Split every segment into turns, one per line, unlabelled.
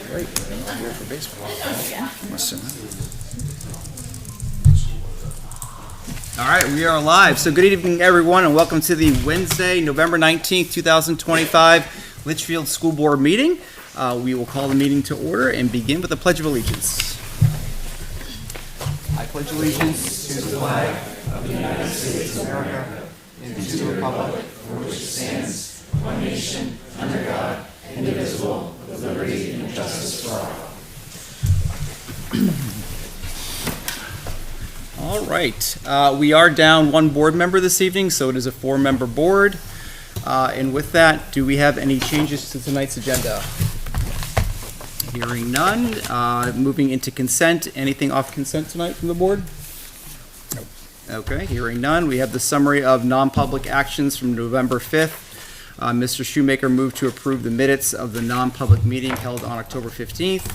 Great. I'm here for baseball. I'm assuming.
All right, we are live. So good evening, everyone, and welcome to the Wednesday, November 19th, 2025 Litchfield School Board meeting. We will call the meeting to order and begin with the Pledge of Allegiance. I pledge allegiance to the flag of the United States of America and to the republic for which it stands, one nation, under God, indivisible, with liberty and justice for all. All right, we are down one board member this evening, so it is a 4-member board. And with that, do we have any changes to tonight's agenda? Hearing none. Moving into consent. Anything off consent tonight from the board?
Nope.
Okay, hearing none. We have the summary of non-public actions from November 5th. Mr. Shoemaker moved to approve the minutes of the non-public meeting held on October 15th.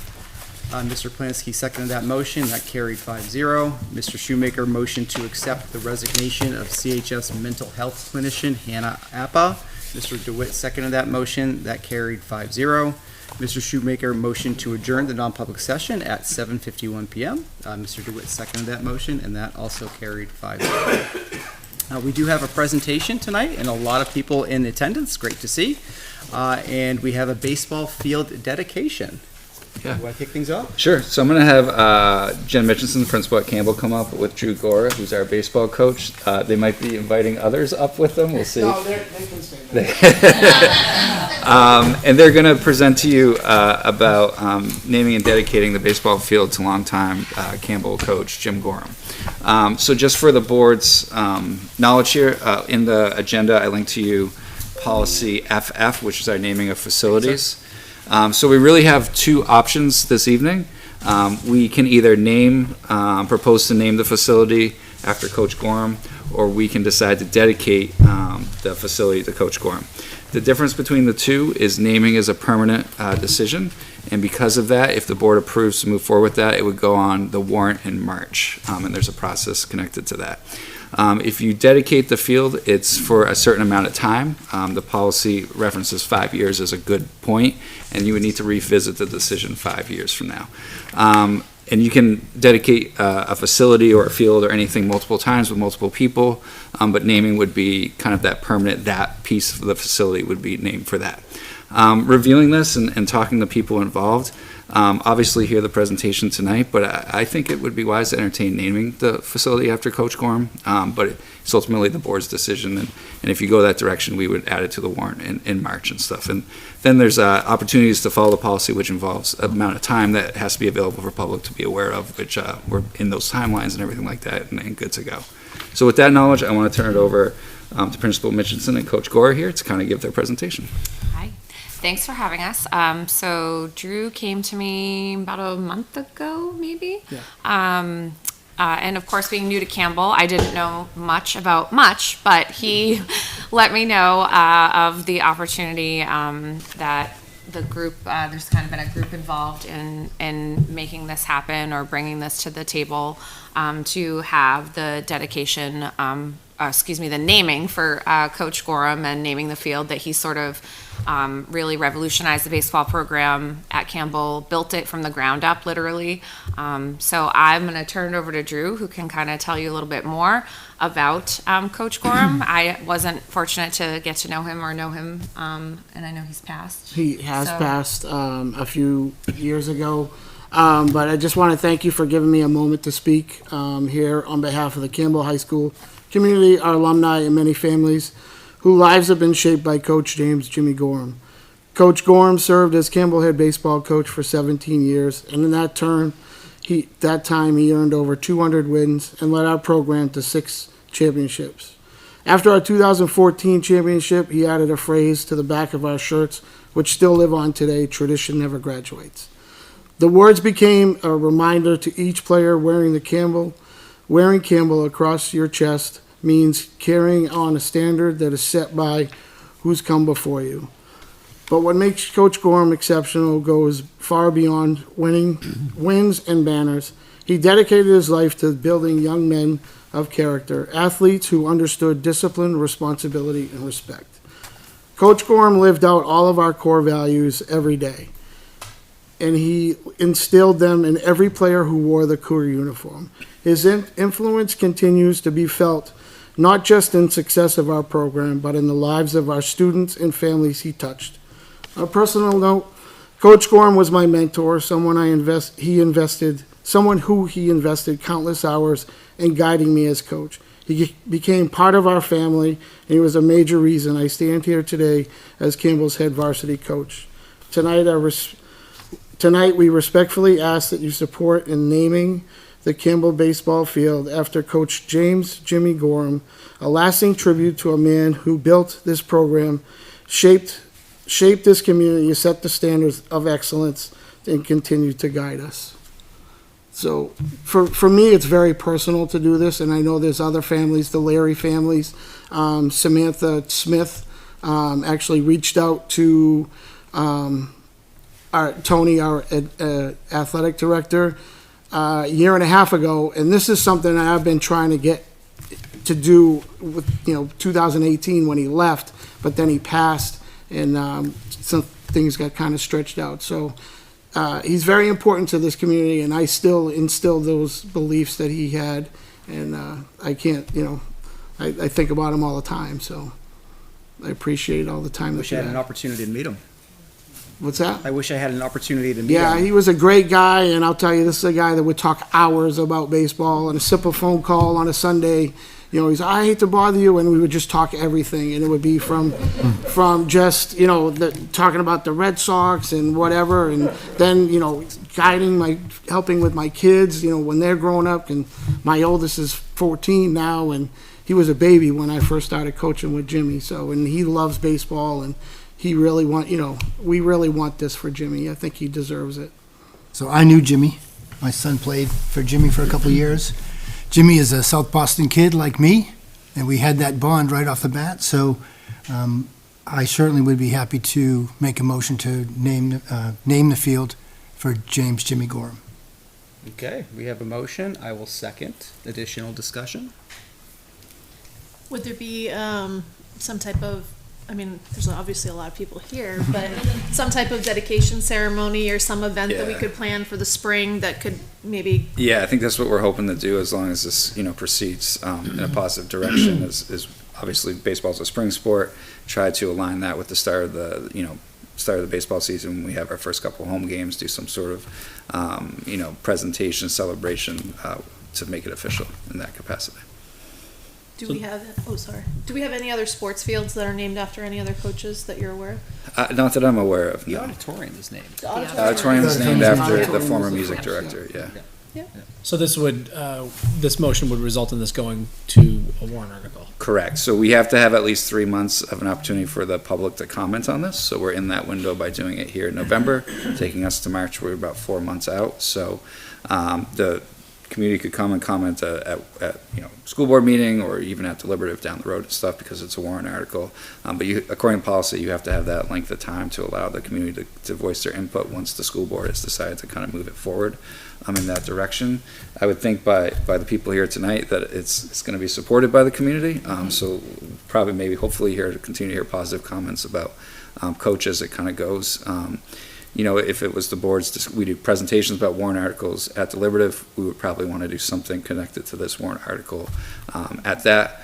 Mr. Plansky seconded that motion. That carried 5-0. Mr. Shoemaker motioned to accept the resignation of CHS mental health clinician Hannah Appa. Mr. DeWitt seconded that motion. That carried 5-0. Mr. Shoemaker motioned to adjourn the non-public session at 7:51 p.m. Mr. DeWitt seconded that motion, and that also carried 5-0. We do have a presentation tonight, and a lot of people in attendance. Great to see. And we have a baseball field dedication.
Yeah.
You want to kick things off?
Sure. So I'm going to have Jen Mitchinson, the principal at Campbell, come up with Drew Gora, who's our baseball coach. They might be inviting others up with them. We'll see.
No, they can stay there.
And they're going to present to you about naming and dedicating the baseball field to longtime Campbell coach Jim Gorham. So just for the board's knowledge here, in the agenda, I linked to you policy FF, which is our naming of facilities. So we really have two options this evening. We can either propose to name the facility after Coach Gorham, or we can decide to dedicate the facility to Coach Gorham. The difference between the two is naming is a permanent decision, and because of that, if the board approves to move forward with that, it would go on the warrant in March, and there's a process connected to that. If you dedicate the field, it's for a certain amount of time. The policy references 5 years as a good point, and you would need to revisit the decision 5 years from now. And you can dedicate a facility or a field or anything multiple times with multiple people, but naming would be kind of that permanent, that piece of the facility would be named for that. Reviewing this and talking to people involved, obviously hear the presentation tonight, but I think it would be wise to entertain naming the facility after Coach Gorham, but it's ultimately the board's decision, and if you go that direction, we would add it to the warrant in March and stuff. And then there's opportunities to follow the policy, which involves an amount of time that has to be available for public to be aware of, which we're in those timelines and everything like that, and good to go. So with that knowledge, I want to turn it over to Principal Mitchinson and Coach Gora here to kind of give their presentation.
Hi. Thanks for having us. So Drew came to me about a month ago, maybe.
Yeah.
And of course, being new to Campbell, I didn't know much, but he let me know of the opportunity that the group, there's kind of been a group involved in making this happen or bringing this to the table to have the dedication, the naming for Coach Gorham and naming the field that he sort of really revolutionized the baseball program at Campbell, built it from the ground up, literally. So I'm going to turn it over to Drew, who can kind of tell you a little bit more about Coach Gorham. I wasn't fortunate to get to know him, and I know he's passed.
He has passed a few years ago, but I just want to thank you for giving me a moment to speak here on behalf of the Campbell High School community, our alumni, and many families whose lives have been shaped by Coach James Jimmy Gorham. Coach Gorham served as Campbell head baseball coach for 17 years, and in that time he earned over 200 wins and led our program to 6 championships. After our 2014 championship, he added a phrase to the back of our shirts, which still live on today: tradition never graduates. The words became a reminder to each player wearing Campbell across your chest means carrying on a standard that is set by who's come before you. But what makes Coach Gorham exceptional goes far beyond wins and banners. He dedicated his life to building young men of character, athletes who understood discipline, responsibility, and respect. Coach Gorham lived out all of our core values every day, and he instilled them in every player who wore the Cougar uniform. His influence continues to be felt not just in success of our program, but in the lives of our students and families he touched. On a personal note, Coach Gorham was my mentor, someone who he invested countless hours in guiding me as coach. He became part of our family, and he was a major reason I stand here today as Campbell's head varsity coach. Tonight, we respectfully ask that you support in naming the Campbell baseball field after Coach James Jimmy Gorham, a lasting tribute to a man who built this program, shaped this community, set the standards of excellence, and continued to guide us. So for me, it's very personal to do this, and I know there's other families, the Larry families. Samantha Smith actually reached out to Tony, our athletic director, a year and a half ago, and this is something that I've been trying to get to do with 2018 when he left, but then he passed, and some things got kind of stretched out. So he's very important to this community, and I still instill those beliefs that he had, and I can't, I think about him all the time, so I appreciate all the time
I
that
wish
you
I had an
had.
opportunity to meet him.
What's that?
I wish I had an opportunity to meet
Yeah,
him.
he was a great guy, and I'll tell you, this is a guy that would talk hours about baseball and a simple phone call on a Sunday. He's, I hate to bother you, and we would just talk everything, and it would be from just, talking about the Red Sox and whatever, and then, helping with my kids, when they're growing up, and my oldest is 14 now, and he was a baby when I first started coaching with Jimmy, and he loves baseball, and we really want this for Jimmy. I think he deserves it.
So I knew Jimmy. My son played for Jimmy for a couple of years. Jimmy is a South Boston kid like me, and we had that bond right off the bat. So I certainly would be happy to make a motion to name the field for James Jimmy Gorham.
Okay, we have a motion. I will second. Additional discussion?
Would there be some type of, there's obviously a lot of people here, but some type of dedication ceremony or some event that we
Yeah.
could plan for the spring that could maybe,
Yeah, I think that's what we're hoping to do as long as this, proceeds in a positive direction. Is obviously baseball's a spring sport. Try to align that with the start of the baseball season when we have our first couple home games. Do some sort of presentation, celebration to make it official in that capacity.
do we have any other sports fields that are named after any other coaches that you're aware of?
Not that I'm aware of.
The
No.
auditorium is named.
The auditorium.
Auditorium is named
Yeah.
after the
Auditorium
former
is the
music
first,
director. Yeah.
So this motion would result in this going to a warrant article.
Correct. So we have to have at least 3 months of an opportunity for the public to comment on this. So we're in that window by doing it here in November, taking us to March. We're about 4 months out. So the community could come and comment at school board meeting or even at deliberative down the road and stuff because it's a warrant article. But according to policy, you have to have that length of time to allow the community to voice their input once the school board has decided to kind of move it forward in that direction. I would think by the people here tonight that it's going to be supported by the community. So probably maybe hopefully here to continue to hear positive comments about coach as it kind of goes. If it was the board's, we do presentations about warrant articles at deliberative, we would probably want to do something connected to this warrant article at that.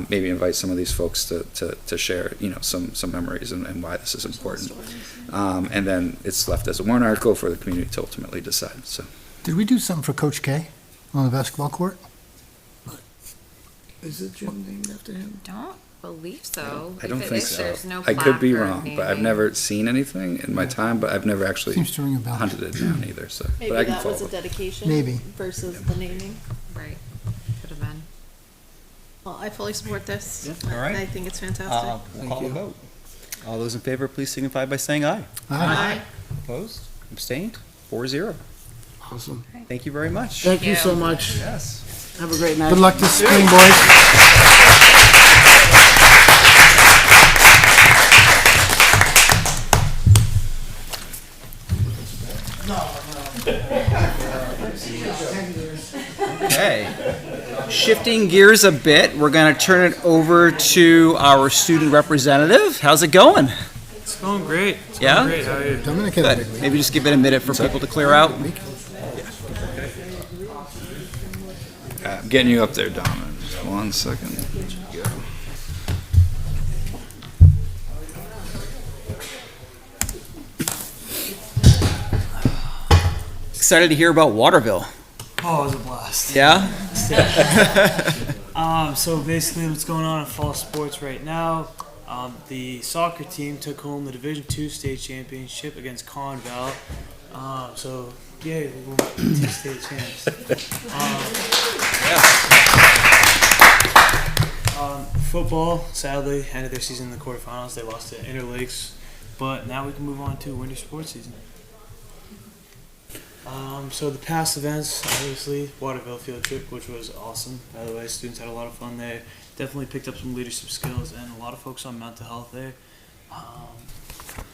Maybe invite some of these folks to share, some memories and why this is important. And then it's left as a warrant article for the community to ultimately decide, so.
Did we do something for Coach K on the basketball court?
Is it gym named after him?
Don't believe so.
I don't
If it
think
is,
so.
there's no
I could be
plaque or
wrong, but I've
naming.
never seen anything in my time, but I've never actually
Seems to ring a bell.
hunted it down either, so.
Maybe
But I can
that was
follow
a
up.
dedication.
Maybe.
Versus the naming.
Right, could have been.
Well, I fully support this.
Yeah, all right.
I think it's fantastic.
We'll call a vote. All those in favor, please signify by saying aye.
Aye.
Opposed? Abstained? 4-0.
Awesome.
Thank you very much.
Thank you so
you.
much.
Yes.
Have a great night.
Good luck this spring, boys.
Okay. Shifting gears a bit, we're going to turn it over to our student representative. How's it going?
It's going great. It's
Yeah?
going great. How are you?
Dominic had a big
Good.
week.
Maybe just give it a minute for people to clear out.
I'm getting you up there, Dom. Just 1 second. Go.
Excited to hear about Waterville.
Oh, it was a blast.
Yeah?
So basically, what's going on in fall sports right now? The soccer team took home the Division II state championship against Conval. So yay, we won 2 state champs. Football, sadly, ended their season in the quarterfinals. They lost to Interlakes, but now we can move on to winter sports season. So the past events, obviously, Waterville field trip, which was awesome. By the way, students had a lot of fun there. Definitely picked up some leadership skills and a lot of focus on mental health there.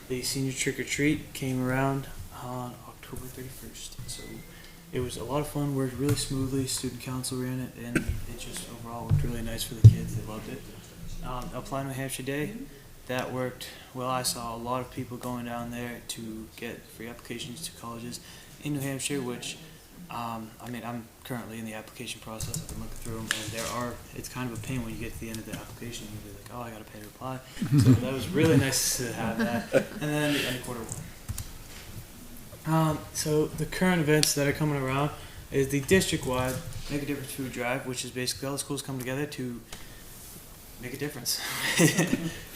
The senior trick or treat came around on October 31st. So it was a lot of fun, worked really smoothly. Student council ran it, and it just overall worked really nice for the kids. They loved it. Apply New Hampshire Day, that worked well. I saw a lot of people going down there to get free applications to colleges in New Hampshire, which, I'm currently in the application process. I've been looking through them, and it's kind of a pain when you get to the end of the application, you'll be like, oh, I gotta pay to apply. So that was really nice to have that. And then the end of quarter one. So the current events that are coming around is the district-wide Make a Difference food drive, which is basically all the schools come together to make a difference.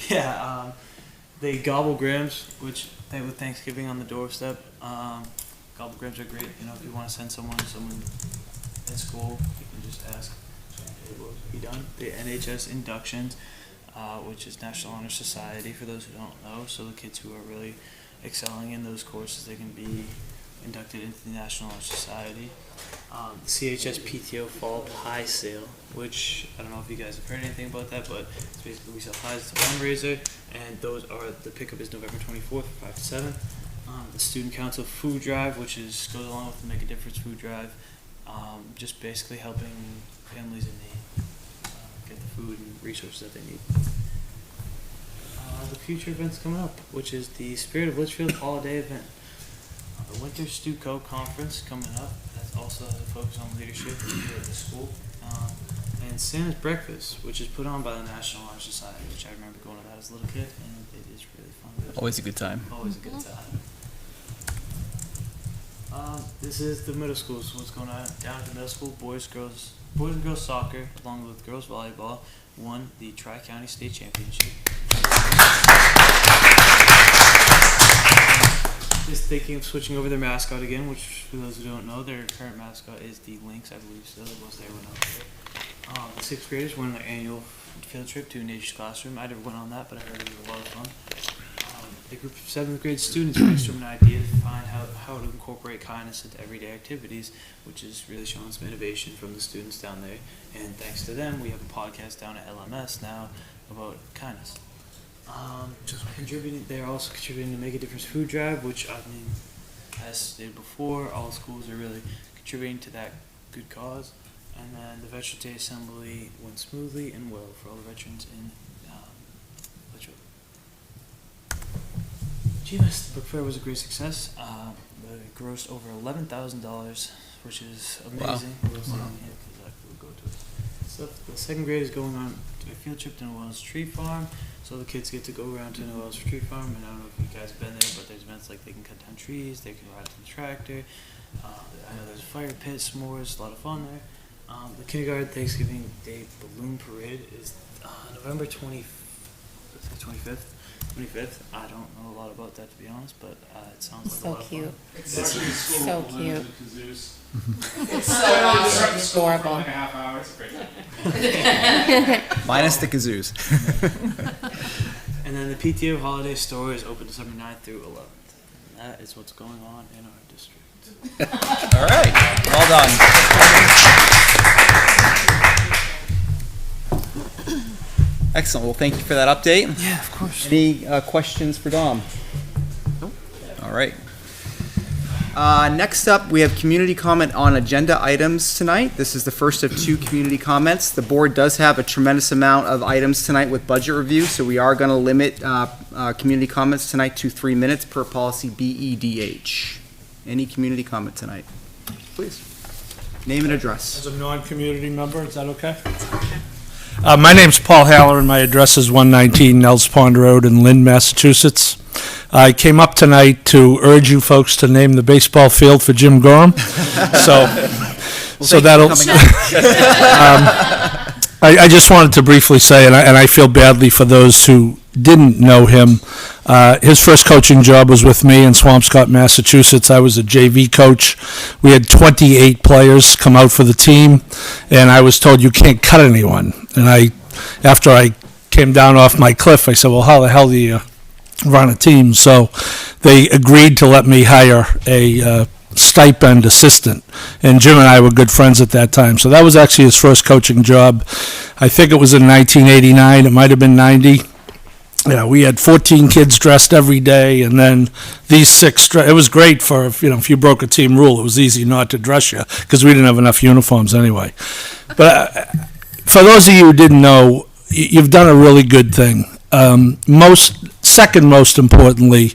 Yeah, the gobble-grams, which they with Thanksgiving on the doorstep. Gobble-grams are great. You know, if you want to send someone in school, you can just ask. It will be done. The NHS inductions, which is National Honor Society, for those who don't know. So the kids who are really excelling in those courses, they can be inducted into the National Honor Society. The CHS PTO Fall Pie Sale, which I don't know if you guys have heard anything about that, but it's basically we sell pies. It's a fundraiser, and the pickup is November 24th, 5 to 7. The Student Council Food Drive, which goes along with the Make a Difference Food Drive, just basically helping families in need get the food and resources that they need. The future events coming up, which is the Spirit of Litchfield Holiday event. The Winter Stu-Co Conference coming up. That's also a focus on leadership here at the school. And Santa's Breakfast, which is put on by the National Honor Society, which I remember going to that as a little kid, and it is really fun.
Always a good time.
Always a good time. This is the middle school. So what's going on down at the middle school? Boys and girls soccer, along with girls volleyball, won the Tri-County State Championship. Just thinking of switching over their mascot again, which for those who don't know, their current mascot is the Lynx, I believe. So it was there when I was there. The 6th graders went on their annual field trip to Nature's Classroom. I never went on that, but I heard it was a lot of fun. A group of 7th grade students brainstormed an idea to find how to incorporate kindness into everyday activities, which is really showing some innovation from the students down there. And thanks to them, we have a podcast down at LMS now about kindness. They're also contributing to Make a Difference Food Drive, which as stated before, all schools are really contributing to that good cause. And then the Veterans Day Assembly went smoothly and well for all the veterans in Litchfield. GMS Book Fair was a great success. It grossed over $11,000, which is amazing. We'll see on here because we'll go to it. So the 2nd grade is going on a field trip to Noel's Tree Farm. So the kids get to go around to Noel's Tree Farm, and I don't know if you guys have been there, but there's events like they can cut down trees, they can ride the tractor. I know there's a fire pit, s'mores, a lot of fun there. The Kindergarten Thanksgiving Day Balloon Parade is November 25th. I don't know a lot about that, to be honest, but it sounds like a
So
lot of
cute.
fun.
So cute.
It's
adorable.
Like a half hour. It's great.
Minus the kazoos.
And then the PTO Holiday Store is open December 9th through 11th. And that is what's going on in our district.
All right. Well done. Excellent. Well, thank you for that update.
Yeah, of course.
Any questions for Dom? Nope. All right. Next up, we have community comment on agenda items tonight. This is the first of 2 community comments. The board does have a tremendous amount of items tonight with budget review, so we are going to limit community comments tonight to 3 minutes per policy BEDH. Any community comment tonight? Please. Name and address.
As a non-community member, is that okay? My name's Paul Haller, and my address is 119 Nels Pond Road in Lynn, Massachusetts. I came up tonight to urge you folks to name the baseball field for Jim Gorham. So that'll. I just wanted to briefly say, and I feel badly for those who didn't know him. His first coaching job was with me in Swampscott, Massachusetts. I was a JV coach. We had 28 players come out for the team, and I was told you can't cut anyone. And after I came down off my cliff, I said, well, how the hell do you run a team? So they agreed to let me hire a stipend assistant, and Jim and I were good friends at that time. So that was actually his first coaching job. I think it was in 1989. It might have been 90. Yeah, we had 14 kids dressed every day, and then these 6. It was great for if you broke a team rule, it was easy not to dress you because we didn't have enough uniforms anyway. But for those of you who didn't know, you've done a really good thing. Second most importantly,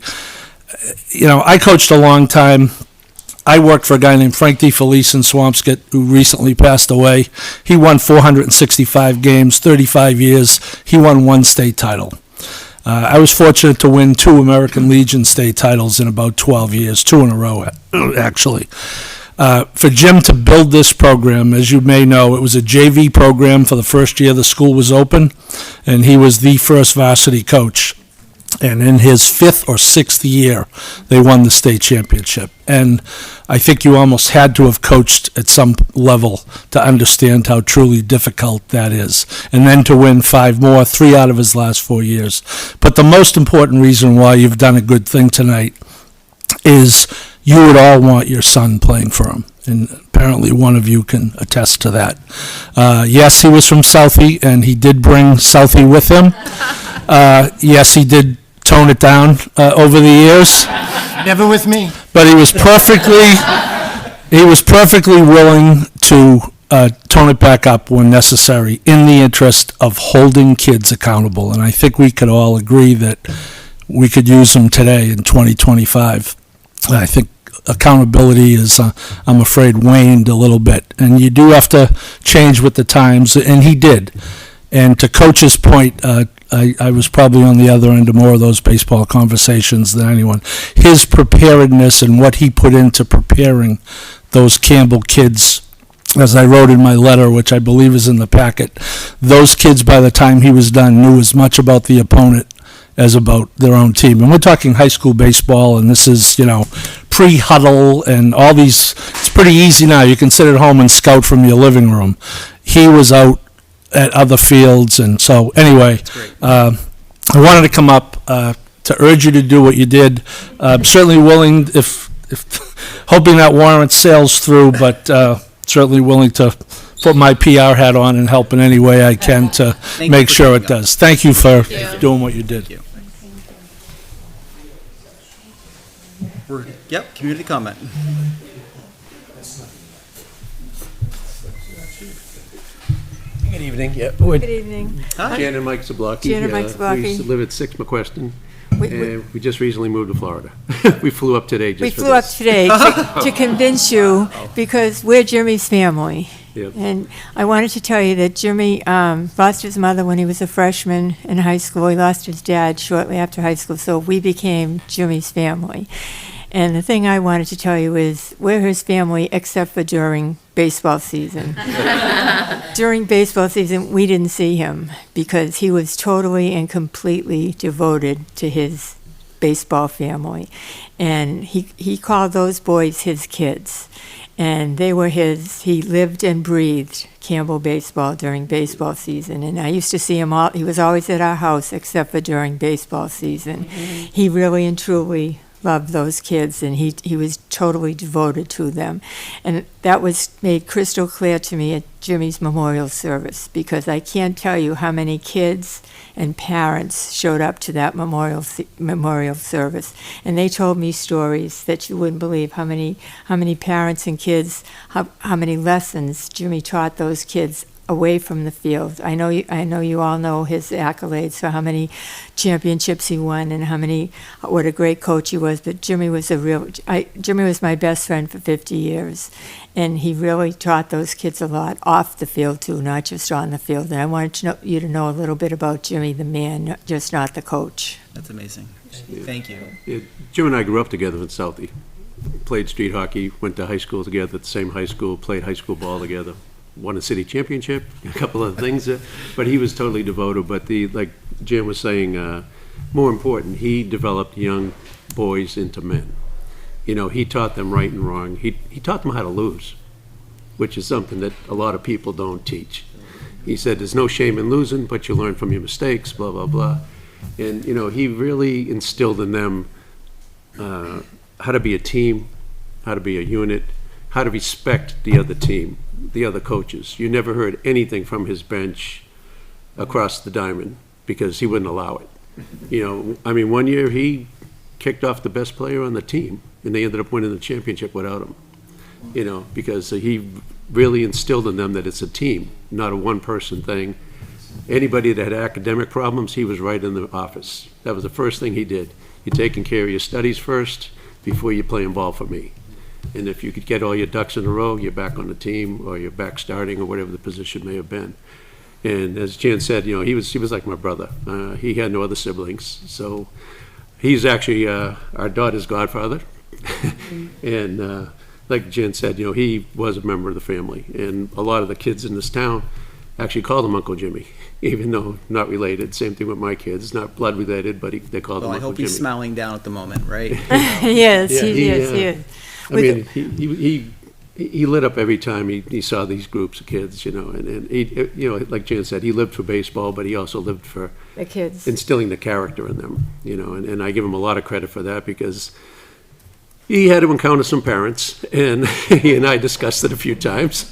I coached a long time. I worked for a guy named Frank DeFelice in Swampscott, who recently passed away. He won 465 games, 35 years. He won 1 state title. I was fortunate to win 2 American Legion state titles in about 12 years, 2 in a row, actually. For Jim to build this program, as you may know, it was a JV program for the first year the school was open, and he was the first varsity coach. And in his 5th or 6th year, they won the state championship. And I think you almost had to have coached at some level to understand how truly difficult that is. And then to win 5 more, 3 out of his last 4 years. But the most important reason why you've done a good thing tonight is you would all want your son playing for him. And apparently one of you can attest to that. Yes, he was from Southie, and he did bring Southie with him. Yes, he did tone it down over the years.
Never with me.
But he was perfectly willing to tone it back up when necessary in the interest of holding kids accountable. And I think we could all agree that we could use them today in 2025. I think accountability is, I'm afraid, waned a little bit. And you do have to change with the times, and he did. And to Coach's point, I was probably on the other end of more of those baseball conversations than anyone. His preparedness and what he put into preparing those Campbell kids, as I wrote in my letter, which I believe is in the packet, those kids, by the time he was done, knew as much about the opponent as about their own team. And we're talking high school baseball, and this is, pre-huddle and all these. It's pretty easy now. You can sit at home and scout from your living room. He was out at other fields, and so anyway, I wanted to come up to urge you to do what you did. I'm certainly willing, if hoping that warrant sails through, but certainly willing to put my PR hat on and help in any way I can to make sure it does. Thank you for doing what you did.
Yep, community comment.
Good evening. Yeah,
Good evening.
Hi.
Jan and Mike Zablocki.
Jan and Mike Zablocki.
We used to live at 6 McQuestion,
We
and we just recently moved to Florida. We flew up today just for
flew up
this.
today to convince you because we're Jimmy's family.
Yep.
And I wanted to tell you that Jimmy lost his mother when he was a freshman in high school. He lost his dad shortly after high school, so we became Jimmy's family. And the thing I wanted to tell you is we're his family except for during baseball season. During baseball season, we didn't see him because he was totally and completely devoted to his baseball family. And he called those boys his kids. And they were his. He lived and breathed Campbell baseball during baseball season. And I used to see him he was always at our house except for during baseball season. He really and truly loved those kids, and he was totally devoted to them. And that was made crystal clear to me at Jimmy's memorial service, because I can't tell you how many kids and parents showed up to that memorial service. And they told me stories that you wouldn't believe, how many parents and kids, how many lessons Jimmy taught those kids away from the field. I know you all know his accolades for how many championships he won and what a great coach he was. But Jimmy was Jimmy was my best friend for 50 years, and he really taught those kids a lot off the field too, not just on the field. And I wanted you to know a little bit about Jimmy, the man, just not the coach.
That's amazing. Thank you.
Yeah, Jim and I grew up together in Southie. Played street hockey, went to high school together at the same high school, played high school ball together. Won a city championship, a couple of things, but he was totally devoted. But like Jim was saying, more important, he developed young boys into men. You know, he taught them right and wrong. He taught them how to lose, which is something that a lot of people don't teach. He said, there's no shame in losing, but you learn from your mistakes, blah, blah, blah. And, you know, he really instilled in them how to be a team, how to be a unit, how to respect the other team, the other coaches. You never heard anything from his bench across the diamond because he wouldn't allow it. You know, I mean, one year he kicked off the best player on the team, and they ended up winning the championship without him. You know, because he really instilled in them that it's a team, not a one-person thing. Anybody that had academic problems, he was right in the office. That was the first thing he did. You're taking care of your studies first before you're playing ball for me. And if you could get all your ducks in a row, you're back on the team, or you're back starting, or whatever the position may have been. And as Jan said, you know, he was like my brother. He had no other siblings, so he's actually our daughter's godfather. And like Jan said, you know, he was a member of the family, and a lot of the kids in this town actually called him Uncle Jimmy, even though not related. Same thing with my kids, not blood related, but they called him Uncle Jimmy.
I hope he's smiling down at the moment, right?
Yes, he is.
I mean, he lit up every time he saw these groups of kids, you know, and he, you know, like Jan said, he lived for baseball, but he also lived for
the kids,
instilling the character in them, you know, and I give him a lot of credit for that, because he had to encounter some parents, and he and I discussed it a few times.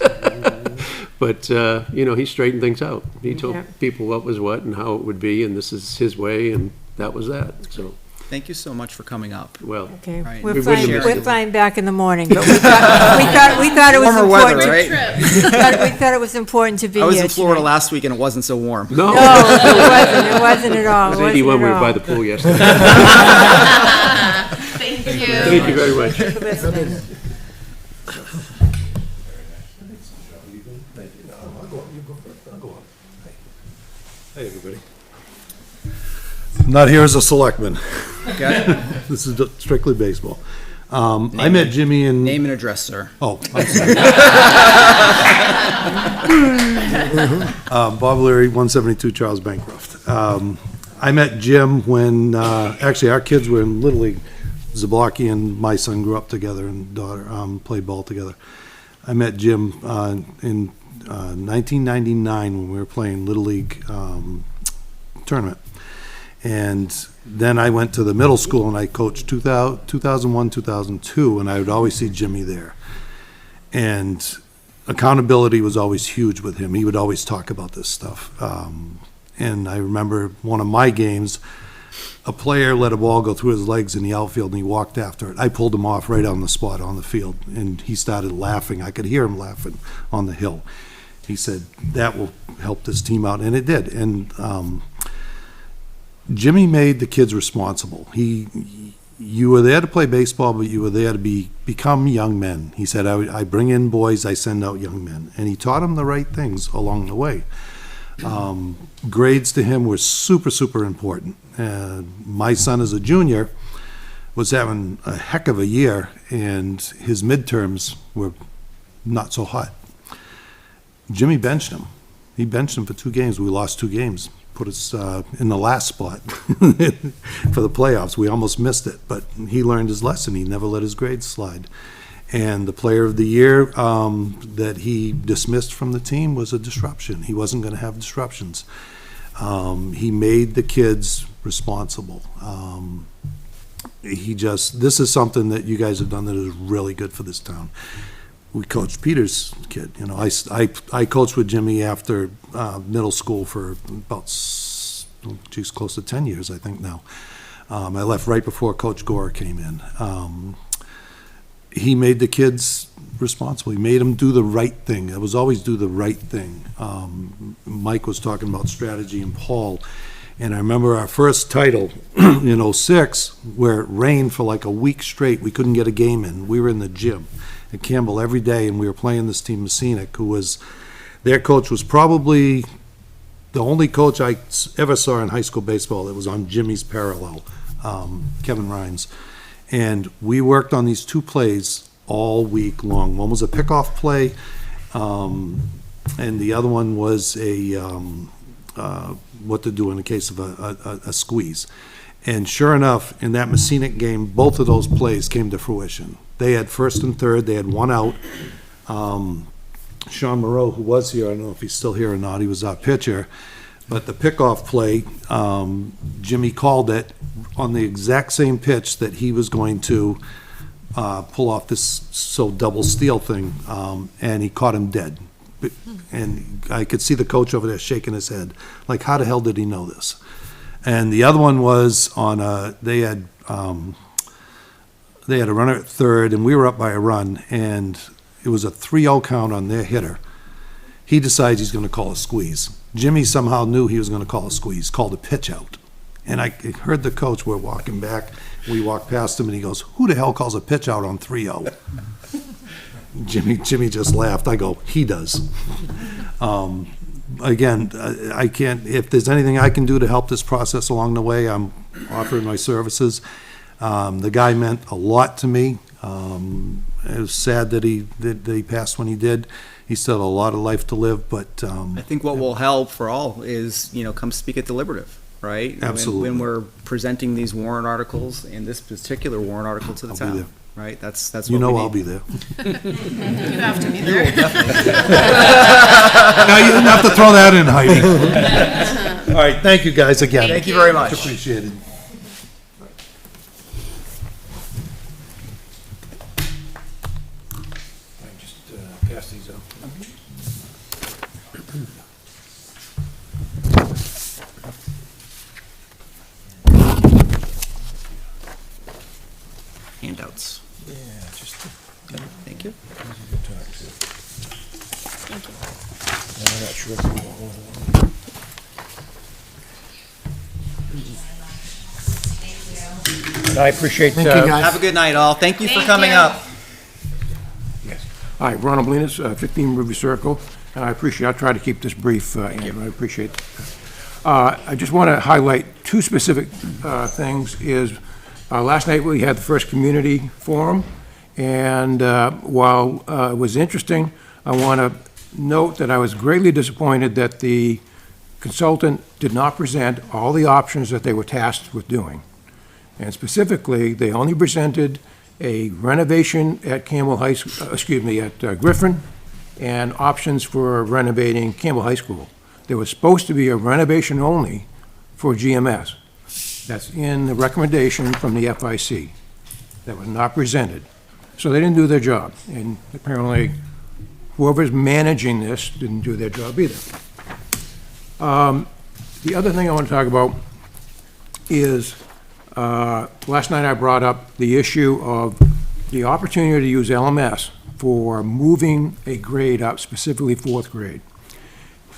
But, you know, he straightened things out. He told people what was what and how it would be, and this is his way, and that was that, so.
Thank you so much for coming up.
Well,
okay.
Right.
We're flying back in the morning, but we thought it was
warmer
important.
Weather, right?
We thought it was important to be here.
I was in Florida
tonight.
last week and it wasn't so warm.
No,
it wasn't at all.
it was 81 when we were by the pool yesterday.
Thank you.
Thank you very much.
Thank you for listening.
Hey, everybody. I'm not here as a selectman.
Okay.
This is strictly baseball. I met Jimmy in...
Name and address, sir.
Oh, I'm sorry. Bob Leary, 172 Charles Bancroft. I met Jim when, actually, our kids were in Little League. Zablocki and my son grew up together, and daughter played ball together. I met Jim in 1999 when we were playing Little League tournament. And then I went to the middle school and I coached 2001, 2002, and I would always see Jimmy there. And accountability was always huge with him. He would always talk about this stuff. And I remember one of my games, a player let a ball go through his legs in the outfield and he walked after it. I pulled him off right on the spot on the field, and he started laughing. I could hear him laughing on the hill. He said, that will help this team out, and it did. And Jimmy made the kids responsible. You were there to play baseball, but you were there to become young men. He said, I bring in boys, I send out young men. And he taught them the right things along the way. Grades to him were super, super important. My son, as a junior, was having a heck of a year, and his midterms were not so hot. Jimmy benched him. He benched him for 2 games. We lost 2 games. Put us in the last spot for the playoffs. We almost missed it, but he learned his lesson. He never let his grades slide. And the player of the year that he dismissed from the team was a disruption. He wasn't going to have disruptions. He made the kids responsible. this is something that you guys have done that is really good for this town. We coached Peter's kid, you know, I coached with Jimmy after middle school for about, close to 10 years, I think now. I left right before Coach Gore came in. He made the kids responsible. He made them do the right thing. It was always do the right thing. Mike was talking about strategy and Paul. And I remember our first title in '06, where it rained for like a week straight. We couldn't get a game in. We were in the gym at Campbell every day, and we were playing this team, Messinic, who was, their coach was probably the only coach I ever saw in high school baseball that was on Jimmy's parallel, Kevin Rhines. And we worked on these two plays all week long. One was a pickoff play, and the other one was what to do in the case of a squeeze. And sure enough, in that Messinic game, both of those plays came to fruition. They had first and third, they had one out. Sean Moreau, who was here, I don't know if he's still here or not, he was our pitcher, but the pickoff play, Jimmy called it on the exact same pitch that he was going to pull off this double steal thing, and he caught him dead. And I could see the coach over there shaking his head, like, how the hell did he know this? And the other one was on they had a runner at third, and we were up by a run, and it was a 3-0 count on their hitter. He decides he's going to call a squeeze. Jimmy somehow knew he was going to call a squeeze, called a pitch out. And I heard the coach, we're walking back, we walked past him, and he goes, who the hell calls a pitch out on 3-0? Jimmy just laughed. I go, he does. Again, I can't, if there's anything I can do to help this process along the way, I'm offering my services. The guy meant a lot to me. It was sad that he passed when he did. He still had a lot of life to live, but
I think what will help for all is, come speak at deliberative, right?
Absolutely.
When we're presenting these warrant articles, and this particular warrant article to the
I'll be
town,
there.
right? That's what
you know
we
I'll
need.
be there.
You have to be there.
Now you didn't have to throw that in, Heidi. All right, thank you guys again.
Thank you very much.
Appreciate it. Just pass these out.
Handouts.
Yeah, just.
Thank you.
I'm not sure if we want one.
I appreciate.
Thank you, guys.
Have a good night, all. Thank you for
Thank
coming
you.
up.
Hi, Ronald Blinas, 15 Ruby Circle. I appreciate, I'll try to keep this brief, Andrew, I appreciate it. I just want to highlight two specific things. Last night we had the first community forum, and while it was interesting, I want to note that I was greatly disappointed that the consultant did not present all the options that they were tasked with doing. And specifically, they only presented a renovation at Campbell High School, at Griffin, and options for renovating Campbell High School. There was supposed to be a renovation only for GMS. That's in the recommendation from the FIC. That was not presented. So they didn't do their job, and apparently whoever's managing this didn't do their job either. The other thing I want to talk about is last night I brought up the issue of the opportunity to use LMS for moving a grade up, specifically fourth grade.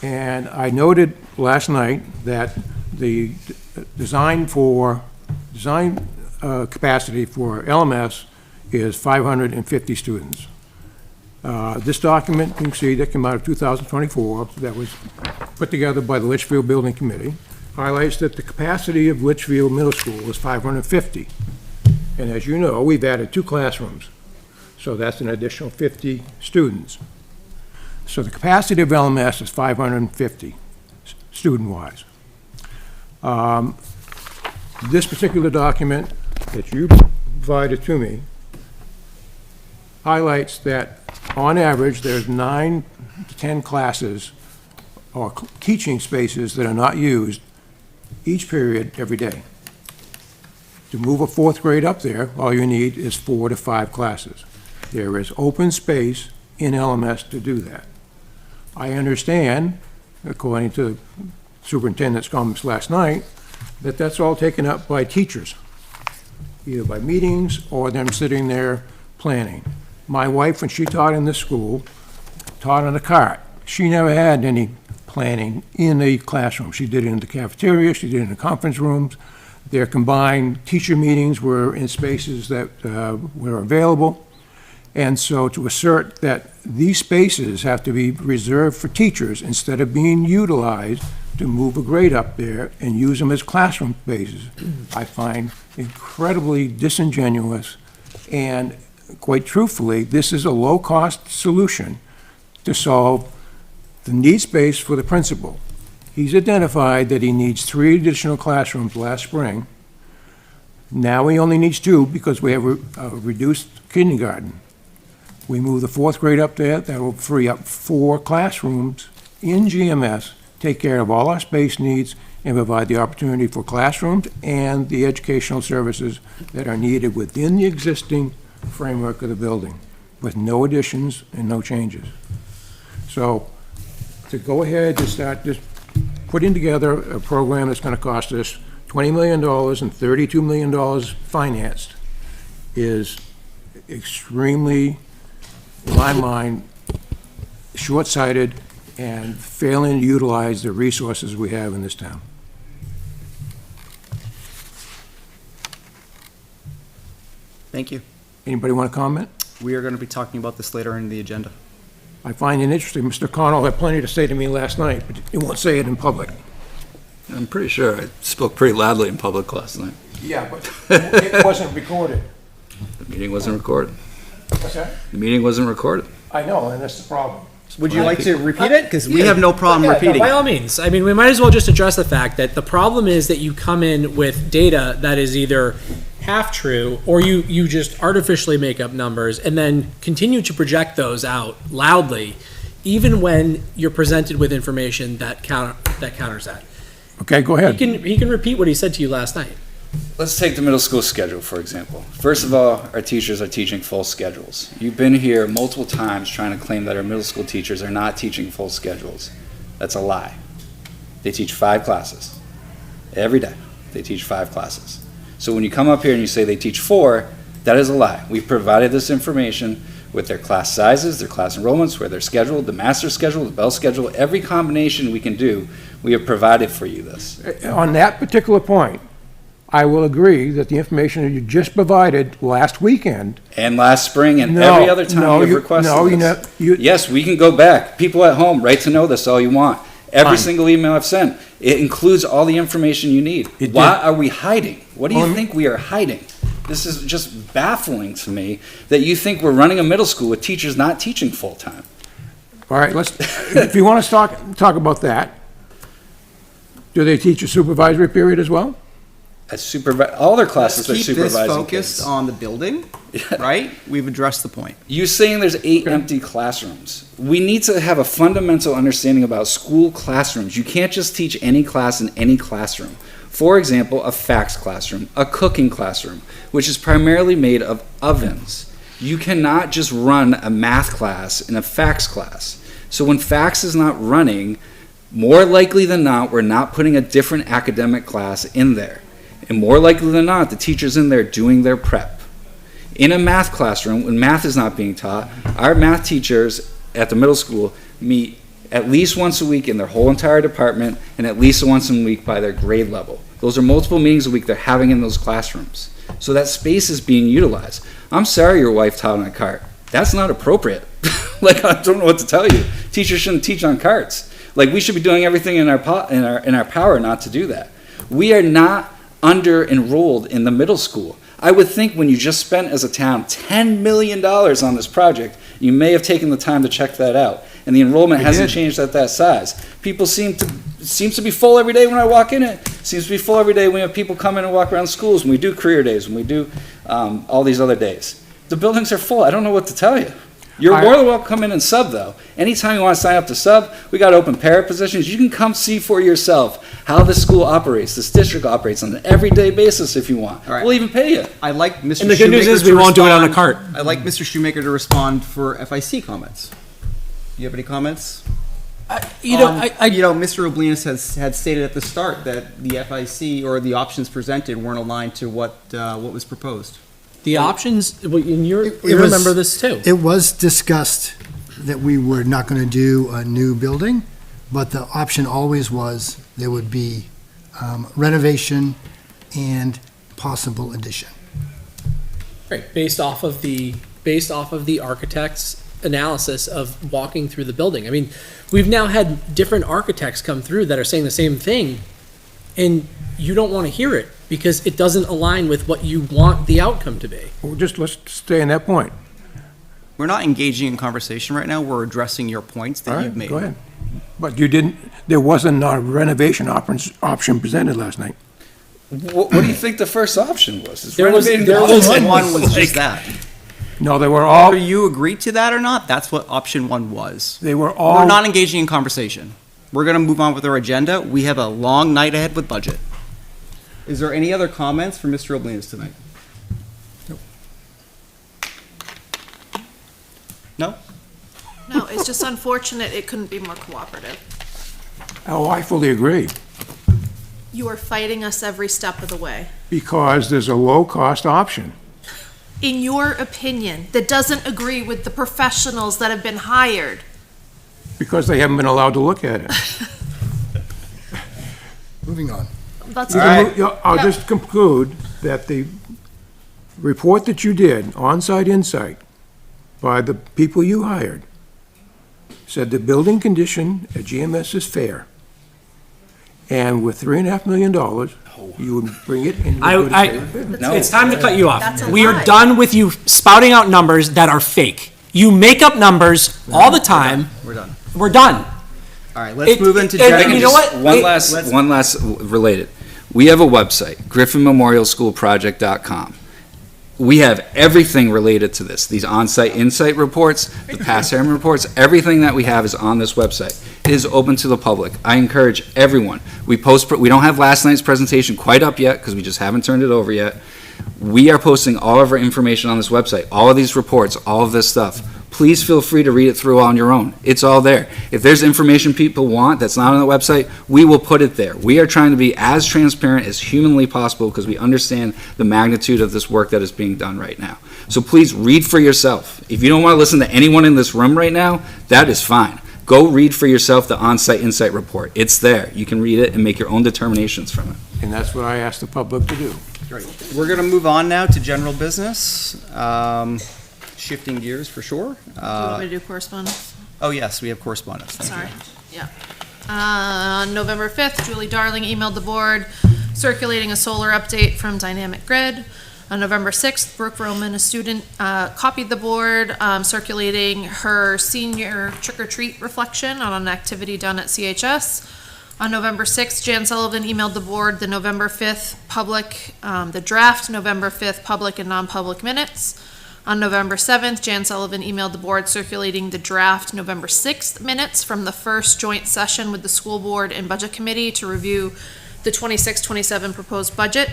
And I noted last night that the design capacity for LMS is 550 students. This document, you can see, that came out of 2024, that was put together by the Litchfield Building Committee, highlights that the capacity of Litchfield Middle School is 550. And as you know, we've added 2 classrooms, so that's an additional 50 students. So the capacity of LMS is 550, student-wise. This particular document that you provided to me highlights that, on average, there's 9 to 10 classes or teaching spaces that are not used each period every day. To move a fourth grade up there, all you need is 4 to 5 classes. There is open space in LMS to do that. I understand, according to superintendent's comments last night, that that's all taken up by teachers, either by meetings or them sitting there planning. My wife, when she taught in this school, taught in a cart. She never had any planning in the classroom. She did it in the cafeteria, she did it in the conference rooms. Their combined teacher meetings were in spaces that were available. And so to assert that these spaces have to be reserved for teachers instead of being utilized to move a grade up there and use them as classroom spaces, I find incredibly disingenuous. And quite truthfully, this is a low-cost solution to solve the need space for the principal. He's identified that he needs 3 additional classrooms last spring. Now he only needs 2 because we have a reduced kindergarten. We move the 4th grade up there, that will free up 4 classrooms in GMS, take care of all our space needs, and provide the opportunity for classrooms and the educational services that are needed within the existing framework of the building, with no additions and no changes. So to go ahead and start just putting together a program that's going to cost us $20 million and $32 million financed is extremely, in my mind, short-sighted and failing to utilize the resources we have in this town.
Thank you.
Anybody want to comment?
We are going to be talking about this later in the agenda.
I find it interesting. Mr. Connell had plenty to say to me last night, but he won't say it in public.
I'm pretty sure I spoke pretty loudly in public last night.
Yeah, but it wasn't recorded.
The meeting wasn't recorded.
What's that?
The meeting wasn't recorded.
I know, and that's the problem.
Would you like to repeat it? Because we have no problem repeating
By
it.
all means. I mean, we might as well just address the fact that the problem is that you come in with data that is either half true or you just artificially make up numbers and then continue to project those out loudly, even when you're presented with information that counters that.
Okay, go ahead.
He can repeat what he said to you last night.
Let's take the middle school schedule, for example. First of all, our teachers are teaching full schedules. You've been here multiple times trying to claim that our middle school teachers are not teaching full schedules. That's a lie. They teach 5 classes. Every day, they teach 5 classes. So when you come up here and you say they teach 4, that is a lie. We've provided this information with their class sizes, their class enrollments, where they're scheduled, the master schedule, the bell schedule, every combination we can do, we have provided for you this.
On that particular point, I will agree that the information that you just provided last weekend.
And last spring and
No,
every other time
no,
you've
you-
requested
no, you
this.
know, you-
Yes, we can go back. People at home, write to know this all you want. Every
Fine.
single email I've sent, it includes all the information you need.
It
Why
did.
are we hiding? What do you
Well,
think we are hiding? This is just baffling to me that you think we're running a middle school with teachers not teaching full-time.
All right, if you want to talk about that, do they teach a supervisory period as well?
All their classes are
Let's keep this
supervising
focused
kids.
on the building, right? We've addressed the point.
You saying there's 8 empty classrooms. We need to have a fundamental understanding about school classrooms. You can't just teach any class in any classroom. For example, a fax classroom, a cooking classroom, which is primarily made of ovens. You cannot just run a math class in a fax class. So when fax is not running, more likely than not, we're not putting a different academic class in there. And more likely than not, the teacher's in there doing their prep. In a math classroom, when math is not being taught, our math teachers at the middle school meet at least once a week in their whole entire department and at least once a week by their grade level. Those are multiple meetings a week they're having in those classrooms. So that space is being utilized. I'm sorry your wife taught on a cart. That's not appropriate. Like, I don't know what to tell you. Teachers shouldn't teach on carts. Like, we should be doing everything in our power not to do that. We are not under-enrolled in the middle school. I would think when you just spent as a town $10 million on this project, you may have taken the time to check that out. And the enrollment hasn't changed at that size. People seems to be full every day when I walk in it. Seems to be full every day when we have people come in and walk around schools, when we do career days, when we do all these other days. The buildings are full. I don't know what to tell you. You're more than welcome to come in and sub, though. Anytime you want to sign up to sub, we got open para positions. You can come see for yourself how this school operates, this district operates on an everyday basis if you want.
All right.
We'll even pay you.
I'd like Mr.
And the good news
Shoemaker
is we
to
won't do it on a
respond-
cart.
I'd like Mr. Shoemaker to respond for FIC comments. Do you have any comments?
You know,
Mr. Oblinus had stated at the start that the FIC or the options presented weren't aligned to what was proposed.
the options, well, and you
It was-
remember this too.
It was discussed that we were not going to do a new building, but the option always was there would be renovation and possible addition.
Right, based off of the architect's analysis of walking through the building. I mean, we've now had different architects come through that are saying the same thing, and you don't want to hear it because it doesn't align with what you want the outcome to be.
Well, let's stay on that point.
We're not engaging in conversation right now. We're addressing your points
All
that
right,
you've made.
go ahead. But there wasn't a renovation option presented last night.
What do you think the first option was? Is
There was-
renovating
there
the
was-
building?
Option one was just that.
No, they were all,
Whether you agreed to that or not, that's what option one was.
they were
We're
all,
not engaging in conversation. We're gonna move on with our agenda. We have a long night ahead with budget. Is there any other comments from Mr. Oblinus tonight? No?
No, it's just unfortunate it couldn't be more cooperative.
oh, I fully agree,
You are fighting us every step of the way.
because there's a low-cost option.
In your opinion, that doesn't agree with the professionals that have been hired.
Because they haven't been allowed to look at it.
Moving on.
That's
I'll just conclude that the report that you did, On-Site Insight, by the people you hired, said the building condition at GMS is fair. And with $3.5 million, you would bring it and you would
I-
say it's fair.
No.
It's time to cut you off.
That's a
We are
lie.
done with you spouting out numbers that are fake. You make up numbers all the time.
We're done.
We're done.
All right, let's
It-
move into
it-
general.
you know what?
One
Wait.
last related. We have a website, griffinmemorialschoolproject.com. We have everything related to this. These on-site insight reports, the past Harriman reports, everything that we have is on this website. It is open to the public. I encourage everyone. We don't have last night's presentation quite up yet because we just haven't turned it over yet. We are posting all of our information on this website, all of these reports, all of this stuff. Please feel free to read it through on your own. It's all there. If there's information people want that's not on the website, we will put it there. We are trying to be as transparent as humanly possible because we understand the magnitude of this work that is being done right now. So please read for yourself. If you don't want to listen to anyone in this room right now, that is fine. Go read for yourself the on-site insight report. It's there. You can read it and make your own determinations from it.
And that's what I asked the public to do.
Great. We're gonna move on now to general business. Shifting gears for sure.
Do you want me to do correspondence?
Oh, yes, we have correspondence. Thank you.
Sorry, yeah. On November 5th, Julie Darling emailed the board circulating a solar update from Dynamic Grid. On November 6th, Brooke Roman, a student, copied the board, circulating her senior trick-or-treat reflection on an activity done at CHS. On November 6th, Jan Sullivan emailed the board the November 5th public, the draft November 5th public and non-public minutes. On November 7th, Jan Sullivan emailed the board circulating the draft November 6th minutes from the first joint session with the school board and budget committee to review the 26-27 proposed budget.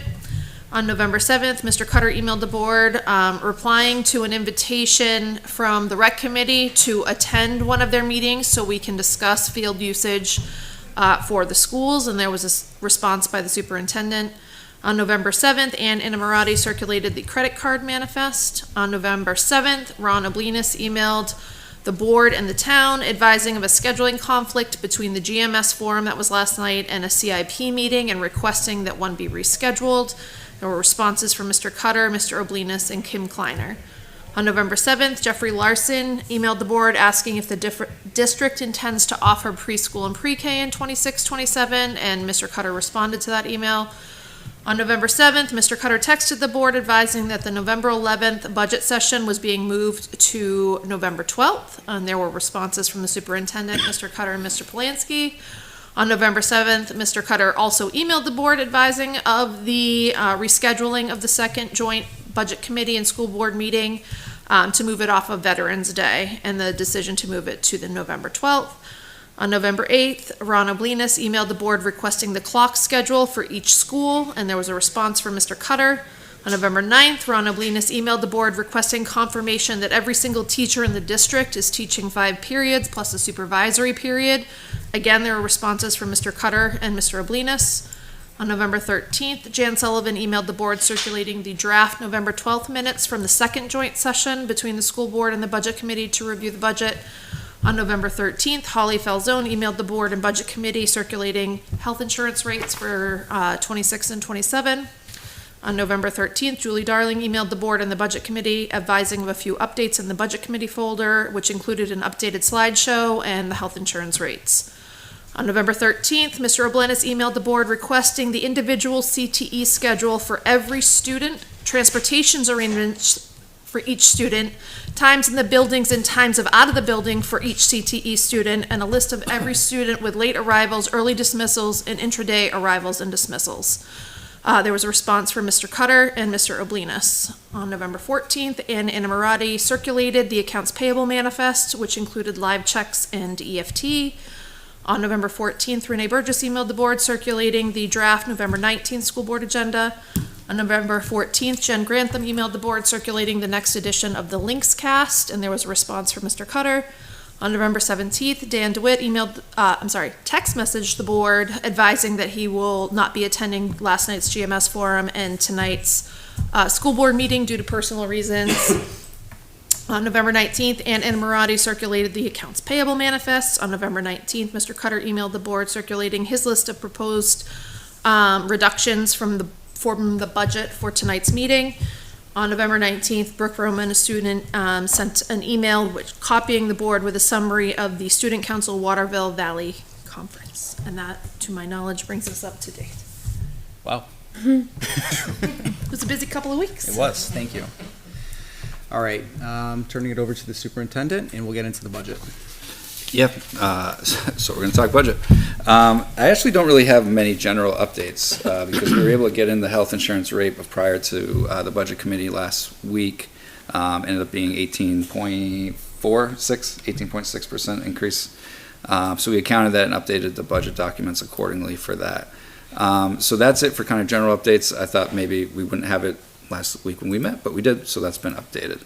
On November 7th, Mr. Cutter emailed the board, replying to an invitation from the rec committee to attend one of their meetings so we can discuss field usage for the schools, and there was a response by the superintendent. On November 7th, Ann Inamorati circulated the credit card manifest. On November 7th, Ron Oblinus emailed the board and the town advising of a scheduling conflict between the GMS forum that was last night and a CIP meeting and requesting that one be rescheduled. There were responses from Mr. Cutter, Mr. Oblinus, and Kim Kleiner. On November 7th, Jeffrey Larson emailed the board asking if the district intends to offer preschool and pre-K in 26-27, and Mr. Cutter responded to that email. On November 7th, Mr. Cutter texted the board advising that the November 11th budget session was being moved to November 12th, and there were responses from the superintendent, Mr. Cutter, and Mr. Polanski. On November 7th, Mr. Cutter also emailed the board advising of the rescheduling of the second joint budget committee and school board meeting to move it off of Veterans Day, and the decision to move it to the November 12th. On November 8th, Ron Oblinus emailed the board requesting the clock schedule for each school, and there was a response from Mr. Cutter. On November 9th, Ron Oblinus emailed the board requesting confirmation that every single teacher in the district is teaching 5 periods plus a supervisory period. Again, there were responses from Mr. Cutter and Mr. Oblinus. On November 13th, Jan Sullivan emailed the board circulating the draft November 12th minutes from the second joint session between the school board and the budget committee to review the budget. On November 13th, Holly Falzone emailed the board and budget committee circulating health insurance rates for 26 and 27. On November 13th, Julie Darling emailed the board and the budget committee advising of a few updates in the budget committee folder, which included an updated slideshow and the health insurance rates. On November 13th, Mr. Oblinus emailed the board requesting the individual CTE schedule for every student, transportation's arrangements for each student, times in the buildings and times of out of the building for each CTE student, and a list of every student with late arrivals, early dismissals, and intraday arrivals and dismissals. There was a response from Mr. Cutter and Mr. Oblinus. On November 14th, Ann Inamorati circulated the accounts payable manifest, which included live checks and EFT. On November 14th, Renee Burgess emailed the board circulating the draft November 19th school board agenda. On November 14th, Jen Grantham emailed the board circulating the next edition of the Lynx Cast, and there was a response from Mr. Cutter. On November 17th, Dan DeWitt text messaged the board advising that he will not be attending last night's GMS forum and tonight's school board meeting due to personal reasons. On November 19th, Ann Inamorati circulated the accounts payable manifest. On November 19th, Mr. Cutter emailed the board circulating his list of proposed reductions from the budget for tonight's meeting. On November 19th, Brooke Roman, a student, sent an email copying the board with a summary of the Student Council Waterville Valley Conference. And that, to my knowledge, brings us up to date.
Wow.
It was a busy couple of weeks.
It was, thank you. All right, turning it over to the superintendent, and we'll get into the budget.
Yep, so we're going to talk budget. I actually don't really have many general updates because we were able to get in the health insurance rate prior to the budget committee last week. Ended up being 18.6% increase. So we accounted that and updated the budget documents accordingly for that. So that's it for kind of general updates. I thought maybe we wouldn't have it last week when we met, but we did, so that's been updated.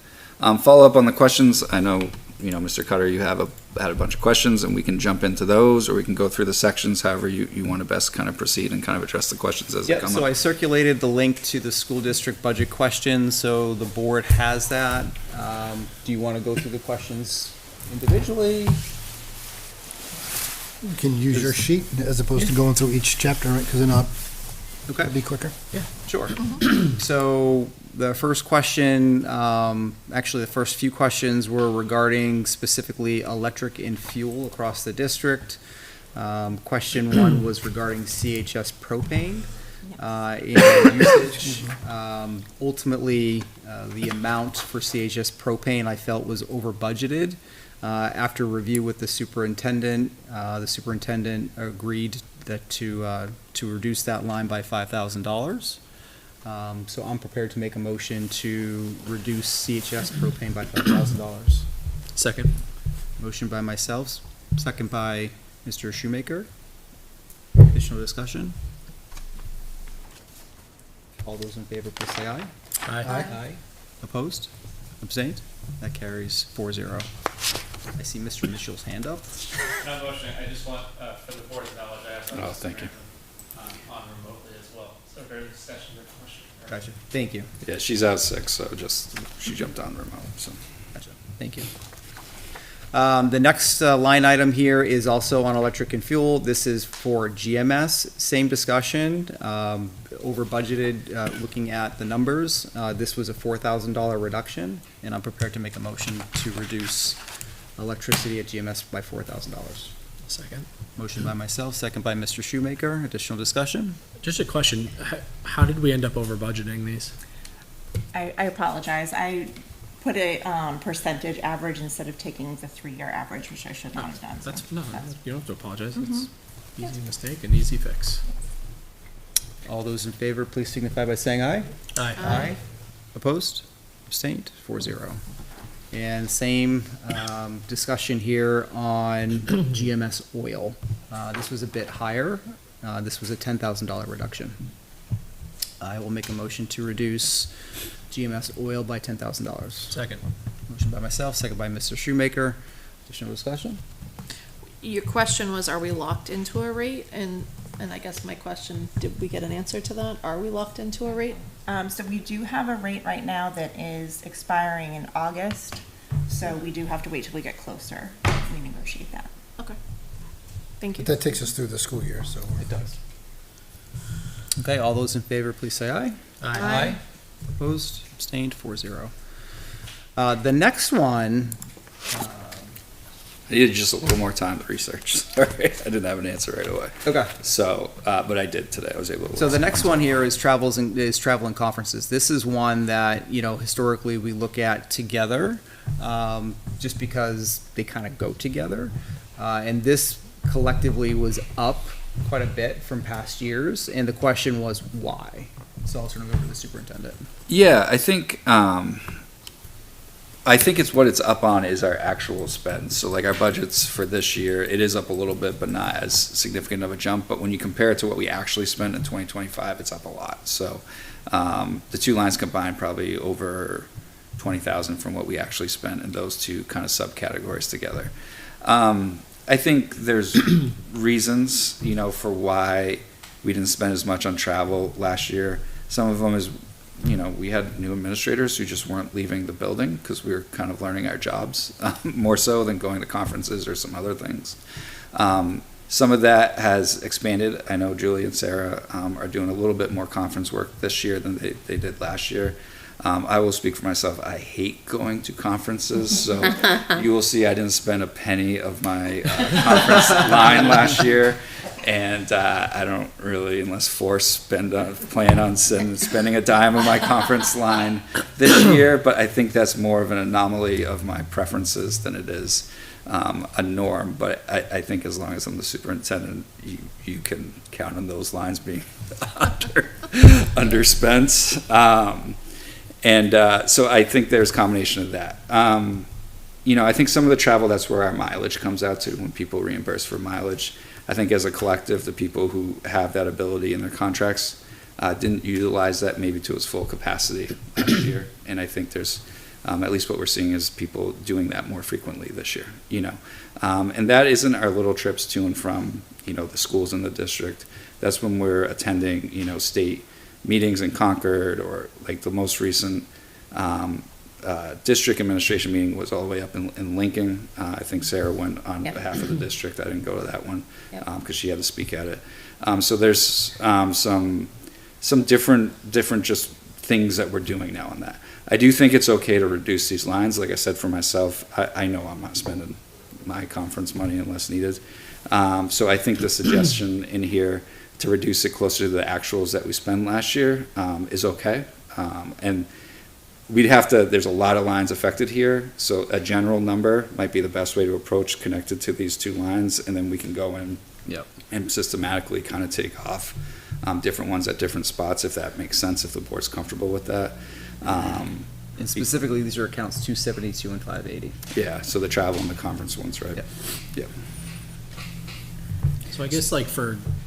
Follow up on the questions. I know, Mr. Cutter, you had a bunch of questions, and we can jump into those, or we can go through the sections, however you want to best kind of proceed and kind of address the questions as they come up.
So I circulated the link to the school district budget questions, so the board has that. Do you want to go through the questions individually?
You can use your sheet as opposed to going through each chapter, right, because they're not,
Okay.
it'd be quicker.
Sure. So the first question, actually the first few questions were regarding specifically electric and fuel across the district. Question one was regarding CHS propane and usage. Ultimately, the amount for CHS propane I felt was over budgeted. After review with the superintendent agreed that to reduce that line by $5,000. So I'm prepared to make a motion to reduce CHS propane by $5,000.
Second.
Motion by myself, second by Mr. Shoemaker. Additional discussion? All those in favor, please say aye.
Aye.
Opposed? Abstained? That carries 4-0. I see Mr. Mitchell's hand up.
Not motion, I just want, for the board's knowledge, I have.
Oh, thank you.
On remotely as well, so during discussion or question.
Gotcha. Thank you.
Yeah, she's out sick, so she jumped on remote, so.
Gotcha. Thank you. The next line item here is also on electric and fuel. This is for GMS. Same discussion, over budgeted, looking at the numbers. This was a $4,000 reduction, and I'm prepared to make a motion to reduce electricity at GMS by $4,000.
Second.
Motion by myself, second by Mr. Shoemaker. Additional discussion?
Just a question. How did we end up over budgeting these?
I apologize. I put a percentage average instead of taking the 3-year average, which I should not have done.
That's, no, you don't have to apologize. It's easy mistake and easy fix.
All those in favor, please signify by saying aye.
Aye.
Aye. Opposed? Abstained? 4-0. And same discussion here on GMS oil. This was a bit higher. This was a $10,000 reduction. I will make a motion to reduce GMS oil by $10,000.
Second.
Motion by myself, second by Mr. Shoemaker. Additional discussion?
Your question was, are we locked into a rate? And I guess my question, did we get an answer to that? Are we locked into a rate?
So we do have a rate right now that is expiring in August, so we do have to wait till we get closer to renegotiate that.
Okay. Thank you.
That takes us through the school year, so.
It does. Okay, all those in favor, please say aye.
Aye.
Opposed, abstained, 4-0. The next one,
I needed just a little more time to research. Sorry, I didn't have an answer right away.
okay.
So, but I did today. I was able to.
So the next one here is travel and conferences. This is one that, you know, historically we look at together, just because they kind of go together. And this collectively was up quite a bit from past years, and the question was why? So I'll turn it over to the superintendent.
Yeah, I think it's what it's up on is our actual spend. So like our budgets for this year, it is up a little bit, but not as significant of a jump. But when you compare it to what we actually spent in 2025, it's up a lot. So the two lines combined probably over 20,000 from what we actually spent in those two kind of subcategories together. I think there's reasons, you know, for why we didn't spend as much on travel last year. Some of them is, you know, we had new administrators who just weren't leaving the building because we were kind of learning our jobs more so than going to conferences or some other things. Some of that has expanded. I know Julie and Sarah are doing a little bit more conference work this year than they did last year. I will speak for myself. I hate going to conferences, so you will see I didn't spend a penny of my conference line last year. And I don't really, unless forced, plan on spending a dime of my conference line this year. But I think that's more of an anomaly of my preferences than it is a norm. But I think as long as I'm the superintendent, you can count on those lines being underspent. So I think there's a combination of that. You know, I think some of the travel, that's where our mileage comes out to when people reimburse for mileage. I think as a collective, the people who have that ability in their contracts didn't utilize that maybe to its full capacity last year. And I think there's, at least what we're seeing is people doing that more frequently this year, you know. And that isn't our little trips to and from, you know, the schools in the district. That's when we're attending, you know, state meetings in Concord, or like the most recent district administration meeting was all the way up in Lincoln. I think Sarah went on behalf of the district. I didn't go to that one because she had to speak at it. So there's some different just things that we're doing now on that. I do think it's okay to reduce these lines. Like I said, for myself, I know I'm not spending my conference money unless needed. So I think the suggestion in here to reduce it closer to the actuals that we spent last year is okay. And we'd have to, there's a lot of lines affected here, so a general number might be the best way to approach connected to these two lines, and then we can go in and systematically kind of take off different ones at different spots, if that makes sense, if the board's comfortable with that.
And specifically, these are accounts 272 and 580.
Yeah, so the travel and the conference ones, right? Yeah.
So I guess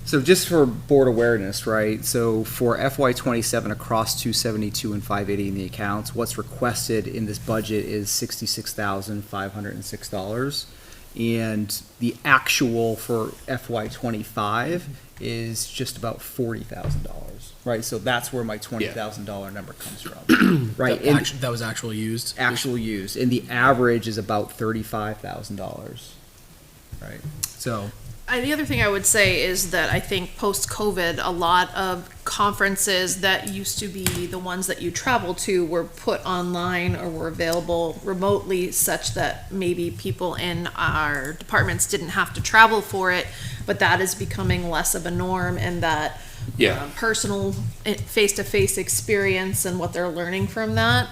So just for board awareness, right? So for FY27 across 272 and 580 in the accounts, what's requested in this budget is $66,506. And the actual for FY25 is just about $40,000, right? So that's where my $20,000 number comes from, right?
that was actually used.
Actual used, and the average is about $35,000, right? So.
The other thing I would say is that I think post-COVID, a lot of conferences that used to be the ones that you travel to were put online or were available remotely, such that maybe people in our departments didn't have to travel for it, but that is becoming less of a norm, and that personal face-to-face experience and what they're learning from that,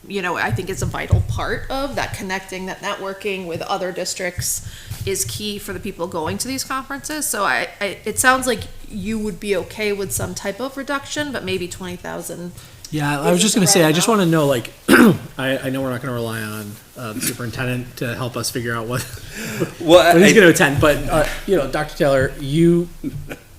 you know, I think is a vital part of that. Connecting, that networking with other districts is key for the people going to these conferences. So it sounds like you would be okay with some type of reduction, but maybe 20,000
Yeah, I was just gonna say, I just wanna know, like, I know we're not gonna rely on the superintendent to help us figure out what, when he's gonna attend, but, Dr. Taylor, you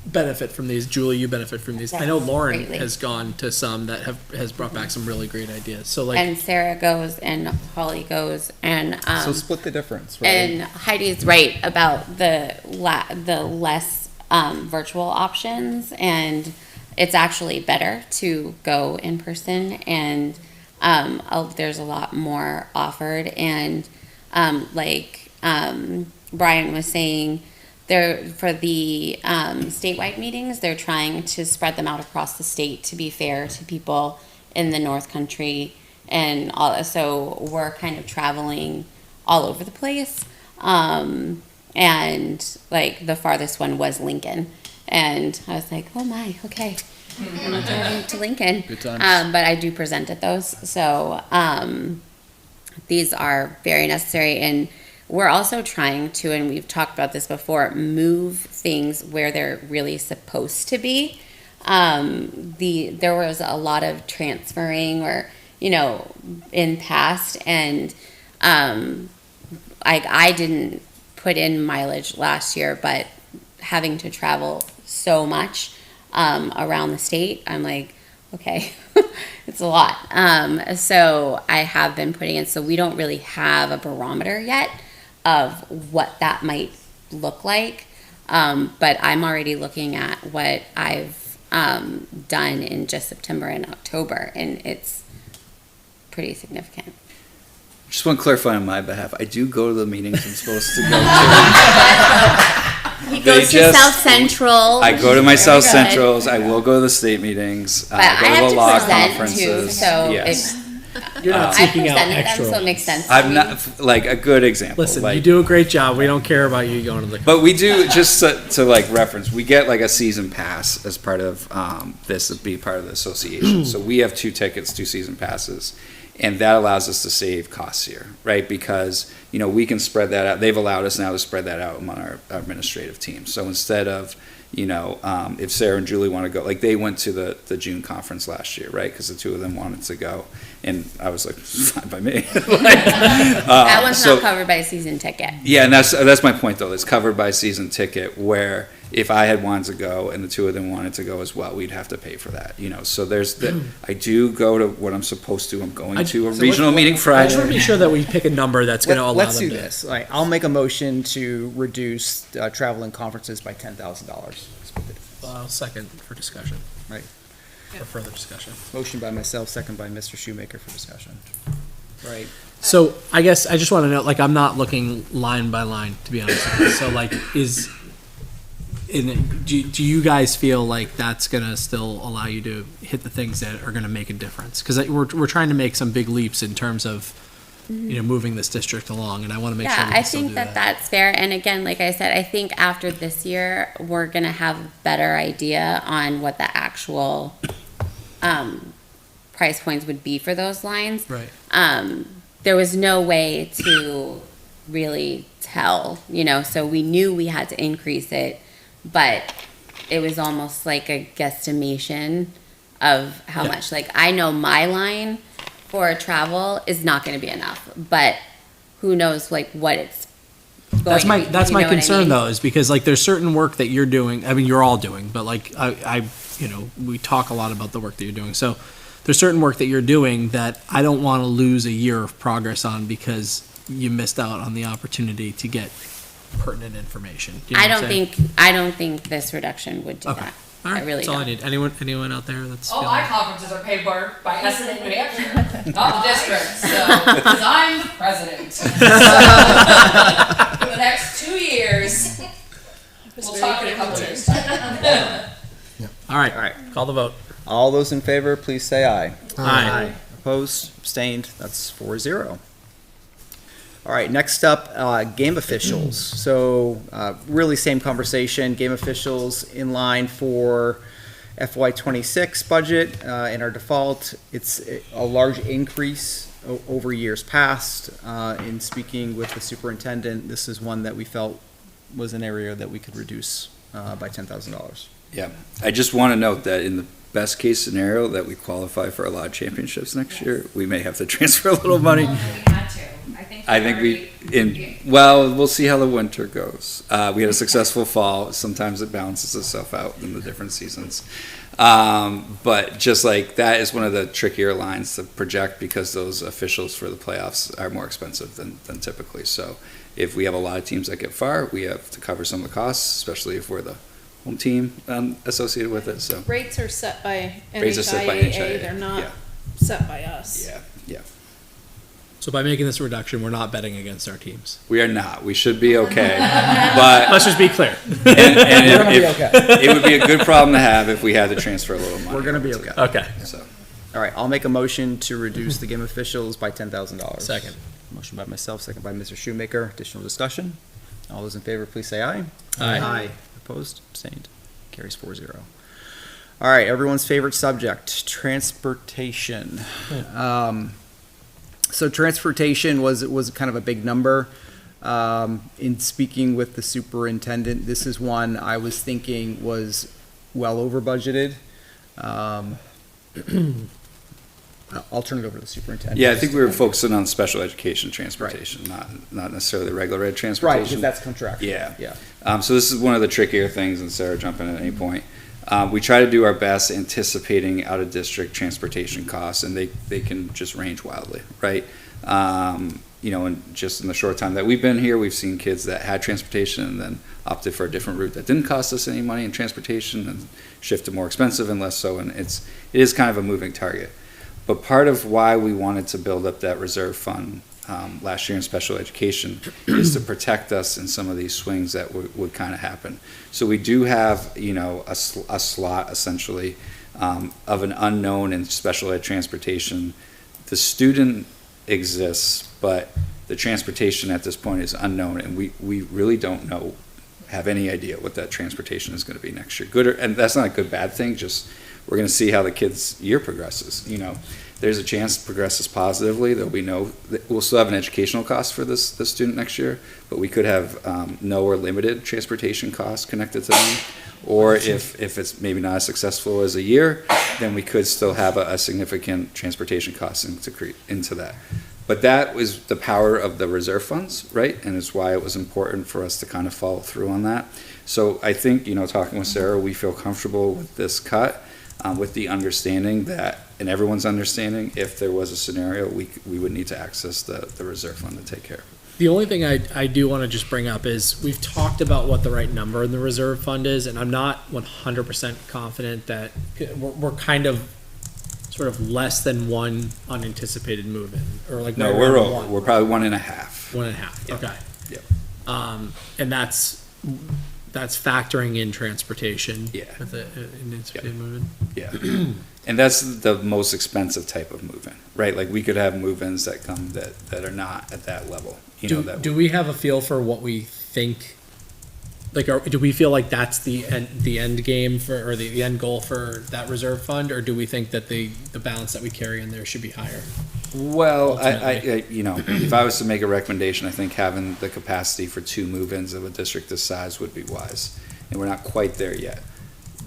benefit from these. Julie, you benefit from these. I know Lauren
greatly.
has gone to some that has brought back some really great ideas. So like,
And Sarah goes and Holly goes and
So split the difference, right?
and Heidi's right about the less virtual options, and it's actually better to go in person, and there's a lot more offered, and Brian was saying, for the statewide meetings, they're trying to spread them out across the state to be fair to people in the North Country, and so we're kind of traveling all over the place. And like the farthest one was Lincoln, and I was like, oh my, okay, I'm driving to Lincoln.
Good times.
But I do present at those, so these are very necessary, and we're also trying to, and we've talked about this before, move things where they're really supposed to be. There was a lot of transferring, or in past, and I didn't put in mileage last year, but having to travel so much around the state, I'm like, okay, it's a lot. So I have been putting in, so we don't really have a barometer yet of what that might look like. But I'm already looking at what I've done in just September and October, and it's pretty significant.
Just want to clarify on my behalf. I do go to the meetings I'm supposed to go to.
He goes to South Central.
I go to my South
Very good.
Centrals. I will go to the state meetings.
But
I
I
go
have
to the
to
law
present too,
conferences.
so
Yes.
you're not
I
seeking out
presented
extra.
them, so it makes sense. to
I'm
me.
not like a good example.
Listen,
like,
you do a great job. We don't care about you going to the.
But we do, just to like reference, we get like a season pass as part of this, to be part of the association. So we have 2 tickets, 2 season passes, and that allows us to save costs here, right? Because, we can spread that out. They've allowed us now to spread that out among our administrative team. So instead of, if Sarah and Julie want to go, like they went to the June conference last year, right? Because the 2 of them wanted to go. And I was like, fine by me.
That one's
so-
not covered by a season ticket.
Yeah, and that's my point though. It's covered by season ticket, where if I had wanted to go and the 2 of them wanted to go as well, we'd have to pay for that. So there's I do go to what I'm supposed to. I'm going to a
So
regional meeting
I just
Friday.
want to make sure that we pick a number that's going to allow
Let's
them
do
to.
this. I'll make a motion to reduce travel and conferences by $10,000.
Second for discussion.
Right.
For further discussion.
Motion by myself, second by Mr. Shoemaker for discussion. Right.
So I guess I just want to know, like, I'm not looking line by line, to be honest with you. So like, do you guys feel like that's going to still allow you to hit the things that are going to make a difference? Because we're trying to make some big leaps in terms of, moving this district along, and I want to make sure we
Yeah,
can
I
still
think
do
that that's fair. And again, like I said, I think after this year, we're gonna have a better idea on what the actual price points would be for those lines.
Right.
There was no way to really tell, so we knew we had to increase it, but it was almost like a guesstimation of how
Yeah.
much. Like, I know my line for travel is not going to be enough, but who knows like what it's going
That's my
to be,
that's
you
my
know what I
concern
mean?
though, is because like there's certain work that you're doing. I mean, you're all doing, but like I we talk a lot about the work that you're doing. So there's certain work that you're doing that I don't want to lose a year of progress on because you missed out on the opportunity to get pertinent information. You know
I
what I'm
don't
saying?
think this reduction would do
Okay.
that.
All right,
I really
that's all I
don't.
need. Anyone out there that's
All
feeling-
my conferences are paid for by Essen and New Hampshire, not the district, so, because I'm the president. So, for the next 2 years, we'll talk in a couple years' time.
All right. Call the vote.
All those in favor, please say aye.
Aye.
Opposed, abstained, that's 4-0. All right, next up, game officials. So really same conversation, game officials in line for FY26 budget in our default. It's a large increase over years past. In speaking with the superintendent, this is one that we felt was an area that we could reduce by $10,000.
Yeah, I just want to note that in the best case scenario that we qualify for a lot of championships next year, we may have to transfer a little money. I think well, we'll see how the winter goes. We had a successful fall. Sometimes it balances itself out in the different seasons. But just like that is one of the trickier lines to project because those officials for the playoffs are more expensive than typically. So if we have a lot of teams that get far, we have to cover some of the costs, especially if we're the home team associated with it. So
Rates are set by
Rates are set by
NHIAA, they're not
yeah.
set by us.
Yeah, yeah.
So by making this reduction, we're not betting against our teams.
We are not. We should be okay. But
Let's just be clear.
and it would be a good problem to have if we had to transfer a little money.
We're gonna be okay.
Okay.
So.
All right, I'll make a motion to reduce the game officials by $10,000.
Second.
Motion by myself, second by Mr. Shoemaker. Additional discussion? All those in favor, please say aye.
Aye.
Opposed? Abstained? Carries 4-0. All right, everyone's favorite subject, transportation. So transportation was kind of a big number. In speaking with the superintendent, this is one I was thinking was well over budgeted. I'll turn it over to the superintendent.
Yeah, I think we were focusing on special education transportation, not necessarily the regular ed transportation.
Right, because that's contractual.
Yeah. So this is one of the trickier things, and Sarah, jump in at any point. We try to do our best anticipating out-of-district transportation costs, and they can just range wildly, right? And just in the short time that we've been here, we've seen kids that had transportation and then opted for a different route that didn't cost us any money in transportation and shift to more expensive and less so, and it is kind of a moving target. But part of why we wanted to build up that reserve fund last year in special education is to protect us in some of these swings that would kind of happen. So we do have, a slot essentially of an unknown in special ed transportation. The student exists, but the transportation at this point is unknown, and we really don't have any idea what that transportation is going to be next year. And that's not a good, bad thing, just we're going to see how the kid's year progresses. There's a chance it progresses positively. We'll still have an educational cost for this student next year, but we could have no or limited transportation costs connected to them. Or if it's maybe not as successful as a year, then we could still have a significant transportation cost into that. But that was the power of the reserve funds, right? And it's why it was important for us to kind of follow through on that. So I think, talking with Sarah, we feel comfortable with this cut, with the understanding that, and everyone's understanding, if there was a scenario, we would need to access the reserve fund to take care of it.
The only thing I do want to just bring up is we've talked about what the right number in the reserve fund is, and I'm not 100% confident that we're kind of sort of less than one unanticipated move-in, or like
No, we're over. We're probably 1.5.
1.5.
Yep.
Okay.
Yep.
And that's factoring in transportation.
Yeah.
With an anticipated move-in.
Yeah. And that's the most expensive type of move-in, right? Like we could have move-ins that come that are not at that level.
Do we have a feel for what we think? Like, do we feel like that's the end game for, or the end goal for that reserve fund, or do we think that the balance that we carry in there should be higher?
Well, I if I was to make a recommendation, I think having the capacity for 2 move-ins of a district this size would be wise, and we're not quite there yet.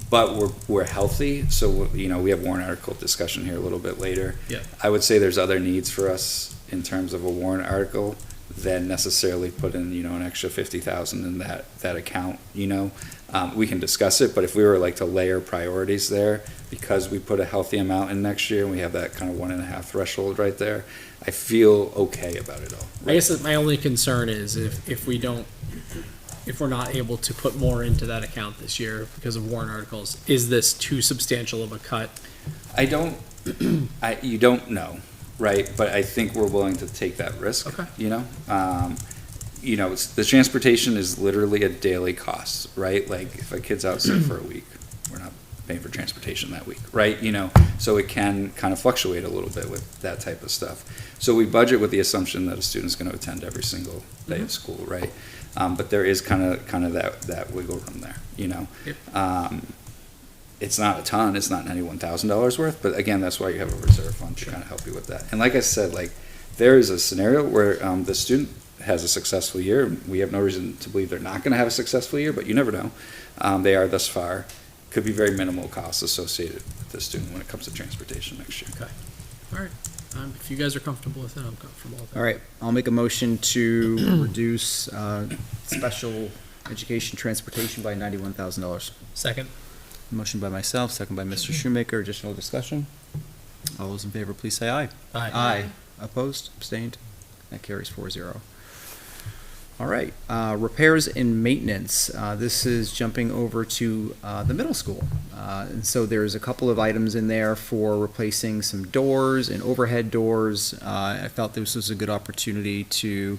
But we're healthy, so we have warrant article discussion here a little bit later.
Yeah.
I would say there's other needs for us in terms of a warrant article than necessarily put in an extra 50,000 in that account. We can discuss it, but if we were like to layer priorities there, because we put a healthy amount in next year and we have that kind of 1.5 threshold right there, I feel okay about it all.
I guess that my only concern is if we're not able to put more into that account this year because of warrant articles, is this too substantial of a cut?
You don't know, right? But I think we're willing to take that risk.
Okay.
The transportation is literally a daily cost, right? Like if a kid's out sick for a week, we're not paying for transportation that week, right? So it can kind of fluctuate a little bit with that type of stuff. So we budget with the assumption that a student's going to attend every single day of school, right? But there is kind of that wiggle room there,
Yep.
It's not a ton, it's not $91,000 worth, but again, that's why you have a reserve fund to kind of help you with that. And like I said, there is a scenario where the student has a successful year. We have no reason to believe they're not going to have a successful year, but you never know. They are thus far. Could be very minimal costs associated the student when it comes to transportation next year.
Okay. All right. If you guys are comfortable with it, I'm comfortable with it.
All right, I'll make a motion to reduce special education transportation by $91,000.
Second.
Motion by myself, second by Mr. Shoemaker. Additional discussion? All those in favor, please say aye.
Aye.
Aye. Opposed? Abstained? That carries 4-0. All right, repairs and maintenance. This is jumping over to the middle school. And so there's a couple of items in there for replacing some doors and overhead doors. I felt this was a good opportunity to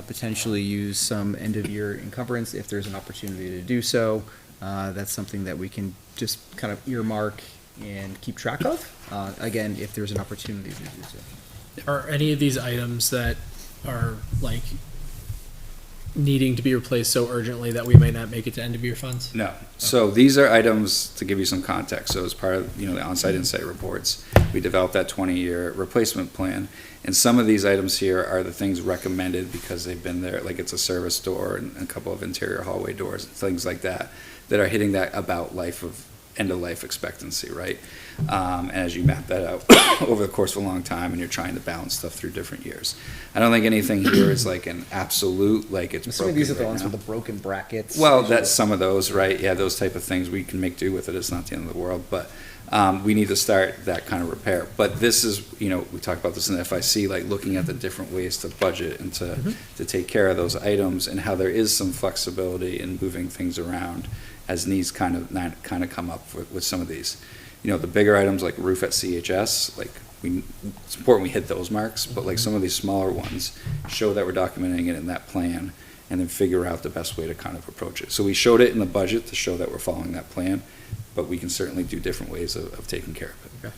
potentially use some end-of-year encumbrance if there's an opportunity to do so. That's something that we can just kind of earmark and keep track of, again, if there's an opportunity to do so.
Are any of these items that are like needing to be replaced so urgently that we might not make it to end of year funds?
No. So these are items, to give you some context, so as part of, the on-site insight reports, we developed that 20-year replacement plan. And some of these items here are the things recommended because they've been there, like it's a service door and a couple of interior hallway doors, and things like that, that are hitting that end of life expectancy, right? And as you map that out over the course of a long time and you're trying to balance stuff through different years. I don't think anything here is like an absolute, like it's
Some of
broken
these are the
right
ones
now.
with the broken brackets.
Well, that's some of those, right? Yeah, those type of things we can make do with it. It's not the end of the world, but we need to start that kind of repair. But this is, we talked about this in the FIC, like looking at the different ways to budget and to take care of those items and how there is some flexibility in moving things around as needs kind of come up with some of these. The bigger items like roof at CHS, like it's important we hit those marks, but like some of these smaller ones, show that we're documenting it in that plan and then figure out the best way to kind of approach it. So we showed it in the budget to show that we're following that plan, but we can certainly do different ways of taking care of it.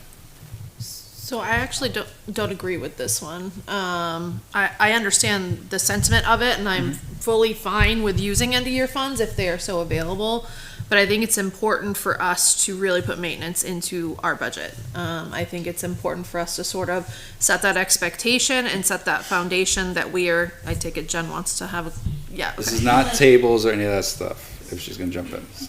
So I actually don't agree with this one. I understand the sentiment of it, and I'm fully fine with using end-of-year funds if they are so available. But I think it's important for us to really put maintenance into our budget. I think it's important for us to sort of set that expectation and set that foundation that I take it Jen wants to have
This is not tables or any of that stuff, if she's gonna jump in. So.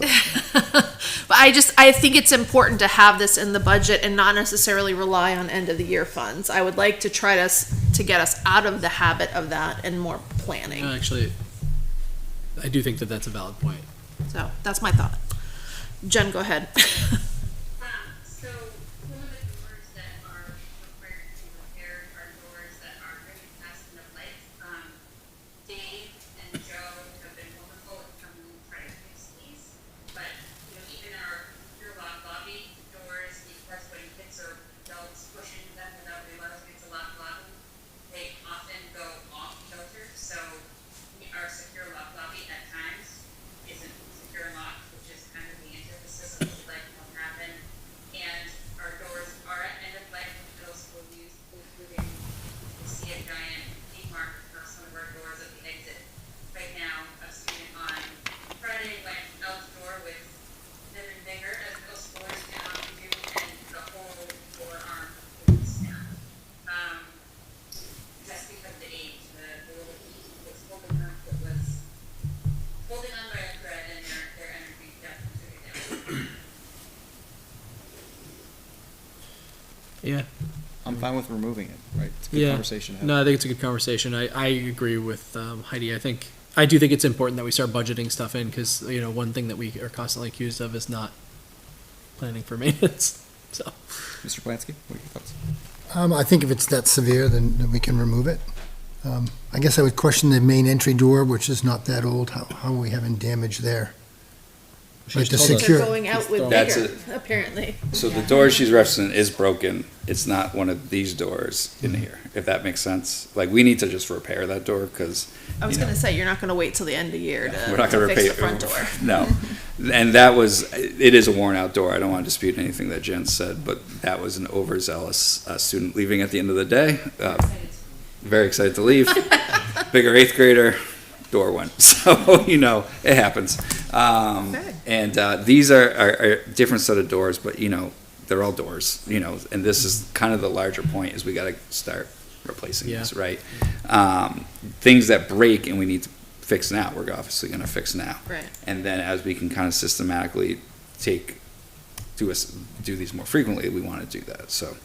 But I think it's important to have this in the budget and not necessarily rely on end of the year funds. I would like to try to get us out of the habit of that and more planning.
Actually, I do think that that's a valid point.
So that's my thought. Jen, go ahead.
So one of the doors that are required to repair are doors that are really past end of life. Dave and Joe have been wonderful at coming and trying to fix these. But even our rear lobby doors, because when kids are adults pushing them without realizing it's a locked lobby, they often go off kilter. So our secure lobby at times isn't secure and locked, which is kind of the antithesis of what we'd like to have happen. And our doors are at end of life in middle school use, including you see a giant ink mark across one of our doors at the exit. Right now, a student on Friday went out the door with vim and vigor as middle schoolers can often do, and the whole forearm was snapped. Just because of the age, the little piece was holding on, that was holding on by a thread, and their energy definitely took it down.
Yeah.
I'm fine with removing it, right? It's a good conversation to have.
No, I think it's a good conversation. I agree with Heidi. I do think it's important that we start budgeting stuff in because, one thing that we are constantly accused of is not planning for maintenance. So,
Mr. Plansky, what are your thoughts?
I think if it's that severe, then we can remove it. I guess I would question the main entry door, which is not that old. How are we having damage there? Like the
They're
secure.
going out with
That's
vigor,
it.
apparently.
So the door she's referencing is broken. It's not one of these doors in here, if that makes sense. Like, we need to just repair that door because.
I was going to say, you're not going to wait till the end of the year
We're not
to
gonna
fix
repair
the front door.
No. And it is a worn out door. I don't want to dispute anything that Jen said, but that was an overzealous student leaving at the end of the day. Very excited to leave. Bigger 8th grader, door went. So, it happens. And these are a different set of doors, but, they're all doors, and this is kind of the larger point is we got to start replacing these, right? Things that break and we need to fix now, we're obviously going to fix now.
Right.
And then as we can kind of systematically do these more frequently, we want to do that, so.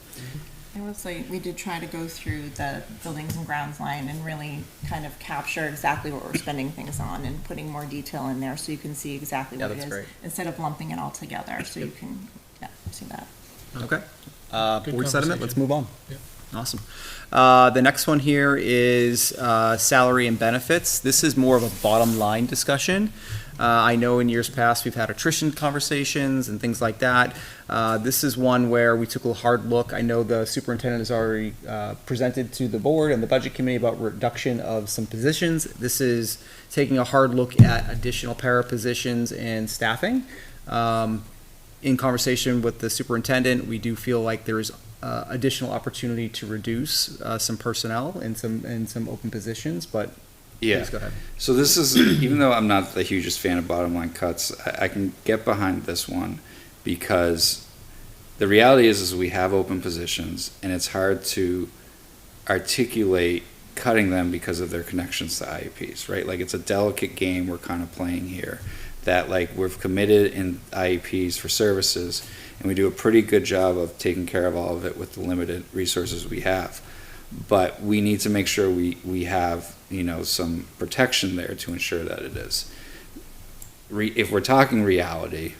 I would say we did try to go through the buildings and grounds line and really kind of capture exactly what we're spending things on and putting more detail in there so you can see exactly
Yeah,
what it
that's
is.
great.
Instead of lumping it all together, so you can, see that.
Okay.
Good
Board sentiment, let's
conversation.
move on.
Yep.
Awesome. The next one here is salary and benefits. This is more of a bottom line discussion. I know in years past, we've had attrition conversations and things like that. This is one where we took a hard look. I know the superintendent has already presented to the board and the budget committee about reduction of some positions. This is taking a hard look at additional para positions and staffing. In conversation with the superintendent, we do feel like there's additional opportunity to reduce some personnel in some open positions, but
Yeah.
please go ahead.
So this is, even though I'm not the hugest fan of bottom line cuts, I can get behind this one because the reality is we have open positions and it's hard to articulate cutting them because of their connections to IEPs, right? Like it's a delicate game we're kind of playing here that like we've committed in IEPs for services and we do a pretty good job of taking care of all of it with the limited resources we have. But we need to make sure we have, some protection there to ensure that it is. If we're talking reality,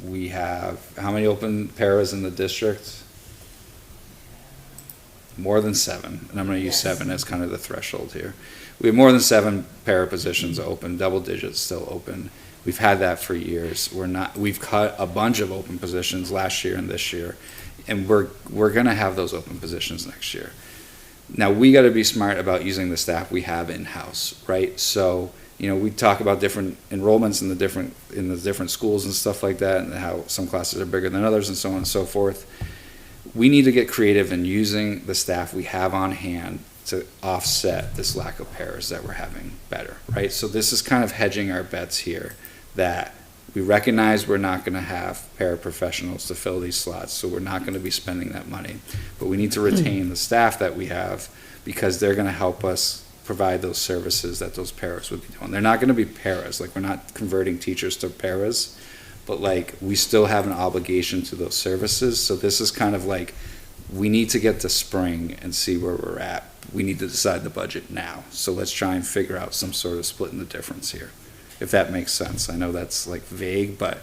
we have, how many open paras in the district? More than 7, and I'm gonna use 7 as kind of the threshold here. We have more than 7 para positions open, double digits still open. We've had that for years. We've cut a bunch of open positions last year and this year, and we're gonna have those open positions next year. Now, we got to be smart about using the staff we have in-house, right? So, we talk about different enrollments in the different schools and stuff like that, and how some classes are bigger than others, and so on and so forth. We need to get creative in using the staff we have on hand to offset this lack of pairs that we're having better, right? So this is kind of hedging our bets here, that we recognize we're not going to have paraprofessionals to fill these slots, so we're not going to be spending that money. But we need to retain the staff that we have because they're going to help us provide those services that those paras would be doing. They're not going to be paras, like we're not converting teachers to paras, but like we still have an obligation to those services. So this is kind of like, we need to get to spring and see where we're at. We need to decide the budget now. So let's try and figure out some sort of split in the difference here, if that makes sense. I know that's like vague, but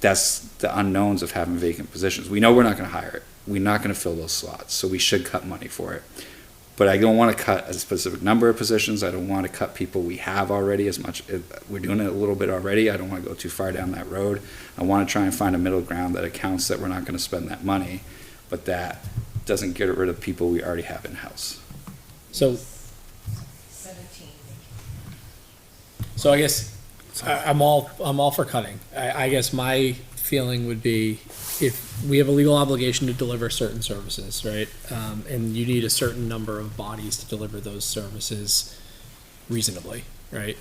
that's the unknowns of having vacant positions. We know we're not going to hire it. We're not going to fill those slots, so we should cut money for it. But I don't want to cut a specific number of positions. I don't want to cut people we have already as much. We're doing it a little bit already. I don't want to go too far down that road. I want to try and find a middle ground that accounts that we're not going to spend that money, but that doesn't get rid of people we already have in-house.
So
17.
So I guess I'm all for cutting. I guess my feeling would be if we have a legal obligation to deliver certain services, right? And you need a certain number of bodies to deliver those services reasonably, right?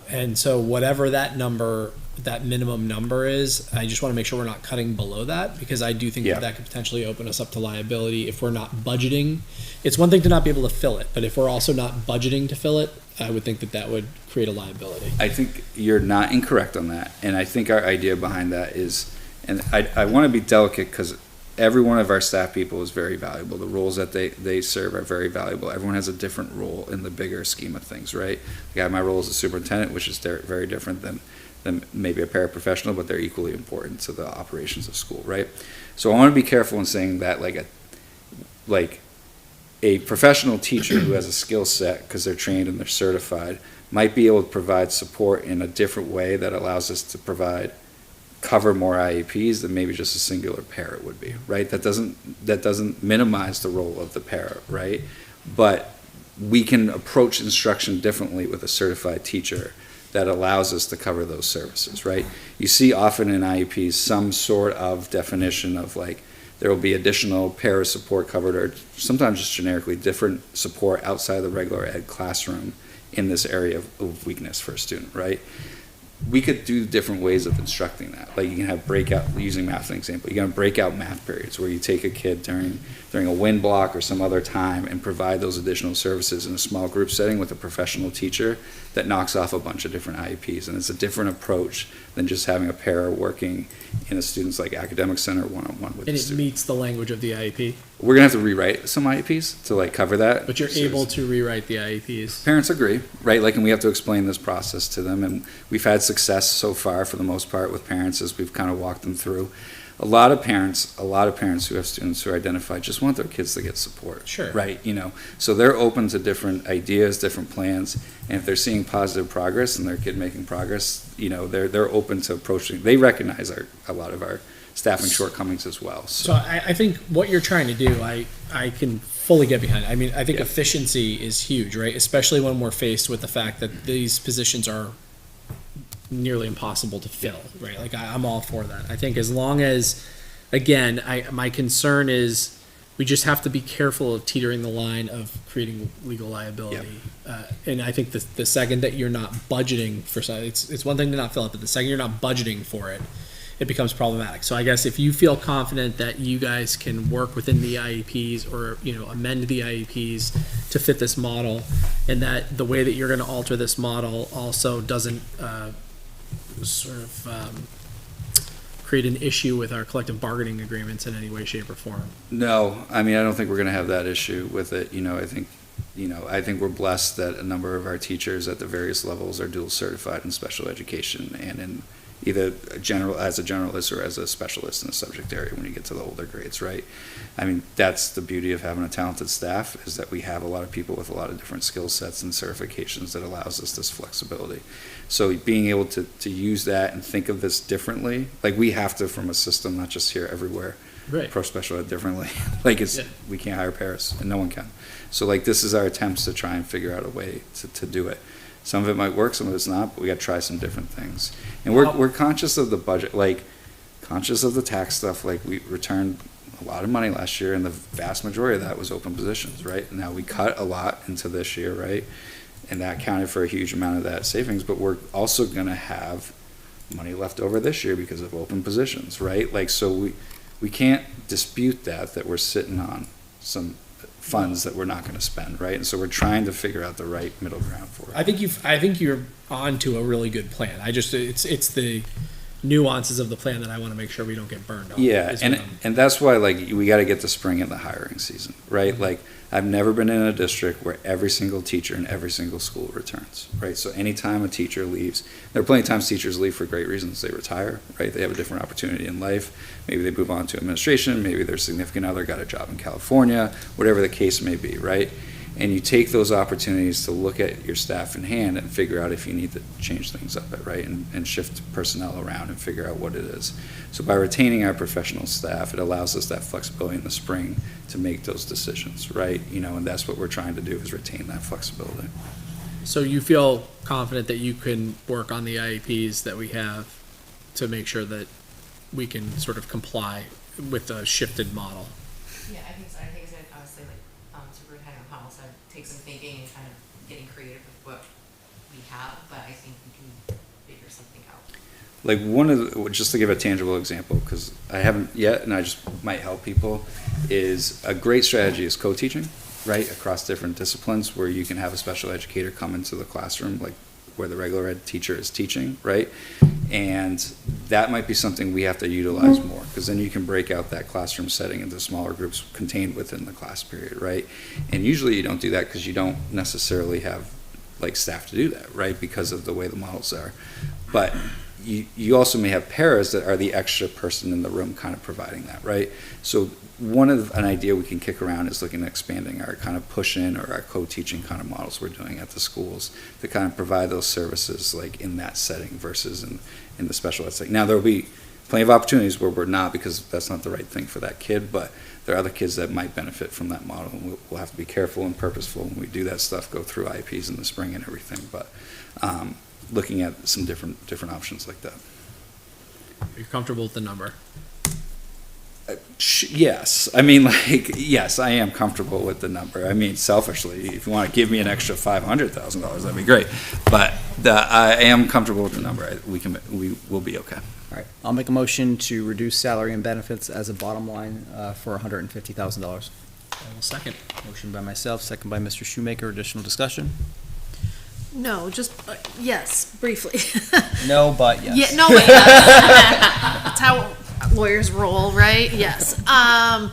And so whatever that number, that minimum number is, I just want to make sure we're not cutting below that, because I do think that could potentially open us up to liability if we're not budgeting. It's one thing to not be able to fill it, but if we're also not budgeting to fill it, I would think that would create a liability.
I think you're not incorrect on that, and I think our idea behind that is, and I want to be delicate because every one of our staff people is very valuable. The roles that they serve are very valuable. Everyone has a different role in the bigger scheme of things, right? I got my role as a superintendent, which is very different than maybe a paraprofessional, but they're equally important to the operations of school, right? So I want to be careful in saying that like a professional teacher who has a skill set because they're trained and they're certified might be able to provide support in a different way that allows us to cover more IEPs than maybe just a singular para would be, right? That doesn't minimize the role of the para, right? But we can approach instruction differently with a certified teacher that allows us to cover those services, right? You see often in IEPs some sort of definition of like, there will be additional para support covered, or sometimes just generically different support outside the regular ed classroom in this area of weakness for a student, right? we could do different ways of instructing that. Like you can have breakout, using math as an example, you can have breakout math periods where you take a kid during a wind block or some other time and provide those additional services in a small group setting with a professional teacher that knocks off a bunch of different IEPs. And it's a different approach than just having a para working in a student's like academic center one-on-one with
And
the
it
student.
meets the language of the IEP,
We're gonna have to rewrite some IEPs to like cover that.
but you're able to rewrite the IEPs.
Parents agree, right? Like, and we have to explain this process to them, and we've had success so far for the most part with parents as we've kind of walked them through. A lot of parents who have students who are identified just want their kids to get support.
Sure.
Right, so they're open to different ideas, different plans, and if they're seeing positive progress and their kid making progress, they're open to approaching, they recognize a lot of our staffing shortcomings as well,
So I think what you're trying to do, I can fully get behind. I mean, I think efficiency is huge, right? Especially when we're faced with the fact that these positions are nearly impossible to fill, right? Like I'm all for that. I think as long as, again, my concern is we just have to be careful of teetering the line of creating legal liability. And I think the second that you're not budgeting for something, it's one thing to not fill it, but the second you're not budgeting for it, it becomes problematic. So I guess if you feel confident that you guys can work within the IEPs or, amend the IEPs to fit this model, and that the way that you're gonna alter this model also doesn't, create an issue with our collective bargaining agreements in any way, shape, or form.
No, I mean, I don't think we're gonna have that issue with it, I think we're blessed that a number of our teachers at the various levels are dual certified in special education and in either as a generalist or as a specialist in a subject area when you get to the older grades, right? I mean, that's the beauty of having a talented staff, is that we have a lot of people with a lot of different skill sets and certifications that allows us this flexibility. So being able to use that and think of this differently, like we have to from a system, not just here, everywhere,
Right.
approach special ed differently. Like we can't hire pairs and no one can. So like this is our attempts to try and figure out a way to do it. Some of it might work, some of it's not, but we got to try some different things. And we're conscious of the budget, conscious of the tax stuff. Like we returned a lot of money last year, and the vast majority of that was open positions, right? Now we cut a lot into this year, right? And that accounted for a huge amount of that savings, but we're also going to have money left over this year because of open positions, right? Like, so we can't dispute that we're sitting on some funds that we're not going to spend, right? And so we're trying to figure out the right middle ground for it.
I think you're on to a really good plan. It's the nuances of the plan that I want to make sure we don't get burned on.
Yeah, and that's why we got to get the spring in the hiring season, right?
Mm-hmm.
Like I've never been in a district where every single teacher in every single school returns, right? So anytime a teacher leaves, there are plenty of times teachers leave for great reasons. They retire, right? They have a different opportunity in life. Maybe they move on to administration. Maybe their significant other got a job in California, whatever the case may be, right? And you take those opportunities to look at your staff in hand and figure out if you need to change things up, right? And shift personnel around and figure out what it is. So by retaining our professional staff, it allows us that flexibility in the spring to make those decisions, right? And that's what we're trying to do, is retain that flexibility.
So you feel confident that you can work on the IEPs that we have to make sure that we can sort of comply with the shifted model?
Yeah, I think so. I think it's obviously Superintendent Powell said, take some thinking and kind of getting creative with what we have, but I think we can figure something out.
Like just to give a tangible example, because I haven't yet, and I just might help people, is a great strategy is co-teaching, right? Across different disciplines, where you can have a special educator come into the classroom, like where the regular ed teacher is teaching, right? And that might be something we have to utilize more, because then you can break out that classroom setting into smaller groups contained within the class period, right? And usually you don't do that because you don't necessarily have like staff to do that, right? Because of the way the models are. But you also may have paras that are the extra person in the room kind of providing that, right? So an idea we can kick around is looking at expanding our kind of push-in or our co-teaching kind of models we're doing at the schools to kind of provide those services like in that setting versus in the special ed setting. Now, there'll be plenty of opportunities where we're not, because that's not the right thing for that kid, but there are other kids that might benefit from that model, and we'll have to be careful and purposeful when we do that stuff, go through IEPs in the spring and everything, but looking at some different options like that.
Are you comfortable with the number?
Yes, I mean, like, yes, I am comfortable with the number. I mean, selfishly, if you want to give me an extra $500,000, that'd be great. But I am comfortable with the number. We will be okay.
All right, I'll make a motion to reduce salary and benefits as a bottom line for $150,000.
I will second.
Motion by myself, second by Mr. Shoemaker. Additional discussion?
No, just, yes, briefly.
No, but yes.
Yeah, no, wait. That's how lawyers roll, right? Yes. I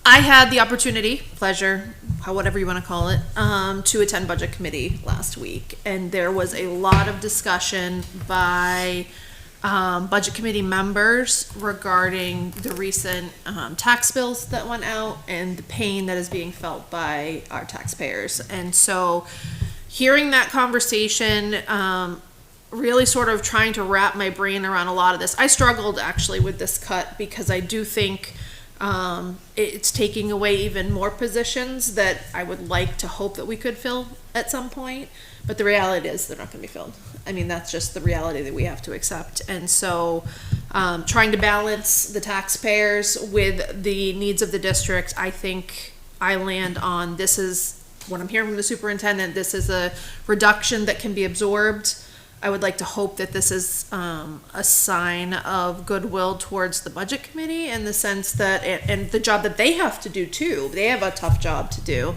had the opportunity, pleasure, whatever you want to call it, to attend budget committee last week. And there was a lot of discussion by budget committee members regarding the recent tax bills that went out and the pain that is being felt by our taxpayers. And so hearing that conversation, really sort of trying to wrap my brain around a lot of this. I struggled actually with this cut because I do think it's taking away even more positions that I would like to hope that we could fill at some point. But the reality is they're not going to be filled. I mean, that's just the reality that we have to accept. And so trying to balance the taxpayers with the needs of the district, I think I land on this is what I'm hearing from the superintendent. This is a reduction that can be absorbed. I would like to hope that this is a sign of goodwill towards the budget committee in the sense that, and the job that they have to do too. They have a tough job to do.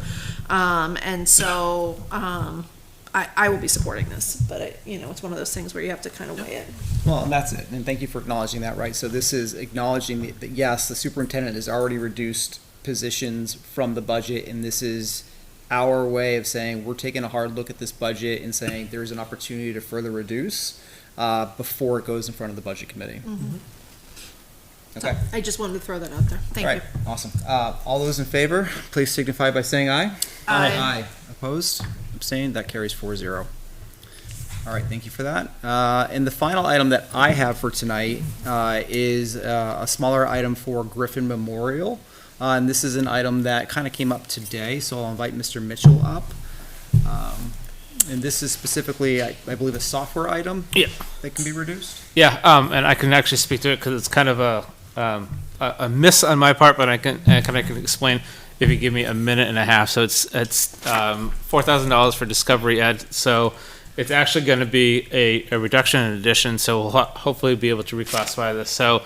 And so I will be supporting this, but it's one of those things where you have to kind of weigh it.
Well, and that's it. And thank you for acknowledging that, right? So this is acknowledging that yes, the superintendent has already reduced positions from the budget, and this is our way of saying we're taking a hard look at this budget and saying there's an opportunity to further reduce before it goes in front of the budget committee.
Mm-hmm.
Okay.
I just wanted to throw that out there. Thank you.
Awesome. All those in favor, please signify by saying aye.
Aye.
Opposed? Abstained? That carries 4-0. All right, thank you for that. And the final item that I have for tonight is a smaller item for Griffin Memorial. And this is an item that kind of came up today, so I'll invite Mr. Mitchell up. And this is specifically, I believe, a software item that can be reduced?
Yeah, and I can actually speak to it because it's kind of a miss on my part, but I can explain if you give me a minute and a half. So it's $4,000 for Discovery Ed. So it's actually going to be a reduction in addition. So we'll hopefully be able to reclassify this. So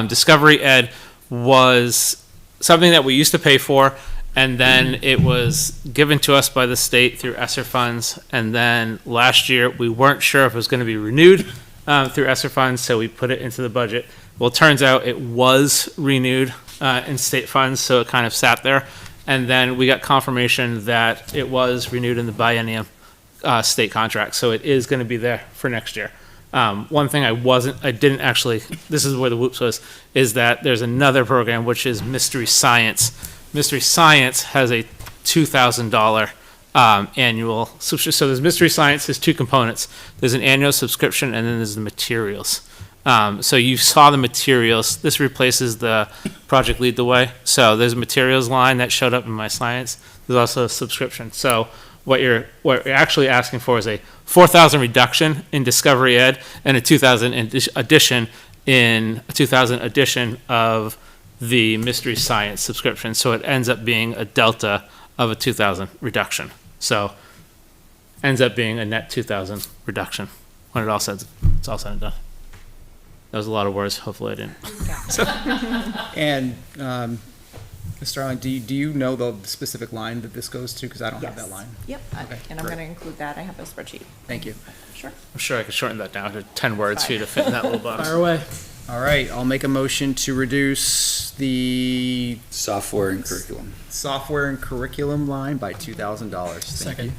Discovery Ed was something that we used to pay for, and then it was given to us by the state through ESSER funds. And then last year, we weren't sure if it was going to be renewed through ESSER funds, so we put it into the budget. Well, it turns out it was renewed in state funds, so it kind of sat there. And then we got confirmation that it was renewed in the biennium state contract, so it is going to be there for next year. One thing this is where the whoops was, is that there's another program, which is Mystery Science. Mystery Science has a $2,000 annual subscription. So there's Mystery Science, there's two components. There's an annual subscription, and then there's the materials. So you saw the materials. This replaces the Project Lead the Way. So there's a materials line that showed up in my science. There's also a subscription. So what you're actually asking for is a $4,000 reduction in Discovery Ed and a $2,000 addition of the Mystery Science subscription. So it ends up being a delta of a $2,000 reduction. So ends up being a net $2,000 reduction when it's all said and done. That was a lot of words. Hopefully I didn't.
And Mr. Allen, do you know the specific line that this goes to? Because I don't have that line.
Yep,
Okay,
and I'm
great.
going to include that. I have a spreadsheet.
Thank you.
Sure.
I'm sure I could shorten that down to 10 words for you to fit in that little box.
Fire away. All right, I'll make a motion to reduce the
Software and curriculum
line by $2,000. Second.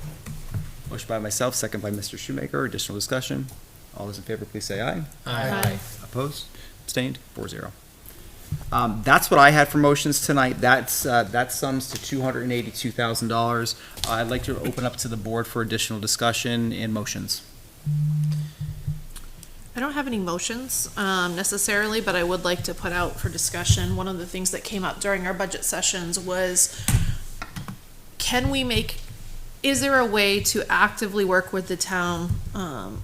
Motion by myself, second by Mr. Shoemaker. Additional discussion. All those in favor, please say aye.
Aye.
Opposed? Abstained? 4-0. That's what I had for motions tonight. That sums to $282,000. I'd like to open up to the board for additional discussion and motions.
I don't have any motions necessarily, but I would like to put out for discussion. One of the things that came up during our budget sessions was, is there a way to actively work with the town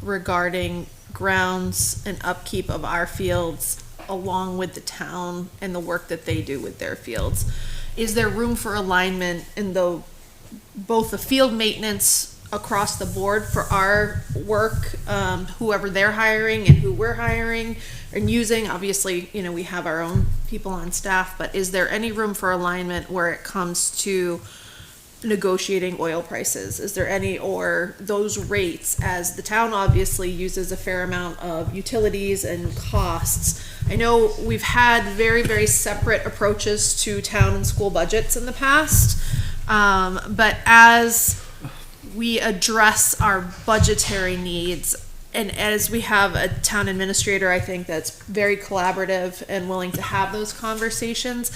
regarding grounds and upkeep of our fields along with the town and the work that they do with their fields. Is there room for alignment in both the field maintenance across the board for our work, whoever they're hiring and who we're hiring and using? Obviously, we have our own people on staff, but is there any room for alignment where it comes to negotiating oil prices? Is there any, or those rates, as the town obviously uses a fair amount of utilities and costs? I know we've had very, very separate approaches to town and school budgets in the past, but as we address our budgetary needs, and as we have a town administrator, I think that's very collaborative and willing to have those conversations.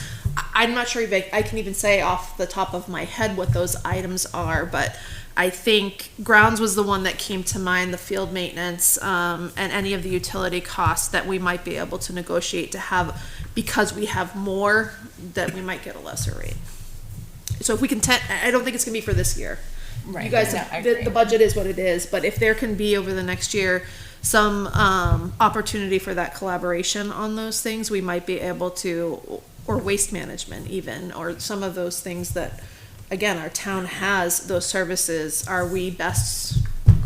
I'm not sure if I can even say off the top of my head what those items are, but I think grounds was the one that came to mind, the field maintenance, and any of the utility costs that we might be able to negotiate to have, because we have more, that we might get a lesser rate. So if we can, I don't think it's gonna be for this year.
Right.
You guys,
No, I
the
agree.
budget is what it is, but if there can be over the next year some opportunity for that collaboration on those things, we might be able to, or waste management even, or some of those things that, again, our town has those services. Are we best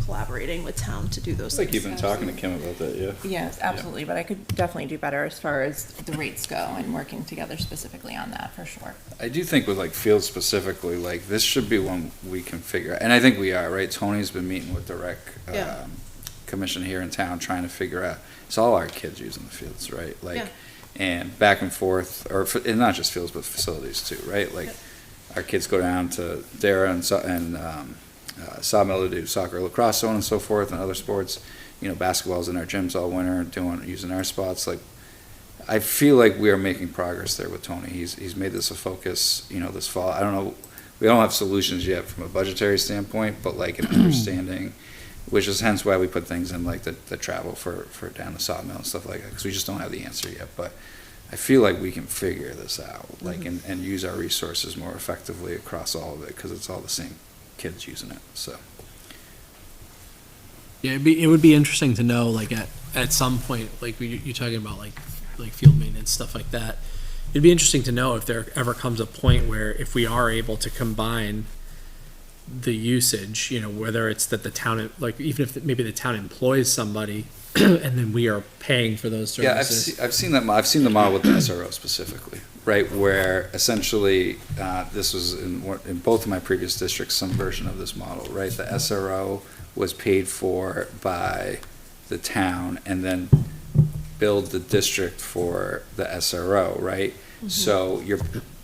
collaborating with town to do those
Like
things?
you've been talking to Kim about that, yeah.
Yes, absolutely, but I could definitely do better as far as the rates go and working together specifically on that, for sure.
I do think with like field specifically, like this should be one we can figure out, and I think we are, right? Tony's been meeting with the rec
Yeah.
commission here in town, trying to figure out, it's all our kids using the fields, right? Like,
Yeah.
and back and forth, and not just fields, but facilities too, right? Like, our kids go down to Dara and Sawmill to do soccer, lacrosse, so on and so forth, and other sports. Basketball's in our gyms all winter, using our spots. Like, I feel like we are making progress there with Tony. He's made this a focus, this fall. I don't know, we don't have solutions yet from a budgetary standpoint, but like an understanding, which is hence why we put things in like the travel for down the Sawmill and stuff like that, because we just don't have the answer yet. But I feel like we can figure this out, like, and use our resources more effectively across all of it, because it's all the same kids using it, so.
Yeah, it would be interesting to know, like, at some point, like, you're talking about, like field maintenance, stuff like that. It'd be interesting to know if there ever comes a point where if we are able to combine the usage, whether it's that the town, like, even if maybe the town employs somebody and then we are paying for those services.
Yeah, I've seen that. I've seen the model with the SRO specifically, right? Where essentially, this was in both of my previous districts, some version of this model, right? The SRO was paid for by the town and then billed the district for the SRO, right? So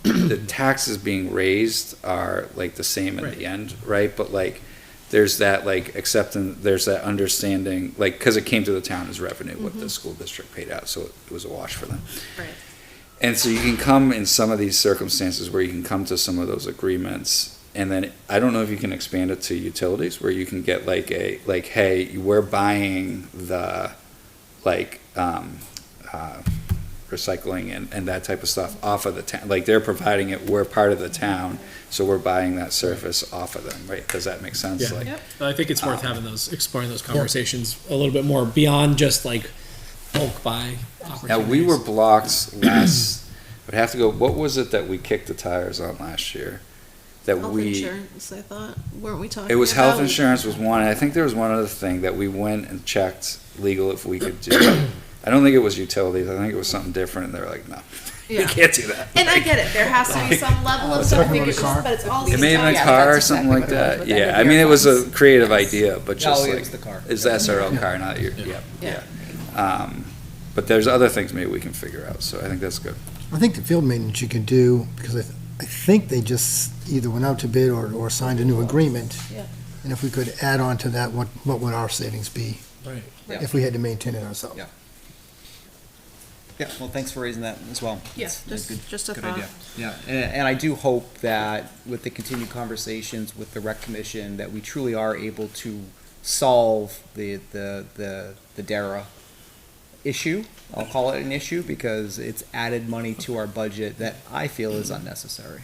the taxes being raised are like the same in the end, right? But like, there's that like acceptance, there's that understanding, like, because it came to the town as revenue, what the school district paid out, so it was a wash for them.
Right.
And so you can come in some of these circumstances where you can come to some of those agreements, and then I don't know if you can expand it to utilities, where you can get like hey, we're buying the recycling and that type of stuff off of the town. Like, they're providing it, we're part of the town, so we're buying that service off of them, right? Does that make sense?
Yeah.
Like,
I think it's worth exploring those conversations a little bit more beyond just like bulk buy opportunities.
now, we were blocked last, would have to go, what was it that we kicked the tires on last year? That
Health
we,
insurance, I thought, weren't we talking?
it was health
about-
insurance was one, and I think there was one other thing that we went and checked legal if we could do. I don't think it was utilities, I think it was something different, and they were like, no, you
Yeah.
can't do that.
And I get it, there has to be some level of something, but it's also.
It may have been a car or something like that, yeah, I mean, it was a creative idea, but just
No, it
like.
was the car.
It's the SRO car, not your, yeah. But there's other things maybe we can figure out, so I think that's good.
I think the field maintenance you could do, because I think they just either went out to bid or signed a new agreement.
Yeah.
And if we could add on to that, what would our savings be?
Right.
If we had to maintain it ourselves?
Yeah. Yeah, well, thanks for raising that as well.
Yeah,
That's
just a
good
thought.
idea. Yeah, and I do hope that with the continued conversations with the rec commission, that we truly are able to solve the DARA issue. I'll call it an issue because it's added money to our budget that I feel is unnecessary.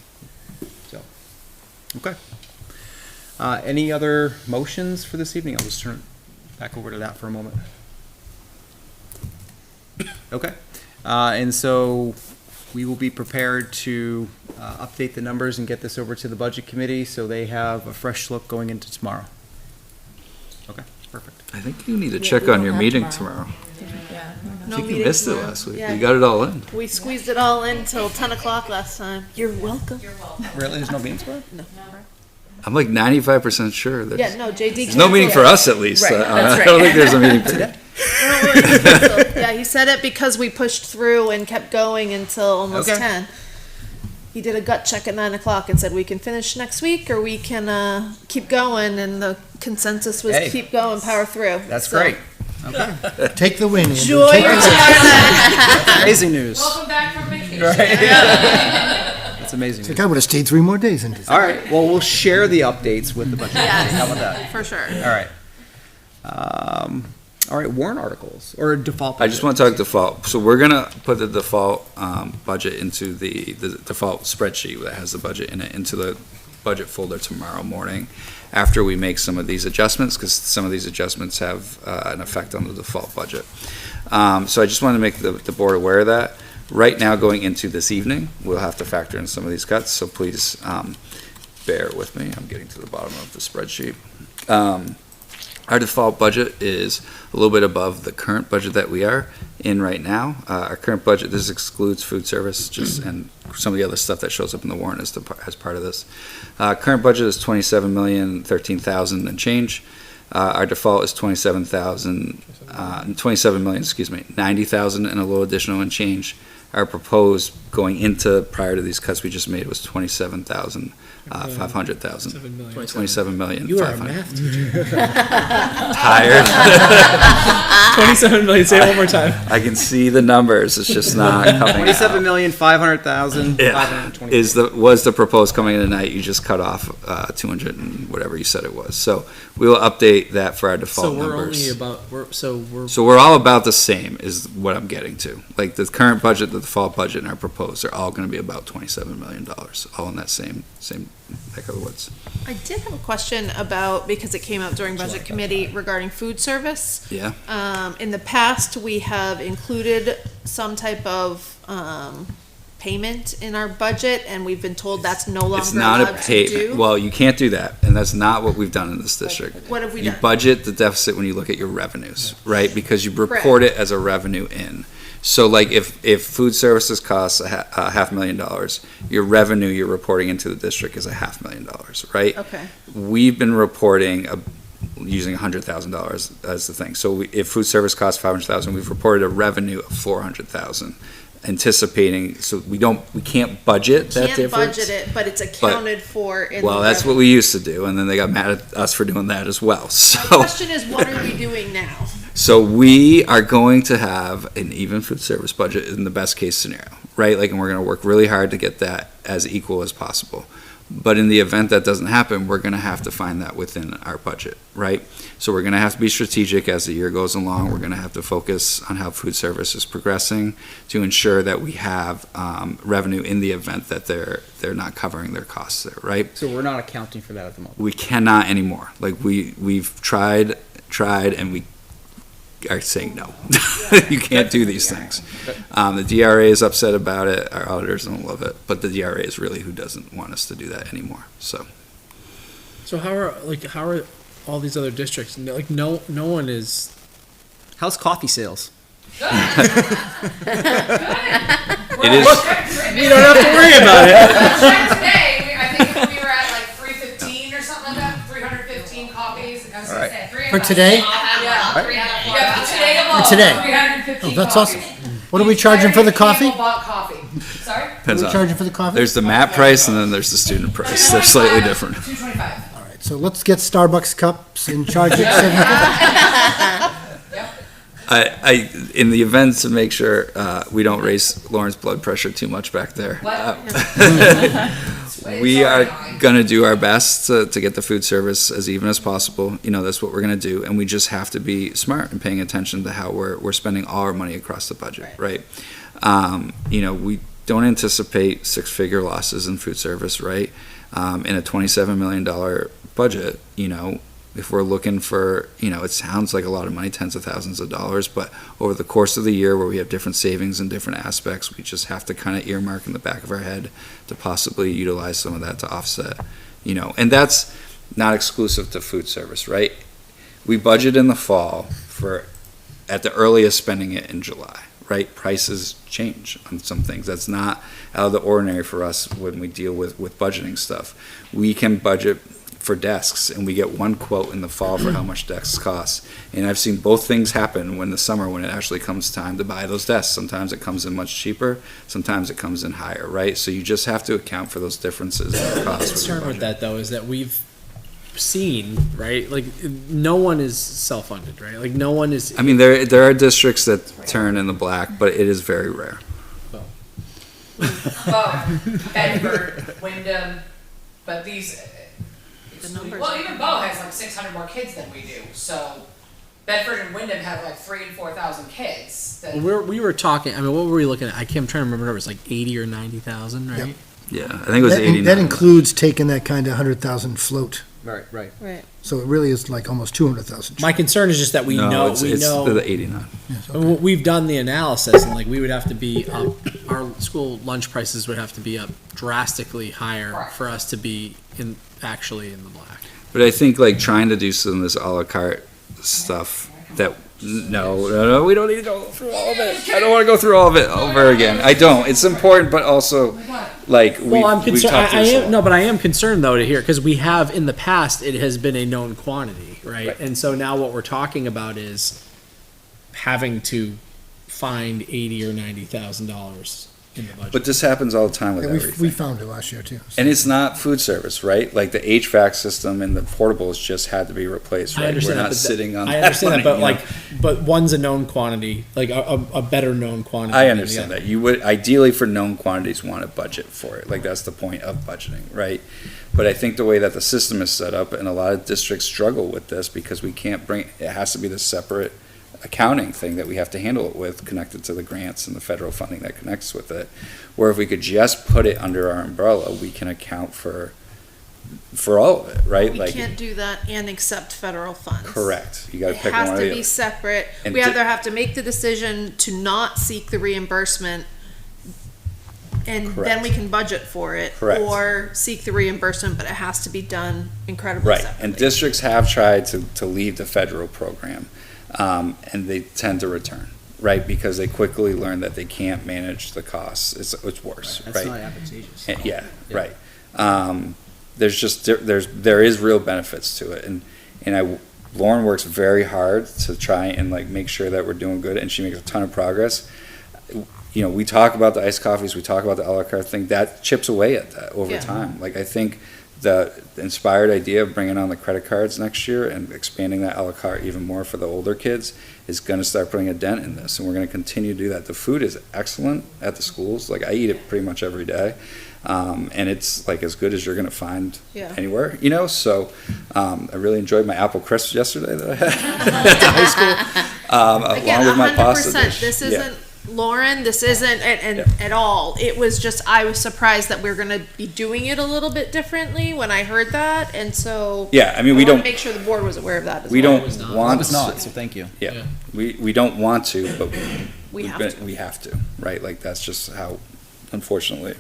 So, okay. Any other motions for this evening? I'll just turn it back over to that for a moment. Okay. And so we will be prepared to update the numbers and get this over to the budget committee so they have a fresh look going into tomorrow. Okay, perfect.
I think you need to check on your meeting tomorrow.
Yeah.
I think you missed it last week. We got it all in.
We squeezed it all in till 10 o'clock last time. You're welcome. You're welcome.
Really? There's no meeting tomorrow?
No.
I'm like 95% sure.
Yeah, no, JD.
There's no meeting for us, at least.
Right, that's
I don't think there's a meeting for
Today.
Yeah, he said it because we pushed through and kept going until almost
Okay.
10. He did a gut check at 9 o'clock and said we can finish next week or we can keep going, and the consensus was
Hey.
keep going, power through.
That's
So,
great. Okay.
Take the win. Andrew.
Enjoy
Take
your
the-
time.
Amazing news.
Welcome back from vacation.
Right. That's amazing.
It's
news.
like I would have stayed 3 more days in December.
All right, well, we'll share the updates with the budget.
Yes.
How about that?
For sure.
All right. All right, warrant articles, or default.
I just want to talk default. So we're gonna put the default budget into the default spreadsheet that has the budget in it, into the budget folder tomorrow morning, after we make some of these adjustments, because some of these adjustments have an effect on the default budget. So I just want to make the board aware of that. Right now, going into this evening, we'll have to factor in some of these cuts, so please bear with me. I'm getting to the bottom of the spreadsheet. Our default budget is a little bit above the current budget that we are in right now. Our current budget, this excludes food service, and some of the other stuff that shows up in the warrant as part of this. Current budget is $27,013,000 and change. Our default is $90,000 and a little additional and change. Our proposed going into prior to these cuts we just made was $27,500,000. 27 million.
You are a
500.
math teacher.
Tired.
27 million. Say it one more time.
I can see the numbers. It's just not coming out.
$27,500,000.
Was the proposed coming in tonight? You just cut off 200 and whatever you said it was. So we will update that for our default
So we're
numbers.
only about
So we're all about the same is what I'm getting to. Like the current budget, the default budget, and our proposed are all going to be about $27 million, all in that same neck of the woods.
I did have a question about, because it came up during budget committee regarding food service.
Yeah.
In the past, we have included some type of payment in our budget, and we've been told that's no longer
It's not a
allowed to
payment.
do.
Well, you can't do that, and that's not what we've done in this district.
What have we
You
done?
budget the deficit when you look at your revenues, right? Because you report it as a revenue in. So like if food services costs $500,000, your revenue you're reporting into the district is $500,000, right?
Okay.
We've been reporting using $100,000 as the thing. So if food service costs $500,000, we've reported a revenue of $400,000, anticipating. So we can't budget that
Can't
difference.
budget it, but it's accounted for in
Well,
the
that's what
revenue.
we used to do, and then they got mad at us for doing that as well.
My
So,
question is, what are we doing now?
so we are going to have an even food service budget in the best case scenario, right? Like, and we're going to work really hard to get that as equal as possible. But in the event that doesn't happen, we're going to have to find that within our budget, right? So we're going to have to be strategic as the year goes along. We're going to have to focus on how food service is progressing to ensure that we have revenue in the event that they're not covering their costs there, right?
So we're not accounting for that at the moment.
We cannot anymore. Like we've tried, and we are saying no. You can't do these things. The DRA is upset about it. Our auditors don't love it, but the DRA is really who doesn't want us to do that anymore. So
how are all these other districts? Like no one is.
How's coffee sales?
it is.
You don't have to worry about it.
Today, I think we were at like 315 or something like that. 315 copies. I was
All
gonna
right.
say, three of
For
us
today?
all had one.
Right.
Yeah, for today alone.
For today?
315
Oh, that's
copies.
awesome. What are we charging for the coffee?
People bought coffee. Sorry?
Depends
What are we
on-
charging for the coffee?
There's the MAP price and then there's the student price. They're slightly different.
$2.25.
All right, so let's get Starbucks cups and charge it $7.
I in the event to make sure we don't raise Lauren's blood pressure too much back there. We are going to do our best to get the food service as even as possible. You know, that's what we're going to do. And we just have to be smart and paying attention to how we're spending all our money across the budget, right? You know, we don't anticipate six-figure losses in food service, right? In a $27 million budget, you know, if we're looking for, it sounds like a lot of money, tens of thousands of dollars, but over the course of the year where we have different savings in different aspects, we just have to kind of earmark in the back of our head to possibly utilize some of that to offset, and that's not exclusive to food service, right? We budget in the fall for, at the earliest, spending it in July, right? Prices change on some things. That's not out of the ordinary for us when we deal with budgeting stuff. We can budget for desks, and we get one quote in the fall for how much desks cost. And I've seen both things happen when it actually comes time to buy those desks. Sometimes it comes in much cheaper, sometimes it comes in higher, right? So you just have to account for those differences in the cost.
The concern with that, though, is that we've seen, right? Like, no one is self-funded, right? Like, no one is.
I mean, there are districts that turn in the black, but it is very rare.
Bedford, Wyndham, but these. Well, even Bow has like 600 more kids than we do. So Bedford and Wyndham have like 3,000 and 4,000 kids.
We were talking. I mean, what were we looking at? I'm trying to remember. It was like 80 or 90,000, right?
Yep.
Yeah, I think it was 89.
That includes taking that kind of 100,000 float.
Right.
So it really is like almost 200,000.
My concern is just that we know
it's the 89.
We've done the analysis, and like we would have to be up. Our school lunch prices would have to be up drastically higher for us to be actually in the black.
But I think like trying to do some of this a la carte stuff that no, we don't need to go through all of it. I don't want to go through all of it over again. I don't. It's important, but also like
I'm
we've talked
concerned.
this a lot.
But I am concerned though to hear, because we have in the past it has been a known quantity, right? And so now what we're talking about is having to find $80,000 or $90,000 in the budget.
But this happens all the time with everything.
We found it last year too.
And it's not food service, right? Like the HVAC system and the portables just had to be replaced, right?
I understand
We're
that,
not sitting on
I
that
understand
money,
that, but one's a known quantity, like a better known quantity.
I
than the
understand
other.
that. You would ideally for known quantities want to budget for it. Like that's the point of budgeting, right? But I think the way that the system is set up, and a lot of districts struggle with this because we can't it has to be this separate accounting thing that we have to handle it with, connected to the grants and the federal funding that connects with it. Where if we could just put it under our umbrella, we can account for all of it, right?
We can't do that and accept federal funds.
Correct. You got to pick
It has
one or
to
the
be
other.
separate.
And
We either have to make the decision to not seek the reimbursement, and then
Correct.
we can budget for it.
Correct.
Or seek the reimbursement, but it has to be done incredibly
Right,
separately.
and districts have tried to leave the federal program, and they tend to return, right? Because they quickly learn that they can't manage the costs. It's worse, right?
That's not advantageous.
Yeah, right. There is real benefits to it, and Lauren works very hard to try and like make sure that we're doing good, and she makes a ton of progress. We talk about the iced coffees, we talk about the a la carte thing, that chips away at that over
Yeah.
time. Like, I think the inspired idea of bringing on the credit cards next year and expanding that a la carte even more for the older kids is gonna start putting a dent in this, and we're gonna continue to do that. The food is excellent at the schools, like, I eat it pretty much every day, and it's like as good as you're gonna find
Yeah.
anywhere, so, I really enjoyed my apple crisps yesterday that I had at the high school,
Again,
along with my pasta
100%.
dish.
This
Yeah.
isn't Lauren, this isn't at all. It was just, I was surprised that we were gonna be doing it a little bit differently when I heard that, and so.
Yeah, I mean, we
wanna
don't-
make sure the board was aware of that as
We
well.
don't want.
It was not, so thank you.
Yeah, we don't want to, but
We have to.
we have to, right? Like, that's just how, unfortunately,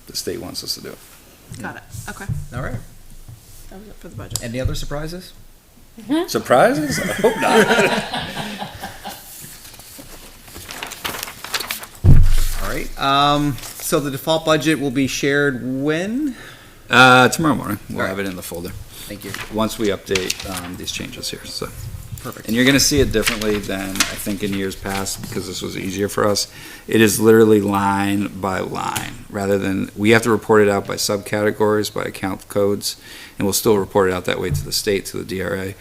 the state wants us to do it.
Got it, okay.
All right.
That was it for the budget.
Any other surprises?
Surprises? I hope not.
All right. So the default budget will be shared when?
Tomorrow morning, we'll
All
have
right.
it in the folder.
Thank you.
Once we update, these changes here, so.
Perfect.
And you're gonna see it differently than, I think, in years past, because this was easier for us. It is literally line by line, rather than, we have to report it out by subcategories, by account codes, and we'll still report it out that way to the state, to the DRA.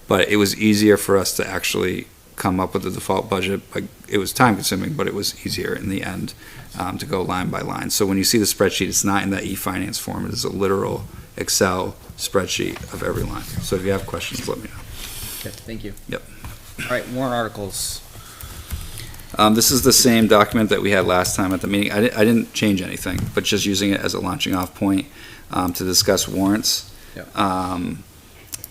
But it was easier for us to actually come up with the default budget. Like, it was time consuming, but it was easier in the end, to go line by line. So when you see the spreadsheet, it's not in that e-finance form, it is a literal Excel spreadsheet of every line. So if you have questions, let me know.
Okay, thank you.
Yep.
All right, warrant articles.
This is the same document that we had last time at the meeting. I didn't change anything, but just using it as a launching off point, to discuss warrants.
Yep.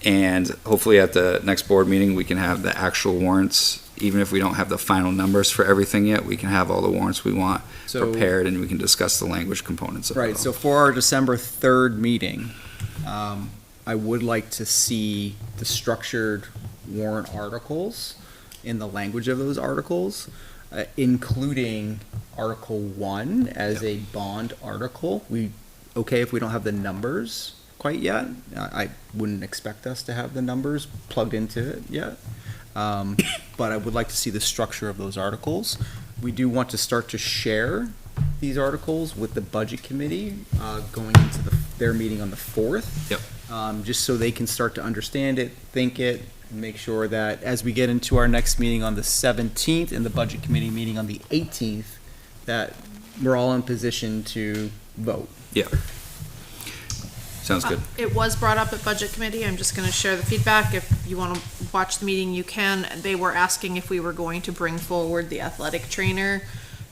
And hopefully at the next board meeting, we can have the actual warrants. Even if we don't have the final numbers for everything yet, we can have all the warrants we want
So-
prepared, and we can discuss the language components of it.
Right, so for our December 3rd meeting, I would like to see the structured warrant articles in the language of those articles, including Article 1 as a bond article. Okay if we don't have the numbers quite yet. I wouldn't expect us to have the numbers plugged into it yet. But I would like to see the structure of those articles. We do want to start to share these articles with the budget committee, going into their meeting on the 4th.
Yep.
Just so they can start to understand it, think it, and make sure that as we get into our next meeting on the 17th and the budget committee meeting on the 18th, that we're all in position to vote.
Yeah. Sounds good.
It was brought up at Budget Committee. I'm just going to share the feedback. If you want to watch the meeting, you can. They were asking if we were going to bring forward the athletic trainer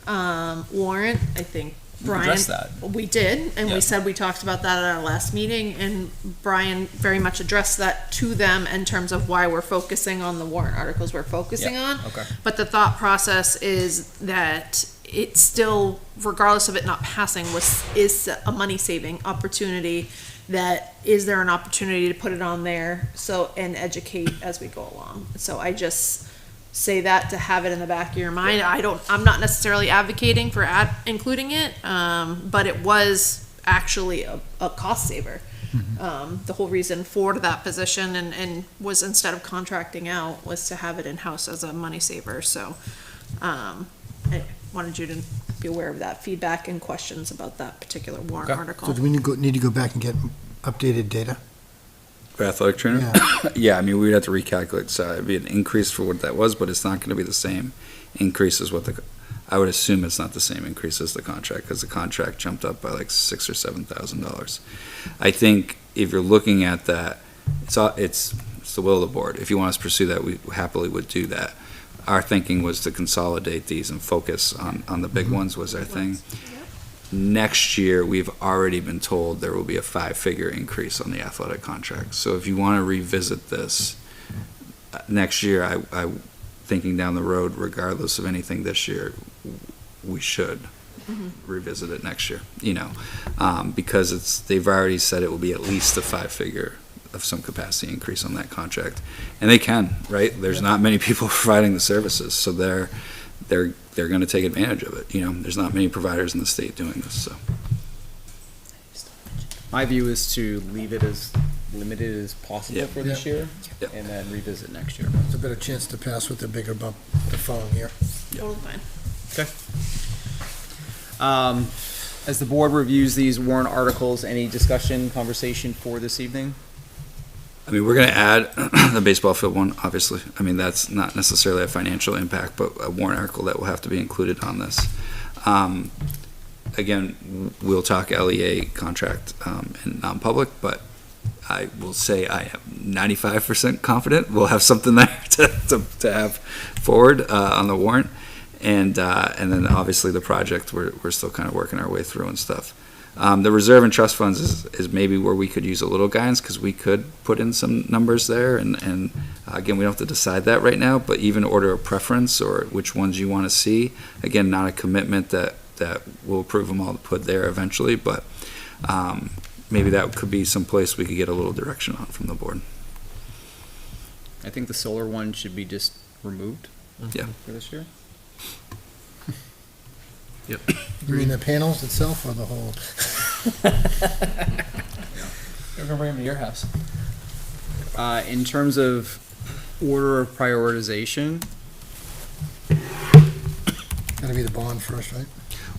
warrant. I think Brian.
addressed that.
We did, and
Yeah.
we said we talked about that at our last meeting, and Brian very much addressed that to them in terms of why we're focusing on the warrant articles we're focusing
Yeah,
on.
okay.
But the thought process is that it still, regardless of it not passing, is a money-saving opportunity. That, is there an opportunity to put it on there and educate as we go along? So I just say that to have it in the back of your mind. I'm not necessarily advocating for including it, but it was actually a cost saver. The whole reason for that position and was, instead of contracting out, was to have it in-house as a money saver. So I wanted you to be aware of that feedback and questions about that particular warrant article.
So do we need to go back and get updated data?
For athletic trainer? Yeah, I mean, we'd have to recalculate, so it'd be an increase for what that was, but it's not gonna be the same increase as what I would assume it's not the same increase as the contract, because the contract jumped up by like $6,000 or $7,000. I think if you're looking at that, it's the will of the board. If you want us to pursue that, we happily would do that. Our thinking was to consolidate these and focus on the big ones was our thing. Next year, we've already been told there will be a 5-figure increase on the athletic contract. So if you want to revisit this next year, I thinking down the road, regardless of anything this year, we should revisit it next year, because they've already said it will be at least a 5-figure of some capacity increase on that contract. And they can, right? There's not many people providing the services, so they're going to take advantage of it. There's not many providers in the state doing this, so.
My view is to leave it as limited as possible for this year,
Yep.
and then revisit next year.
It's a better chance to pass with a bigger bump the following year.
Totally fine.
Okay. As the board reviews these warrant articles, any discussion, conversation for this evening?
I mean, we're going to add the baseball field one, obviously. I mean, that's not necessarily a financial impact, but a warrant article that will have to be included on this. Again, we'll talk LEA contract in non-public, but I will say I am 95% confident we'll have something there to have forward on the warrant. And then obviously the project, we're still kind of working our way through and stuff. The reserve and trust funds is maybe where we could use a little guidance, because we could put in some numbers there, and again, we don't have to decide that right now, but even order of preference or which ones you want to see. Again, not a commitment that we'll approve them all to put there eventually, but maybe that could be some place we could get a little direction on from the board.
I think the solar one should be just removed
Yeah.
for this year.
Yep.
You mean the panels itself or the whole?
We're gonna bring them to your house.
In terms of order of prioritization,
Gotta be the bond first, right?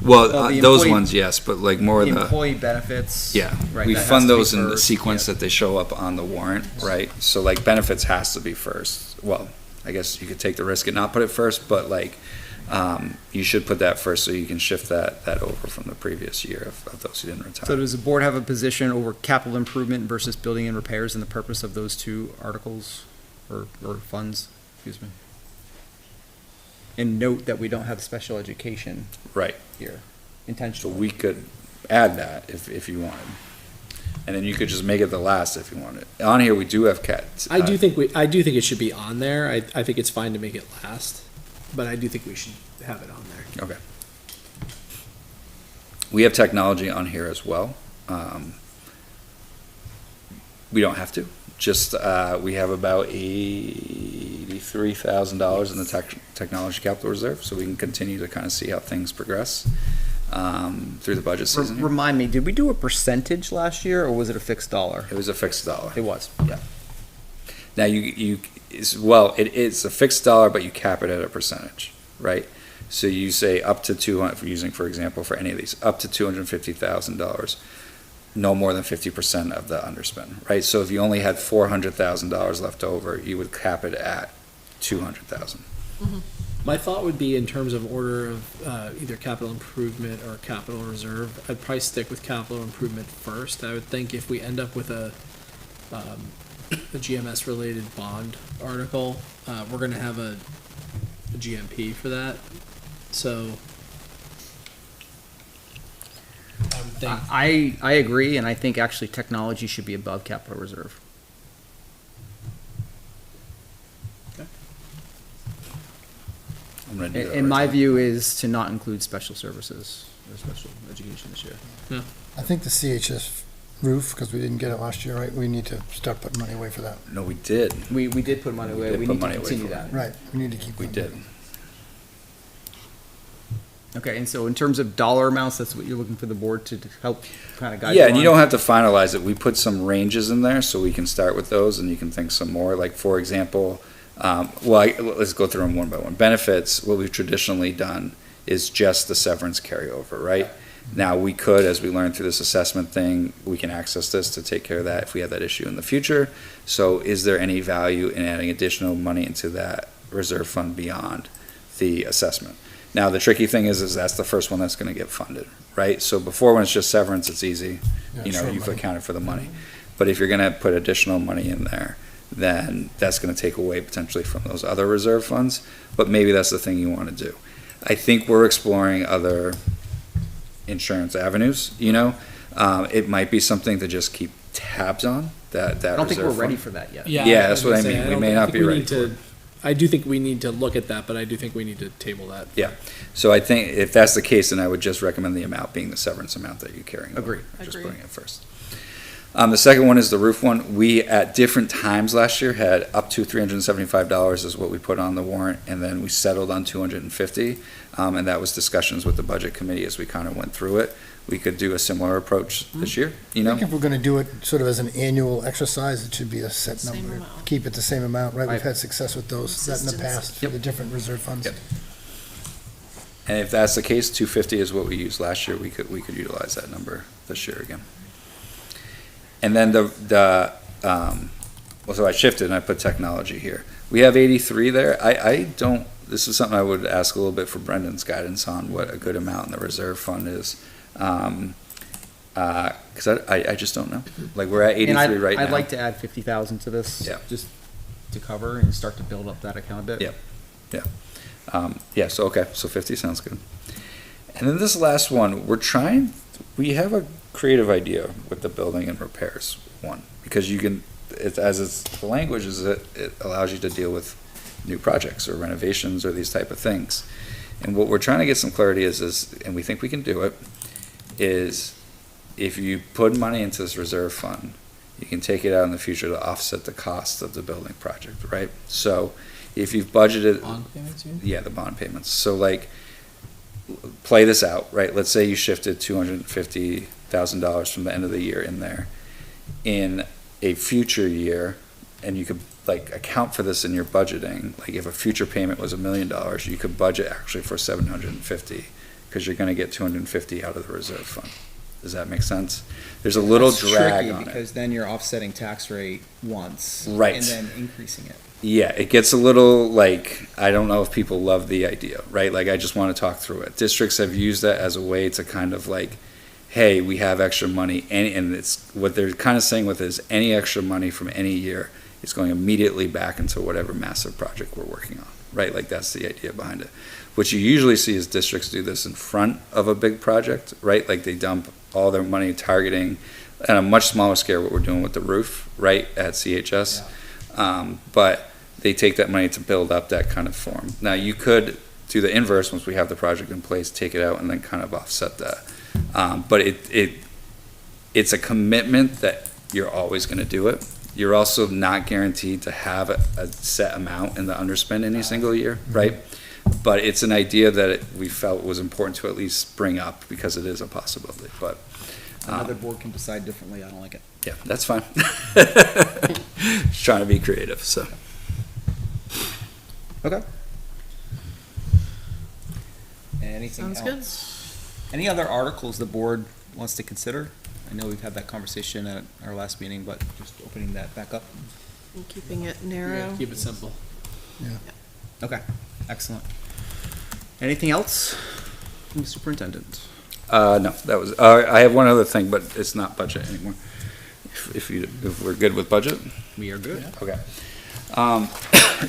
Well,
the
those
employee-
ones, yes, but like more of
the
the.
employee benefits.
Yeah,
right,
we
that has
fund
to be
those in the
first,
sequence that they show up on the warrant, right? So like benefits has to be first. Well, I guess you could take the risk and not put it first, but like, you should put that first so you can shift that over from the previous year of those who didn't retire.
So does the board have a position over capital improvement versus building and repairs and the purpose of those two articles or funds, excuse me? And note that we don't have special education.
Right.
Here,
So
intentionally.
we could add that if you wanted. And then you could just make it the last if you want it. On here, we do have cats.
I do think it should be on there. I think it's fine to make it last, but I do think we should have it on there.
Okay. We have technology on here as well. We don't have to. Just we have about $83,000 in the technology capital reserve, so we can continue to kind of see how things progress through the budget season. here.
Remind me, did we do a percentage last year, or was it a fixed dollar?
It was a fixed dollar.
It was.
Yeah. Now it is a fixed dollar, but you cap it at a percentage, right? So you say up to 200, if we're using, for example, for any of these, up to $250,000, no more than 50% of the underspend, right? So if you only had $400,000 left over, you would cap it at 200,000.
My thought would be in terms of order of either capital improvement or capital reserve, I'd probably stick with capital improvement first. I would think if we end up with a GMS related bond article, we're gonna have a GMP for that. So I would think
I agree, and I think actually technology should be above capital reserve.
I'm gonna do that
And my
right
view is to not include special services or special education this year.
I think the CHS roof, because we didn't get it last year, right? We need to start putting money away for that.
now. No, we did.
We did put money away.
did
We
put
need to
money away
continue
for
that.
Right, we need to keep.
We did.
Okay, and so in terms of dollar amounts, that's what you're looking for the board to help kind of guide you
Yeah, and you
on?
don't have to finalize it. We put some ranges in there, so we can start with those, and you can think some more. Like, for example, let's go through them one by one. Benefits, what we've traditionally done is just the severance carryover, right? Now, we could, as we learn through this assessment thing, we can access this to take care of that if we have that issue in the future. So is there any value in adding additional money into that reserve fund beyond the assessment? Now, the tricky thing is that's the first one that's gonna get funded, right? So before, when it's just severance, it's easy.
Yeah,
You know,
short
you've
money.
accounted for the money. But if you're gonna put additional money in there, then that's gonna take away potentially from those other reserve funds. But maybe that's the thing you wanna do. I think we're exploring other insurance avenues, you know? It might be something to just keep tabs on, that
I don't think we're
reserve
ready
fund.
for that yet.
Yeah, that's what I mean. We may not be ready for it.
I do think we need to look at that, but I do think we need to table that.
Yeah, so I think if that's the case, then I would just recommend the amount being the severance amount that you're carrying. over.
Agree.
Just putting it first. The second one is the roof one. We, at different times last year, had up to $375 is what we put on the warrant, and then we settled on $250. And that was discussions with the budget committee as we kind of went through it. We could do a similar approach this year, you
I
know?
think if we're gonna do it sort of as an annual exercise, it should be a set number. Keep it the same amount, right? We've had success with those, that in the past, for the different reserve funds.
Yep. And if that's the case, 250 is what we used last year. We could utilize that number this year again. And then so I shifted and I put technology here. We have 83 there. I don't, this is something I would ask a little bit for Brendan's guidance on what a good amount in the reserve fund is. Cause I just don't know. Like, we're at 83 right now.
I'd like to add 50,000 to this.
Yeah.
Just to cover and start to build up that account a bit.
Yeah. So, okay, so 50 sounds good. And then this last one, we have a creative idea with the building and repairs one, because you can, the language is that it allows you to deal with new projects or renovations or these type of things. And what we're trying to get some clarity is, and we think we can do it, is if you put money into this reserve fund, you can take it out in the future to offset the cost of the building project, right? So if you've budgeted.
Bond payments, you mean?
Yeah, the bond payments. So, like, play this out, right? Let's say you shifted $250,000 from the end of the year in there. In a future year, and you could, like, account for this in your budgeting, like, if a future payment was $1 million, you could budget actually for $750, because you're gonna get $250 out of the reserve fund. Does that make sense? There's a little
That's
drag
tricky
on it.
because then you're offsetting tax rate once.
Right.
And then increasing it.
Yeah, it gets a little, like, I don't know if people love the idea, right? Like, I just want to talk through it. Districts have used that as a way to kind of like, hey, we have extra money, and it's, what they're kind of saying with it is any extra money from any year is going immediately back into whatever massive project we're working on, right? Like, that's the idea behind it. What you usually see is districts do this in front of a big project, right? Like, they dump all their money targeting at a much smaller scale what we're doing with the roof, right, at CHS. But they take that money to build up that kind of form. Now, you could do the inverse once we have the project in place, take it out and then kind of offset that. But it's a commitment that you're always gonna do it. You're also not guaranteed to have a set amount in the underspend any single year, right? But it's an idea that we felt was important to at least bring up because it is a possibility, but.
Another board can decide differently, I don't like it.
Yeah, that's fine. Just trying to be creative, so.
Okay. Anything
Sounds good.
else? Any other articles the board wants to consider? I know we've had that conversation at our last meeting, but just opening that back up.
And keeping it narrow.
Keep it simple.
Okay, excellent. Anything else from the superintendent?
No, that was, I have one other thing, but it's not budget anymore. If we're good with budget?
We are good.
Okay.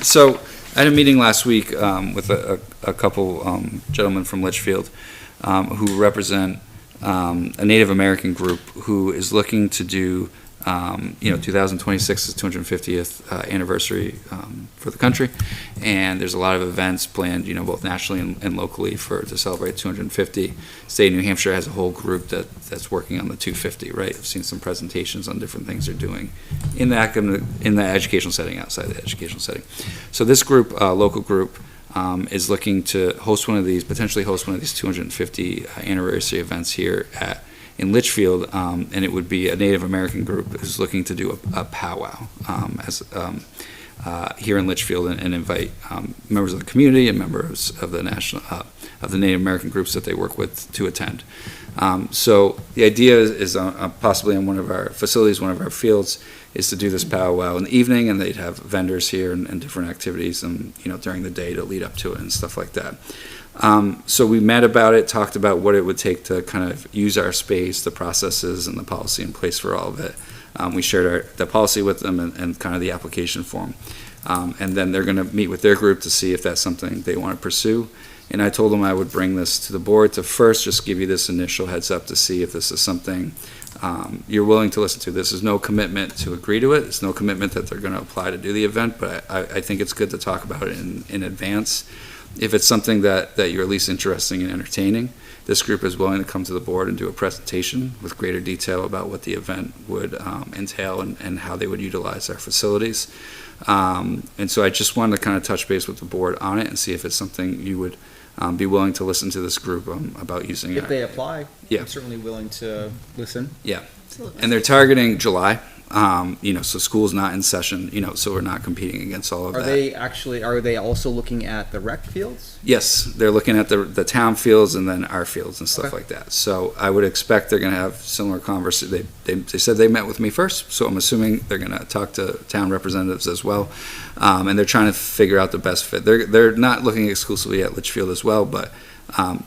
So I had a meeting last week with a couple gentlemen from Litchfield who represent a Native American group who is looking to do, 2026 is 250th anniversary for the country, and there's a lot of events planned, both nationally and locally to celebrate 250. State of New Hampshire has a whole group that's working on the 250, right? I've seen some presentations on different things they're doing in the educational setting, outside the educational setting. So this group, local group, is looking to potentially host one of these 250 anniversary events here in Litchfield, and it would be a Native American group who's looking to do a powwow here in Litchfield and invite members of the community and members of the Native American groups that they work with to attend. So the idea is possibly on one of our facilities, one of our fields, is to do this powwow in the evening, and they'd have vendors here and different activities and during the day to lead up to it and stuff like that. So we met about it, talked about what it would take to kind of use our space, the processes, and the policy in place for all of it. We shared the policy with them and kind of the application form. And then they're going to meet with their group to see if that's something they want to pursue. And I told them I would bring this to the board to first just give you this initial heads up to see if this is something you're willing to listen to. This is no commitment to agree to it. It's no commitment that they're going to apply to do the event, but I think it's good to talk about it in advance. If it's something that you're at least interested in entertaining, this group is willing to come to the board and do a presentation with greater detail about what the event would entail and how they would utilize our facilities. And so I just wanted to kind of touch base with the board on it and see if it's something you would be willing to listen to this group about using it.
If they apply,
Yeah.
I'm certainly willing to listen.
Yeah. And they're targeting July, so school's not in session, so we're not competing against all of that.
Are they also looking at the rec fields?
Yes, they're looking at the town fields and then our fields and stuff
Okay.
like that. So I would expect they're gonna have similar conversations. They said they met with me first, so I'm assuming they're gonna talk to town representatives as well. And they're trying to figure out the best fit. They're not looking exclusively at Litchfield as well, but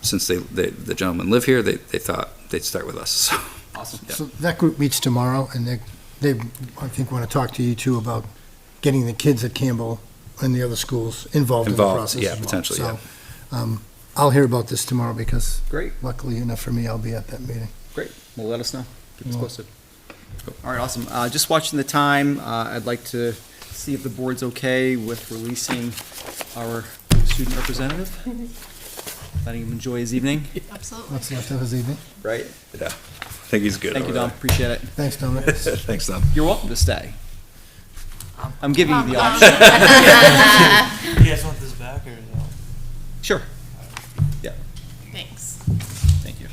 since the gentlemen live here, they thought they'd start with us, so.
Awesome.
Yeah.
So that group meets tomorrow, and they, I think, want to talk to you too about getting the kids at Campbell and the other schools involved in the process
yeah,
as well.
potentially,
So,
yeah.
I'll hear about this tomorrow because
Great.
luckily enough for me, I'll be at that meeting.
Great. Well, let us know. Keep us
Will.
posted. All right, awesome. Just watching the time, I'd like to see if the board's okay with releasing our student representative. Letting him enjoy his evening.
Absolutely.
What's left of his evening?
Right?
Yeah, I think he's good.
Thank you,
over
Dom.
there.
Appreciate it.
Thanks, Dominic.
Thanks, Dom.
You're welcome to stay. I'm giving you the option.
You guys want this back or no?
Sure. Yeah,
Thanks.
thank you.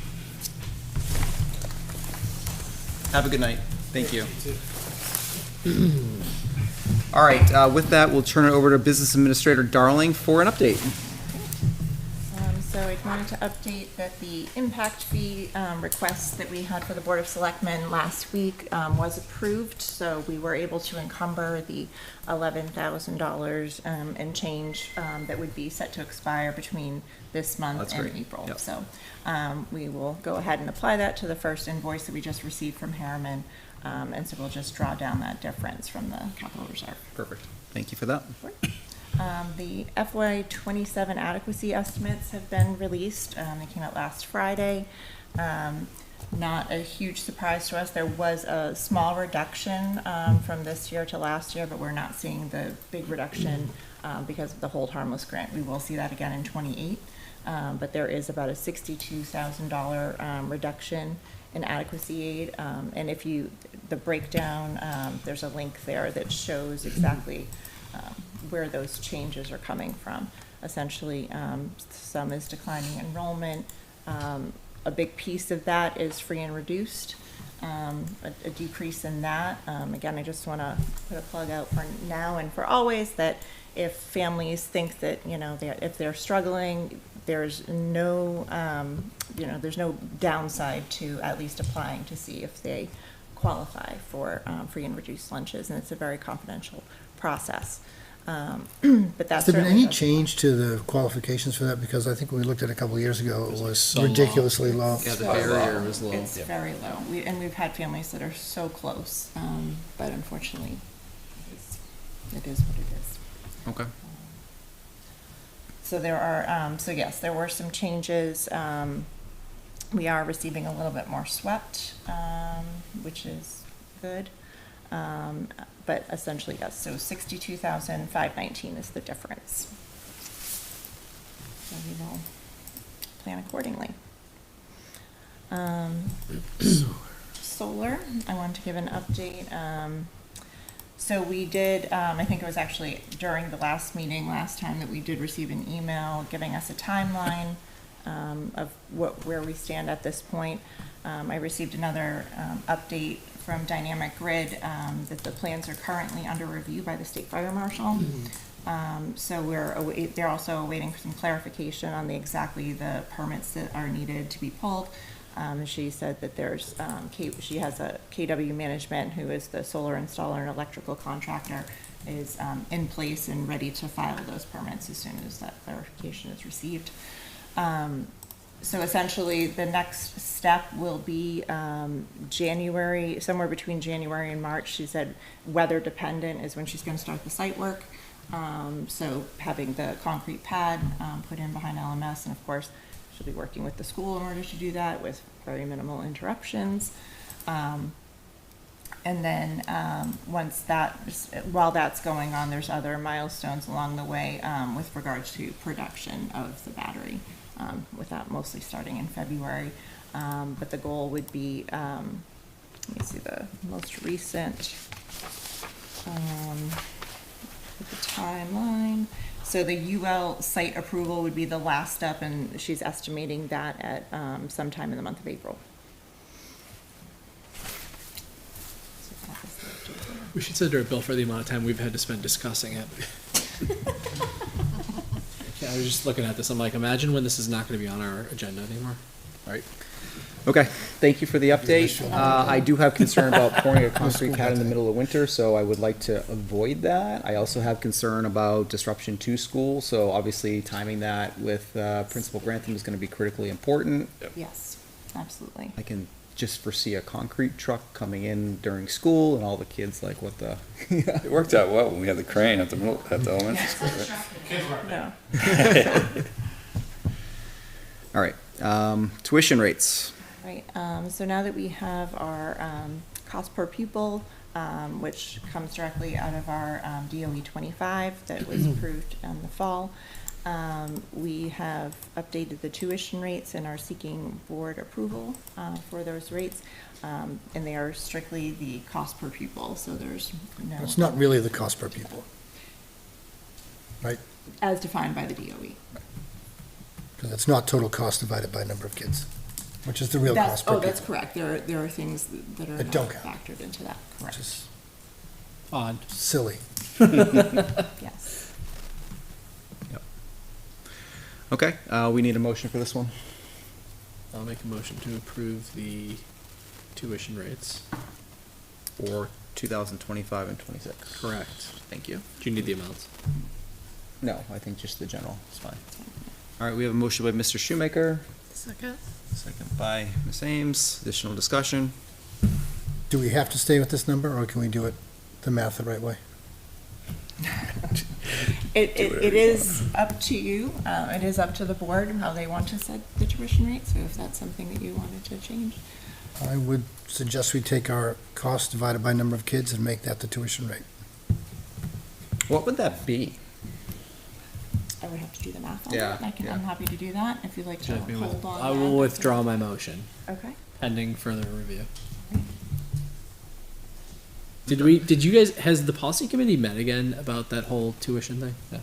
Have a good night. Thank you. All right, with that, we'll turn it over to Business Administrator Darling for an update.
So I wanted to update that the impact fee request that we had for the Board of Selectmen last week was approved. So we were able to encumber the $11,000 and change that would be set to expire between this month
That's
and
great.
April.
Yep.
So we will go ahead and apply that to the first invoice that we just received from Harriman. And so we'll just draw down that difference from the capital reserve.
Perfect. Thank you for that.
The FY '27 adequacy estimates have been released. They came out last Friday. Not a huge surprise to us. There was a small reduction from this year to last year, but we're not seeing the big reduction because of the Hold Harmless grant. We will see that again in '28, but there is about a $62,000 reduction in adequacy aid. And if you, the breakdown, there's a link there that shows exactly where those changes are coming from. Essentially, some is declining enrollment. A big piece of that is free and reduced, a decrease in that. Again, I just want to put a plug out for now and for always that if families think that, you know, if they're struggling, there's no, there's no downside to at least applying to see if they qualify for free and reduced lunches, and it's a very confidential process. But that's
Has there been any change to the qualifications for that? Because I think when we looked at it a couple of years ago, it was
so low.
Ridiculously low.
Yeah, the barrier was low.
It's very low. We've had families that are so close, but unfortunately, it is what it is.
Okay.
So there are, so yes, there were some changes. We are receiving a little bit more SWEPT, which is good. But essentially, yes, so 62,519 is the difference. So we will plan accordingly. Solar, I wanted to give an update. So we did, I think it was actually during the last meeting last time that we did receive an email giving us a timeline of where we stand at this point. I received another update from Dynamic Grid that the plans are currently under review by the State Fire Marshal. So they're also awaiting for some clarification on exactly the permits that are needed to be pulled. She said that there's, she has a KW Management, who is the solar installer and electrical contractor, is in place and ready to file those permits as soon as that clarification is received. So essentially, the next step will be January, somewhere between January and March. She said weather dependent is when she's going to start the site work. So having the concrete pad put in behind LMS, and of course, she'll be working with the school in order to do that with very minimal interruptions. And then once that, while that's going on, there's other milestones along the way with regards to production of the battery, with that mostly starting in February. But the goal would be, let me see the most recent, the timeline. So the UL site approval would be the last step, and she's estimating that at sometime in the month of April.
We should send her a bill for the amount of time we've had to spend discussing it. Yeah, I was just looking at this. I'm like, imagine when this is not going to be on our agenda anymore.
Right. Okay, thank you for the update. I do have concern about pouring a concrete pad in the middle of winter, so I would like to avoid that. I also have concern about disruption to school, so obviously timing that with Principal Grantham is going to be critically important.
Yes, absolutely.
I can just foresee a concrete truck coming in during school and all the kids like, what the?
It worked out well when we had the crane at the elementary school. Right?
No.
All right, tuition rates.
Right, so now that we have our cost per pupil, which comes directly out of our DOE 25 that was approved in the fall, we have updated the tuition rates and are seeking board approval for those rates. And they are strictly the cost per pupil, so there's no.
It's not really the cost per pupil, right?
As defined by the DOE.
Because it's not total cost divided by number of kids, which is the real cost per pupil.
Oh, that's correct. There are things that are
That
not
don't count.
factored into that, correct.
Which is
odd.
Silly.
Yes.
Okay, we need a motion for this one.
I'll make a motion to approve the tuition rates.
For 2025 and 26.
Correct.
Thank you.
Do you need the amounts?
No, I think just the general is fine. All right, we have a motion by Mr. Shoemaker,
Second.
second by Ms. Ames. Additional discussion?
Do we have to stay with this number, or can we do it the math the right way?
It is up to you. It is up to the board how they want to set the tuition rate, so if that's something that you wanted to change.
I would suggest we take our cost divided by number of kids and make that the tuition rate.
What would that be?
I would have to do the math on
Yeah,
it. I'm happy to do that if you'd like to hold on.
I will withdraw my motion
Okay.
pending further review. Did you guys, has the policy committee met again about that whole tuition thing? Yeah.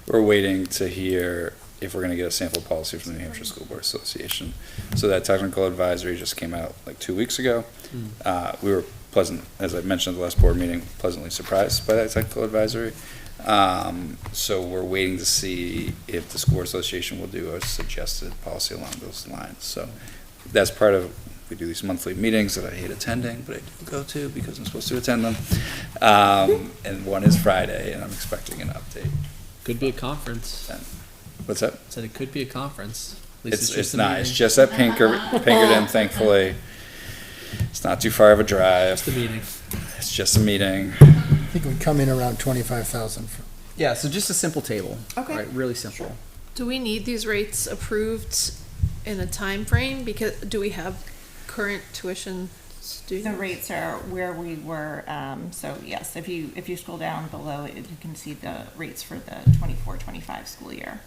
We're waiting to hear if we're gonna get a sample policy from the New Hampshire School Board Association. So that technical advisory just came out like 2 weeks ago. We were as I mentioned at the last board meeting, pleasantly surprised by that technical advisory. So we're waiting to see if the School Board Association will do a suggested policy along those lines. So that's part of, we do these monthly meetings that I hate attending, but I do go to because I'm supposed to attend them. And one is Friday, and I'm expecting an update.
Could be a conference.
What's that?
Said it could be a conference. At least
It's
a
not.
meeting.
It's just at Pinkerton, thankfully. It's not too far of a drive.
Just a meeting.
It's just a meeting.
I think it would come in around 25,000 for.
Yeah, so just a simple table.
Okay.
Right, really simple.
Do we need these rates approved in a time frame? Because do we have current tuition students?
The rates are where we were, so yes, if you scroll down below it, you can see the rates for the 24-25 school year.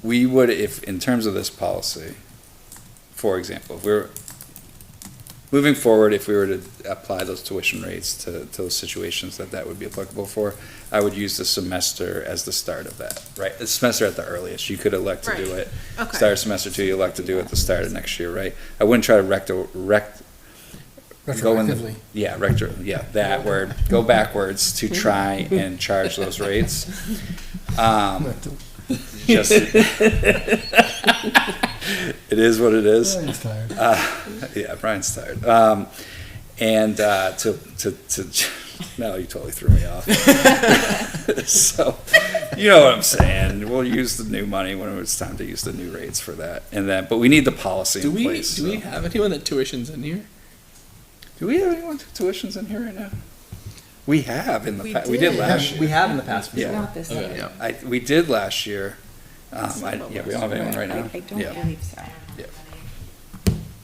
We would, if, in terms of this policy, for example, if we're moving forward, if we were to apply those tuition rates to those situations that would be applicable for, I would use the semester as the start of that, right? The semester at the earliest. You could elect to do
Right.
it.
Okay.
Start of semester 2, you elect to do it at the start of next year, right? I wouldn't try to
Retroactively.
That word. Go backwards to try and charge those rates. Just, it is what it is.
Brian's tired.
Yeah, Brian's tired. And no, you totally threw me off. So, you know what I'm saying. We'll use the new money when it's time to use the new rates for that. And then, but we need the policy in place.
Do we have anyone that tuitions in here?
Do we have anyone with tuitions in here right now? We have in the past. We did last year.
We have in the past.
Yeah.
Not this year.
Yeah, we did last year. We don't have anyone right now.
I don't
Yeah.
believe so.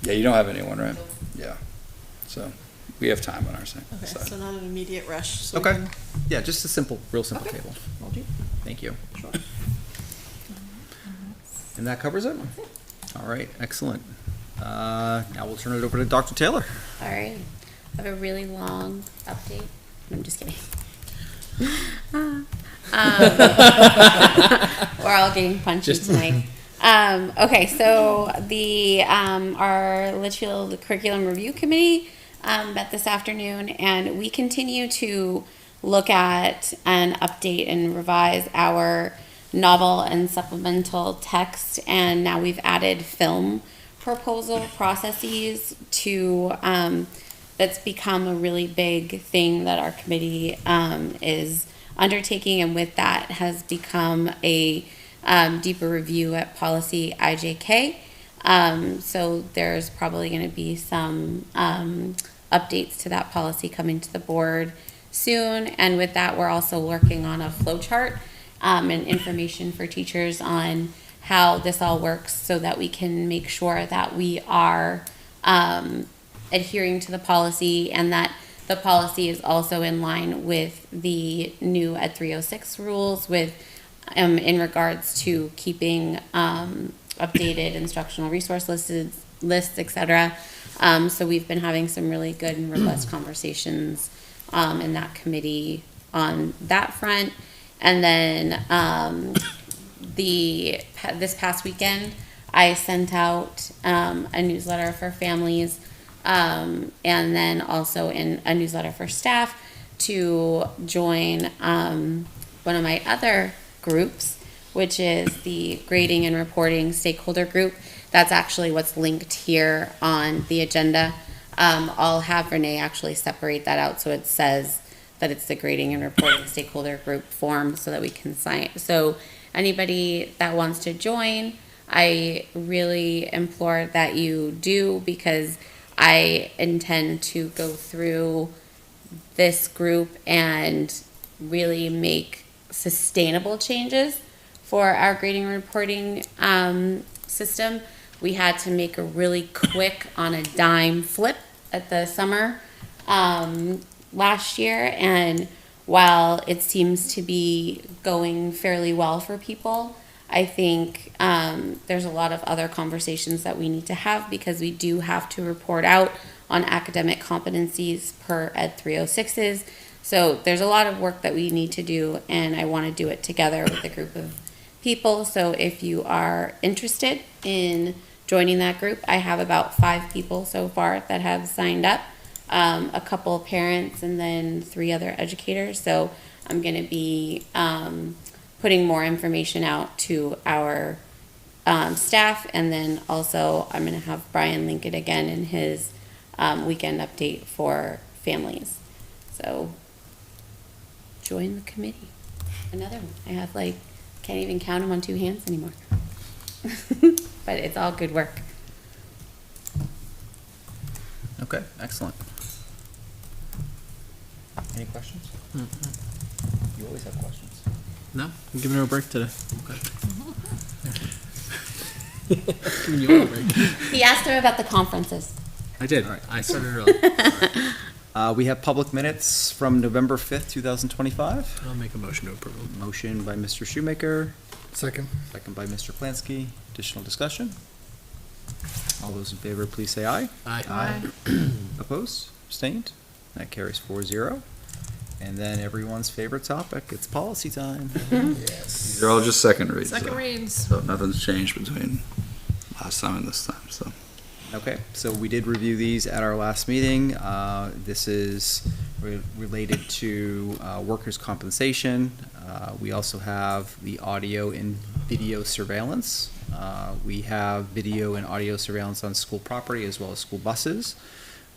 Yeah, you don't have anyone, right? Yeah. So we have time on our side.
Okay,
So-
so not an immediate rush. So we
Okay.
can-
Yeah, just a simple, real simple
Okay.
table.
Will do.
Thank you.
Sure.
And that covers it? All right, excellent. Now we'll turn it over to Dr. Taylor.
All right. I have a really long update. I'm just kidding. We're all getting punchy tonight. Okay, so the our Litchfield Curriculum Review Committee met this afternoon, and we continue to look at and update and revise our novel and supplemental text, and now we've added film proposal processes to that's become a really big thing that our committee is undertaking, and with that has become a deeper review at policy IJK. So there's probably going to be some updates to that policy coming to the board soon, and with that we're also working on a flow chart and information for teachers on how this all works so that we can make sure that we are adhering to the policy and that the policy is also in line with the new Ed 306 rules with in regards to keeping updated instructional resource lists, etc. So we've been having some really good and robust conversations in that committee on that front. And then this past weekend, I sent out a newsletter for families and then also in a newsletter for staff to join one of my other groups, which is the Grading and Reporting Stakeholder Group. That's actually what's linked here on the agenda. I'll have Renee actually separate that out so it says that it's the Grading and Reporting Stakeholder Group form so that we can sign. So anybody that wants to join, I really implore that you do, because I intend to go through this group and really make sustainable changes for our grading and reporting system. We had to make a really quick on a dime flip at the summer last year, and while it seems to be going fairly well for people, I think there's a lot of other conversations that we need to have, because we do have to report out on academic competencies per Ed 306s. So there's a lot of work that we need to do, and I want to do it together with a group of people. So if you are interested in joining that group, I have about 5 people so far that have signed up, a couple of parents, and then 3 other educators. So I'm going to be putting more information out to our staff, and then also I'm going to have Brian link it again in his weekend update for families. So join the committee. Another one. I have can't even count them on 2 hands anymore. But it's all good work.
Okay, excellent. Any questions? You always have questions.
No, I'm giving her a break today.
He asked her about the conferences.
I did.
All right.
I started early.
We have public minutes from November 5th, 2025.
I'll make a motion to approve.
Motion by Mr. Shoemaker,
Second.
second by Mr. Plansky. Additional discussion? All those in favor, please say aye.
Aye.
Opposed? Abstained? That carries 4-0. And then everyone's favorite topic, it's policy time.
Yes.
These are all just second reads.
Second
so-
reads.
So nothing's changed between last time and this time, so.
Okay, so we did review these at our last meeting. This is related to workers' compensation. We also have the audio and video surveillance. We have video and audio surveillance on school property as well as school buses.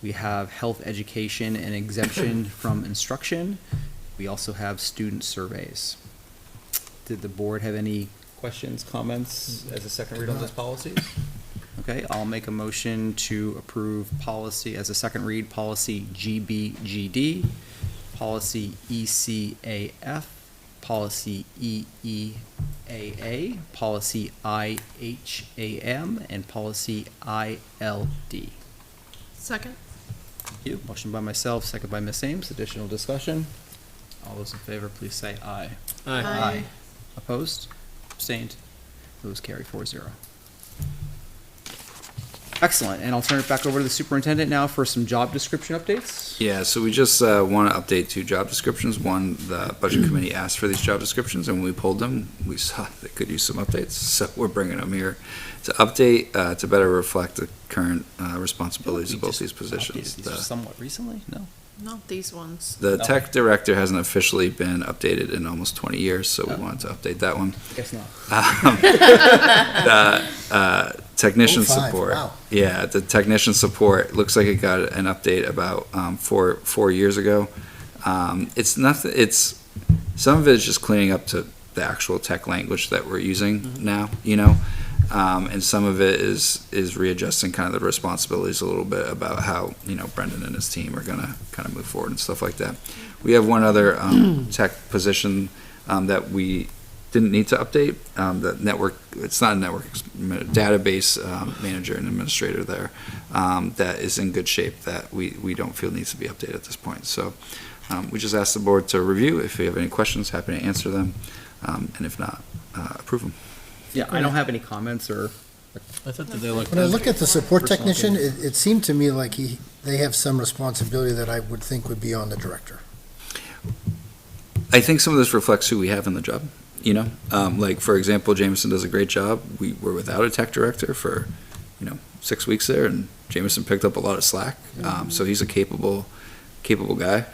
We have health education and exemption from instruction. We also have student surveys. Did the board have any questions, comments as a second read on those policies? Okay, I'll make a motion to approve policy as a second read, policy GBGD, policy ECAF, policy EEAA, policy IHAM, and policy ILD.
Second.
Thank you. Motion by myself, second by Ms. Ames. Additional discussion? All those in favor, please say aye.
Aye.
Opposed? Abstained? Those carry 4-0. Excellent, and I'll turn it back over to the superintendent now for some job description updates.
Yeah, so we just want to update 2 job descriptions. One, the budget committee asked for these job descriptions, and when we pulled them, we saw they could use some updates. So we're bringing them here to update, to better reflect the current responsibilities of both these positions.
These are somewhat recently? No?
Not these ones.
The tech director hasn't officially been updated in almost 20 years, so we wanted to update that one.
I guess not.
The technician
05,
support.
wow.
Yeah, the technician support, looks like it got an update about 4 years ago. It's nothing, some of it is just cleaning up to the actual tech language that we're using now, and some of it is readjusting kind of the responsibilities a little bit about how, Brendan and his team are gonna kind of move forward and stuff like that. We have one other tech position that we didn't need to update, the network, it's not a network, database manager and administrator there, that is in good shape, that we don't feel needs to be updated at this point. So we just asked the board to review. If you have any questions, happy to answer them, and if not, approve them.
Yeah, I don't have any comments or.
I thought that they looked.
When I look at the support
Personal
technician,
opinion.
it seemed to me like they have some responsibility that I would think would be on the director.
I think some of this reflects who we have in the job, like, for example, Jameson does a great job. We were without a tech director for, 6 weeks there, and Jameson picked up a lot of slack. So he's a capable guy.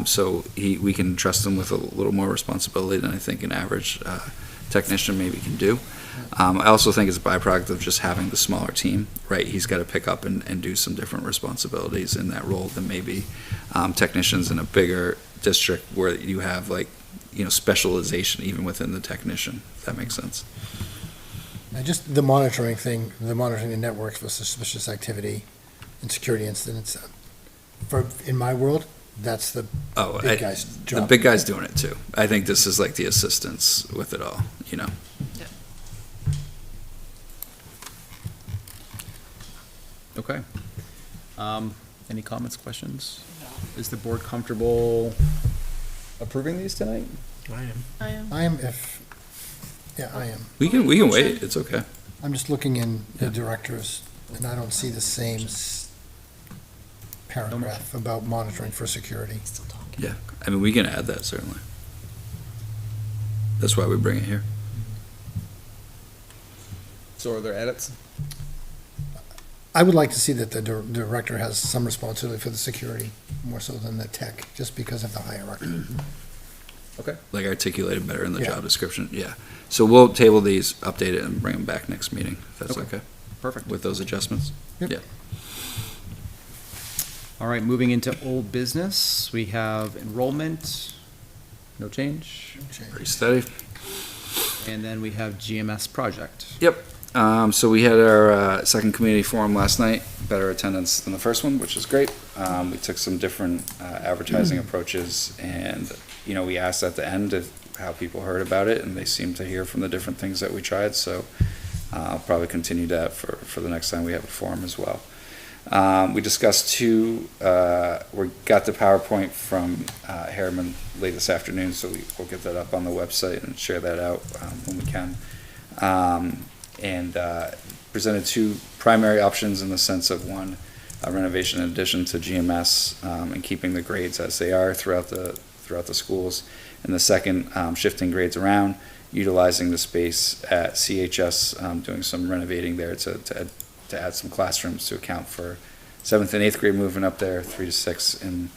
So we can trust him with a little more responsibility than I think an average technician maybe can do. I also think it's a byproduct of just having the smaller team, right? He's got to pick up and do some different responsibilities in that role than maybe technicians in a bigger district where you have specialization even within the technician, if that makes sense.
Now, just the monitoring thing, the monitoring the networks for suspicious activity and security incidents. In my world, that's the
Oh,
big guy's
the
job.
big guy's doing it too. I think this is like the assistants with it all, you know?
Okay. Any comments, questions? Is the board comfortable approving these tonight?
I am.
I am I am.
We can wait, it's okay.
I'm just looking in the directors, and I don't see the same paragraph about monitoring for security.
Yeah, I mean, we can add that certainly. That's why we bring it here.
So are there edits?
I would like to see that the director has some responsibility for the security, more so than the tech, just because of the hierarchy.
Okay.
Like articulated better in the
Yeah.
job description, yeah. So we'll table these, update it, and bring them back next meeting, if that's
Okay.
okay?
Perfect.
With those adjustments?
Yep.
Yeah.
All right, moving into old business, we have enrollment, no change.
Pretty steady.
And then we have GMS project.
Yep. So we had our second community forum last night, better attendance than the first one, which is great. We took some different advertising approaches, and, you know, we asked at the end how people heard about it, and they seemed to hear from the different things that we tried, so I'll probably continue that for the next time we have a forum as well. We discussed we got the PowerPoint from Harriman late this afternoon, so we'll get that up on the website and share that out when we can. And presented two primary options in the sense of one, a renovation in addition to GMS and keeping the grades as they are throughout the schools. And the second, shifting grades around, utilizing the space at CHS, doing some renovating there to add some classrooms to account for 7th and 8th grade moving up there, 3 to 6 in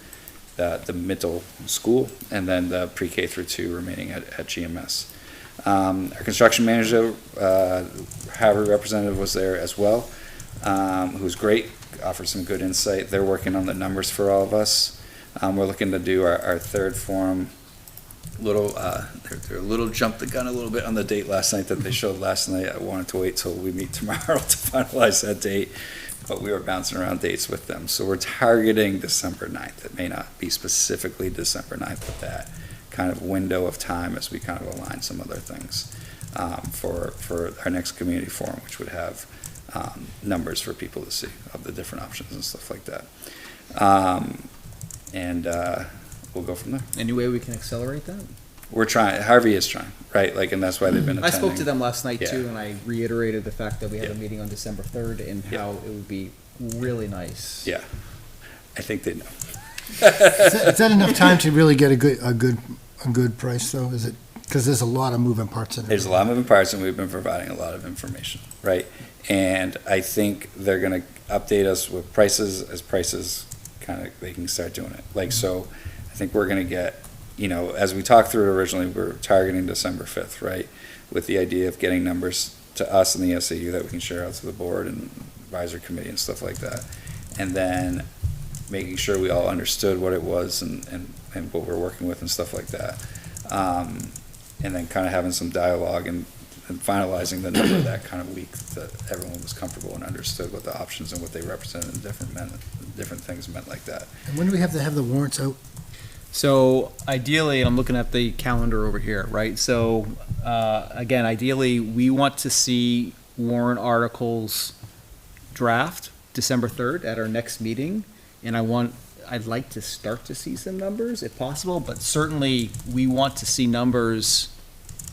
the middle school, and then the pre-K through 2 remaining at GMS. Our construction manager, Harvard representative, was there as well, who was great, offered some good insight. They're working on the numbers for all of us. We're looking to do our third forum. They're a little jumped the gun a little bit on the date last night that they showed last night. I wanted to wait till we meet tomorrow to finalize that date, but we were bouncing around dates with them. So we're targeting December 9th. It may not be specifically December 9th, but that kind of window of time as we kind of align some other things for our next community forum, which would have numbers for people to see of the different options and stuff like that. We'll go from there.
Any way we can accelerate that?
We're trying. Harvey is trying, right? Like, and that's why they've been attending.
I spoke to them last night
Yeah.
too, and I reiterated the fact that we had a
Yeah.
meeting on December 3rd and how it would be really nice.
Yeah, I think they know.
Is that enough time to really get a good price, though? Is it, because there's a lot of moving parts in it.
There's a lot of moving parts, and we've been providing a lot of information, right? And I think they're gonna update us with prices as prices kind of, they can start doing it. Like, so I think we're gonna get, you know, as we talked through it originally, we're targeting December 5th, right? With the idea of getting numbers to us and the SAU that we can share out to the board and advisory committee and stuff like that. And then making sure we all understood what it was and what we're working with and stuff like that. And then kind of having some dialogue and finalizing the number that kind of week that everyone was comfortable and understood what the options and what they represented and different things meant like that.
And when do we have to have the warrants out?
So ideally, and I'm looking at the calendar over here, right? So, again, ideally, we want to see warrant articles draft December 3rd at our next meeting. And I'd like to start to see some numbers if possible, but certainly we want to see numbers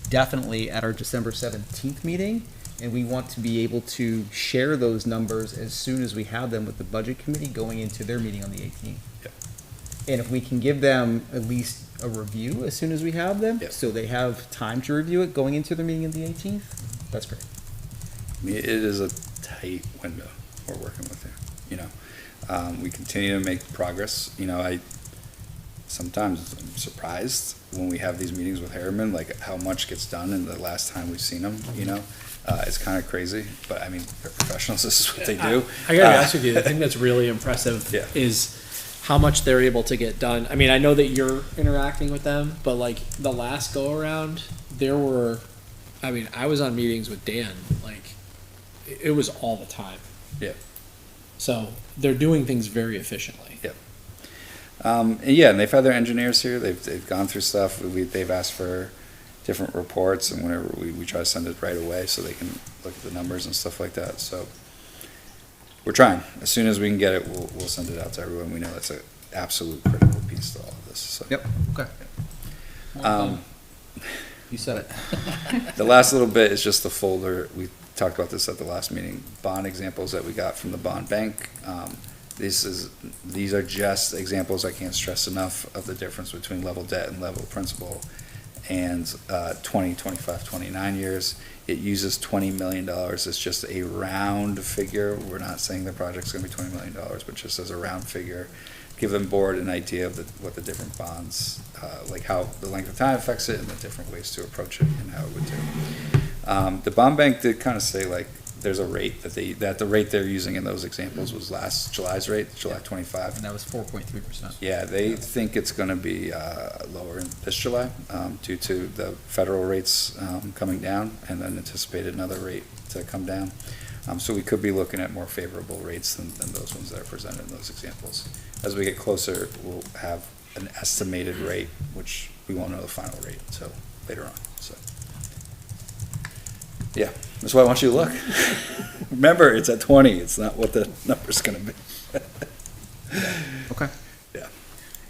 definitely at our December 17th meeting. And we want to be able to share those numbers as soon as we have them with the budget committee going into their meeting on the 18th.
Yep.
And if we can give them at least a review as soon as we have them,
Yep.
so they have time to review it going into their meeting on the 18th, that's great.
I mean, it is a tight window we're working with here, you know. We continue to make progress. You know, sometimes I'm surprised when we have these meetings with Harriman, like how much gets done in the last time we've seen them, you know? It's kind of crazy, but I mean, they're professionals, this is what they do.
I gotta be honest with you, the thing that's really impressive
Yeah.
is how much they're able to get done. I mean, I know that you're interacting with them, but like the last go around, I was on meetings with Dan, like it was all the time.
Yeah.
So they're doing things very efficiently.
Yep. And yeah, and they've had their engineers here. They've gone through stuff. They've asked for different reports, and whenever we try to send it right away so they can look at the numbers and stuff like that. So we're trying. As soon as we can get it, we'll send it out to everyone. We know that's an absolute critical piece to all of this. So.
Yep, okay. You said it.
The last little bit is just the folder. We talked about this at the last meeting. Bond examples that we got from the bond bank. These are just examples, I can't stress enough, of the difference between level debt and level principal and 20, 25, 29 years. It uses $20 million. It's just a round figure. We're not saying the project's gonna be $20 million, but just as a round figure. Give the board an idea of what the different bonds, like how the length of time affects it and the different ways to approach it and how it would do. The bond bank did kind of say like, there's a rate that the rate they're using in those examples was last July's rate, July 25.
And that was 4.3%.
Yeah, they think it's gonna be lower in this July due to the federal rates coming down and then anticipated another rate to come down. So we could be looking at more favorable rates than those ones that are presented in those examples. As we get closer, we'll have an estimated rate, which we won't know the final rate until later on, so. Yeah, that's why I want you to look. Remember, it's at 20, it's not what the number's gonna be.
Okay.
Yeah.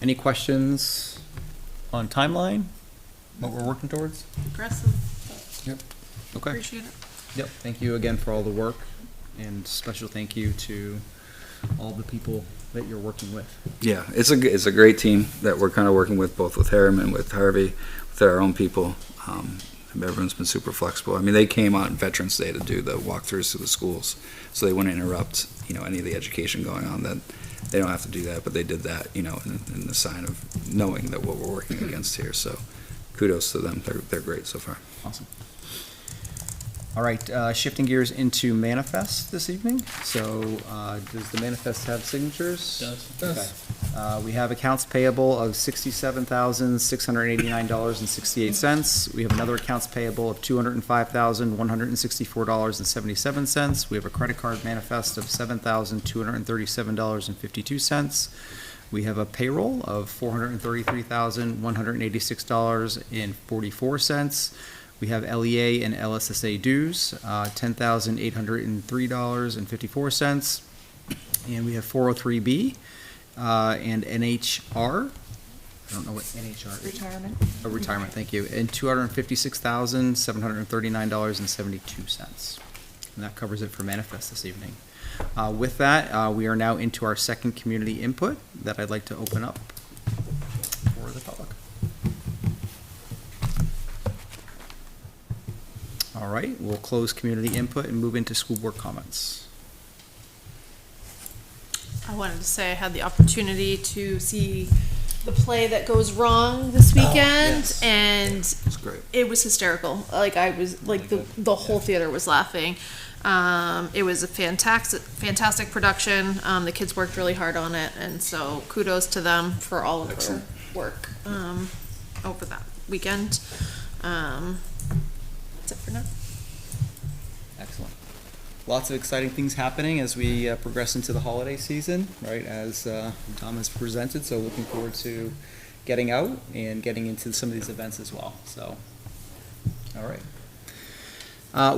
Any questions on timeline, what we're working towards?
Aggressive.
Yep. Okay.
Appreciate it.
Yep, thank you again for all the work, and special thank you to all the people that you're working with.
Yeah, it's a great team that we're kind of working with, both with Harriman, with Harvey, with our own people. Everyone's been super flexible. I mean, they came on Veterans Day to do the walkthroughs to the schools, so they wouldn't interrupt, any of the education going on. That they don't have to do that, but they did that, in the sign of knowing that what we're working against here. So, kudos to them. They're great so far.
Awesome. All right, shifting gears into manifest this evening. So, does the manifest have signatures? Okay. We have accounts payable of $67,689.68. We have another accounts payable of $205,164.77. We have a credit card manifest of $7,237.52. We have a payroll of $433,186.44. We have LEA and LSSA dues, $10,803.54. And we have 403B and NHR. I don't know what NHR is.
Retirement.
Oh, retirement, thank you. And $256,739.72. And that covers it for manifest this evening. With that, we are now into our second community input that I'd like to open up for the public. All right, we'll close community input and move into school board comments.
I wanted to say I had the opportunity to see the play that goes wrong this weekend,
yes.
and
It's great.
it was hysterical. Like I was like the whole theater was laughing. It was a fantastic production. The kids worked really hard on it, and so kudos to them for all of their work over that weekend. That's it for now.
Excellent. Lots of exciting things happening as we progress into the holiday season, right, as Tom has presented. So looking forward to getting out and getting into some of these events as well. So, all right.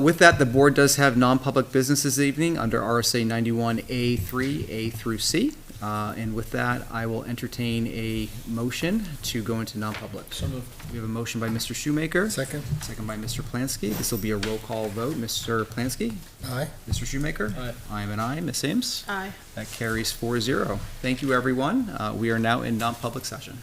With that, the board does have non-public business this evening under RSA 91A3, A through C. And with that, I will entertain a motion to go into non-public.
So moved.
We have a motion by Mr. Shoemaker.
Second.
Second by Mr. Plansky. This will be a roll call vote. Mr. Plansky?
Aye.
Mr. Shoemaker?
Aye.
I am an aye. Ms. Ames?
Aye.
That carries 4-0. Thank you, everyone. We are now in non-public session.